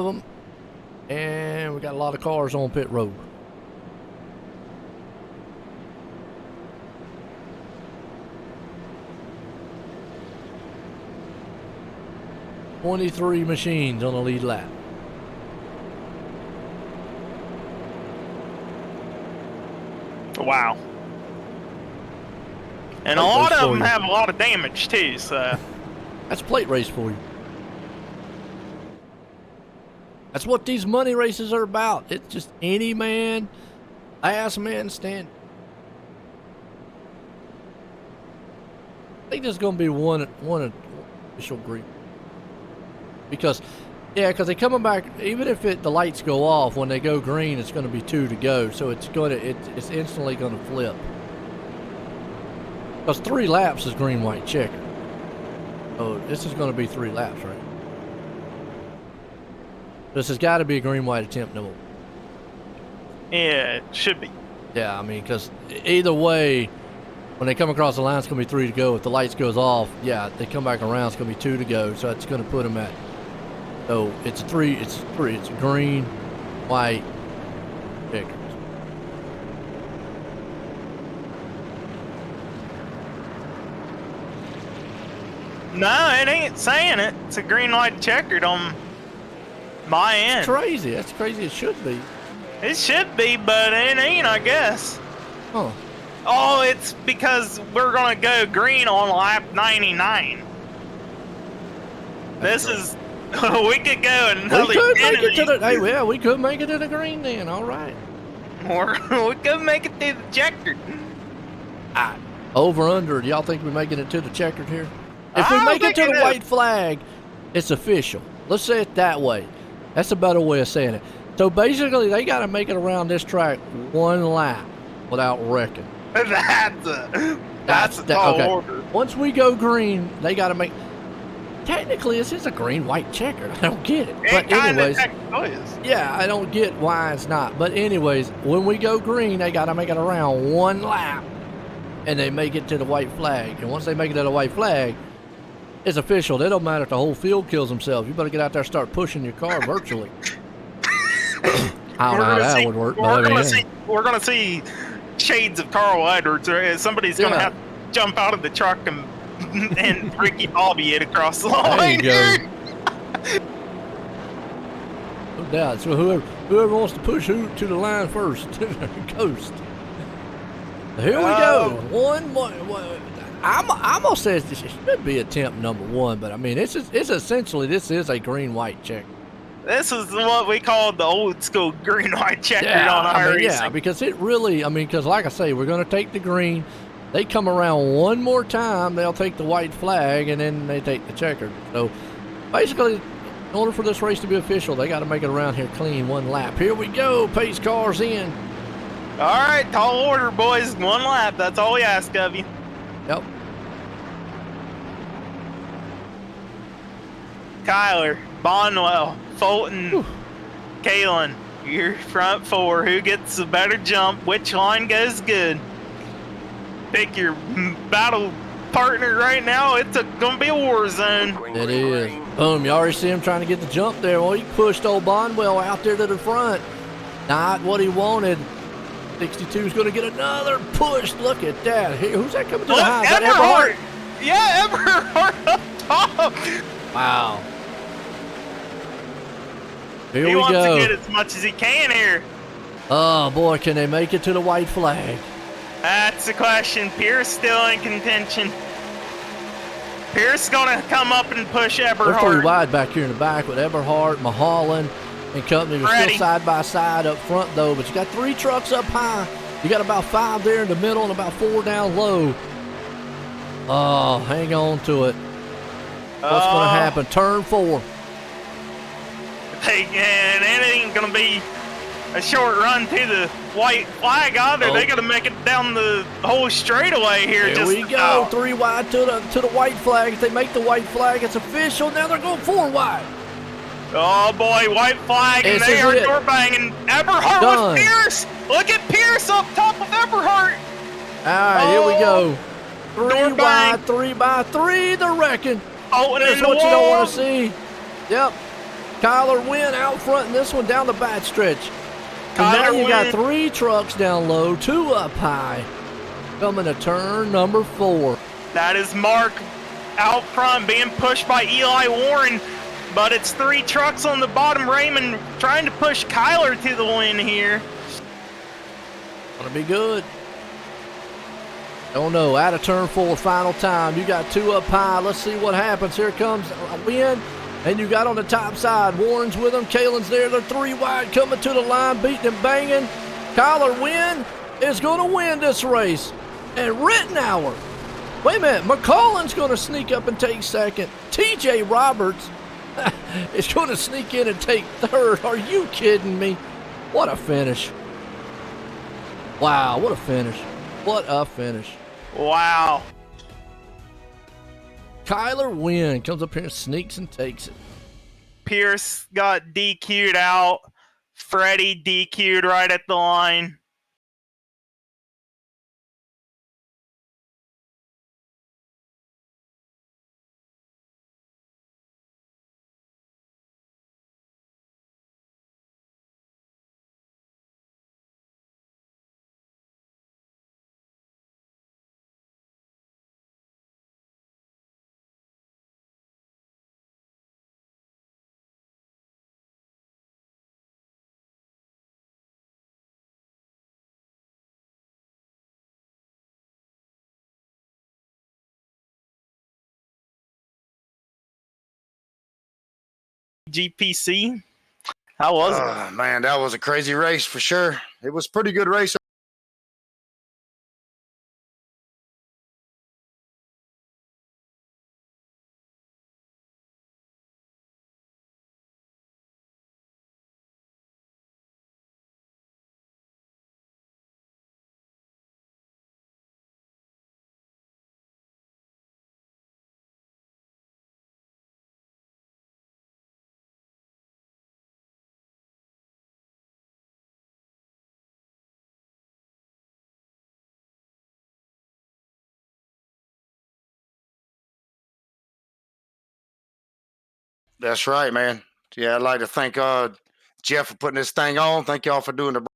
them. And we got a lot of cars on pit road. "23 machines on the lead lap. Wow. And a Plate lot race of for them you. have a lot of damage too, so That's plate race for you. That's what these money races are about. It's just any man, last man standing. I think there's going to be one official green. Because they're coming back. Even if the lights go off when they go green, it's going to be 2 to go. So it's instantly going to flip. Because 3 laps is green white checker. So this is going to be 3 laps, right? This has got to be a green white attempt no more. yeah, it should be. Yeah, I mean, because either way, when they come across the line, it's going to be 3 to go. If the lights goes off, they come back around, it's going to be 2 to go. So it's going to put them at. So it's 3. It's green, white, checkers. No, it ain't saying it. It's a green light checkered on my end. Crazy. That's crazy. It should be. It should be, but it ain't, I guess. Huh. Oh, it's because we're gonna go green on lap 99. That's This is we could go another We could 10 make it to of the. these. Hey, we could make it to the green then. All right. Or we could make it through the checkered. Over under. Do y'all think we're making it to the checkered here? If we I make it to think the it white flag, it's official. Let's say it that way. That's a better way of saying it. So basically, they got to make it around this track one lap without wrecking. That's a tall okay. order. Once we go green, they got to make. Technically, this is a green-white checkered. I don't get it. But anyways, yeah, I don't get why it's not. But anyways, when we go green, they got to make it around one lap, and they make it to the white flag. And once they make it to the white flag, it's official. It don't matter if the whole field kills themselves. You better get out there and start pushing your car virtually. I don't know how that would work. We're gonna see shades of Carl Edwards. Right? Somebody's gonna have to jump out of the truck and Ricky Bobby it across the line. There you go. No doubt. So whoever wants to push who to the line first, coast. Here we go. One. I'm gonna say this should be attempt number one, but I mean it's essentially this is a green-white check. This is what we call the old school green-white checkered on iRacing. Yeah, because it really, because like I say, we're gonna take the green. They come around one more time, they'll take the white flag, and then they take the checkered. So basically, in order for this race to be official, they got to make it around here clean one lap. Here we go, pace cars in. All right, tall order, boys. One lap. That's all we ask of you. Yep. Kyler, Bonwell, Fulton, Kalen, your front four. Who gets the better jump? Which line goes good? Pick your battle partner right now. It's gonna be a war zone. It is. Boom, you already see him trying to get the jump there. Well, he pushed old Bonwell out there to the front. Not what he wanted. 62 is going to get another push. Look at that. Hey, who's that coming to the high? Is that Everhart? Yeah, Everhart up top. Wow. Here He we wants go. to get as much as he can here. Oh, boy, can they make it to the white flag? That's the question. Pierce still in contention. Pierce gonna come up and push They're three Eberhard. wide back here in the back with Eberhard, Mulholland, and company. We're Ready. still side by side up front, though, but you got three trucks up high. You got about 5 there in the middle and about 4 down low. Oh, hang on to it. What's going to happen? Turn 4. And it ain't gonna be a short run to the white flag either. Oh. They gotta make it down the whole straightaway here. Here we go. 3 wide to the white flag. If they make the white flag, it's official. Now they're going 4 wide. Oh boy, white flag, and This they is are it. door banging. Eberhard Done. with Pierce. Look at Pierce up top of Eberhard. All right, here we go. 3 Door bang. wide, 3 by 3. They're wrecking. Oh, and That's in the what you don't wall. want to see. Yep. Kyler Wynn out front in this one down the back stretch. So now Kyler you got Wynn. 3 trucks down low, 2 up high. Coming to turn number 4. That is Mark out front being pushed by Eli Warren, but it's 3 trucks on the bottom. Raymond trying to push Kyler to the win here. Gonna be good. Don't know. Out of turn 4, final time. You got 2 up high. Let's see what happens. Here comes a win. And you got on the top side, Warren's with them, Kalen's there. They're 3 wide coming to the line, beating and banging. Kyler Wynn is going to win this race. And Rittenauer, wait a minute, McCullen's going to sneak up and take second. TJ Roberts is going to sneak in and take third. Are you kidding me? What a finish. Wow, what a finish. What a finish. Wow. Kyler Wynn comes up here and sneaks and takes it. Pierce got DQ'd out. Freddie DQ'd right at the line. GPC. How was it? Man, that was a crazy race for sure. It was a pretty good race That's right, man. Yeah, I'd like to thank Jeff for putting this thing on. Thank y'all for doing the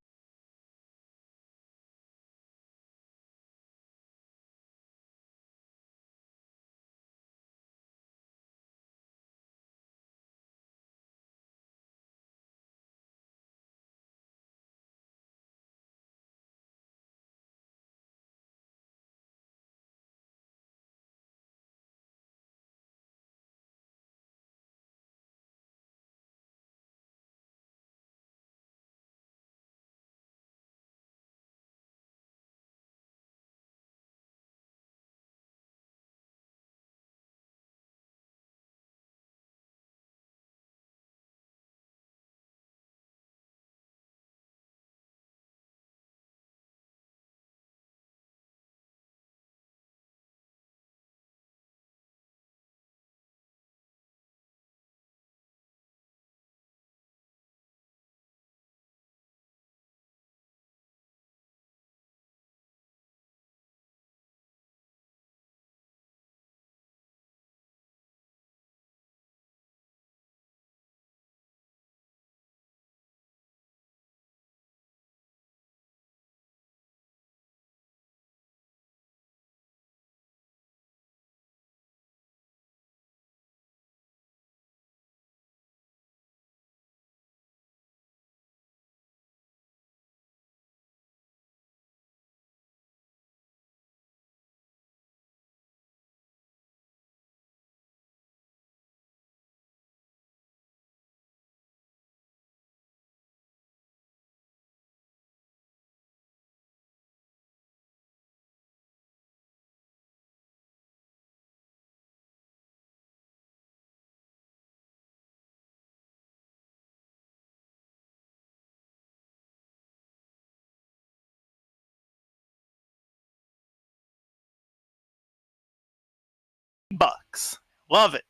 Bucks. Love it.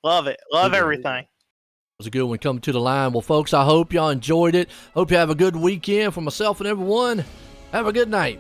Love it. Love Good. everything. It was a good one coming to the line. Well, folks, I hope y'all enjoyed it. Hope you have a good weekend. For myself and everyone, have a good night.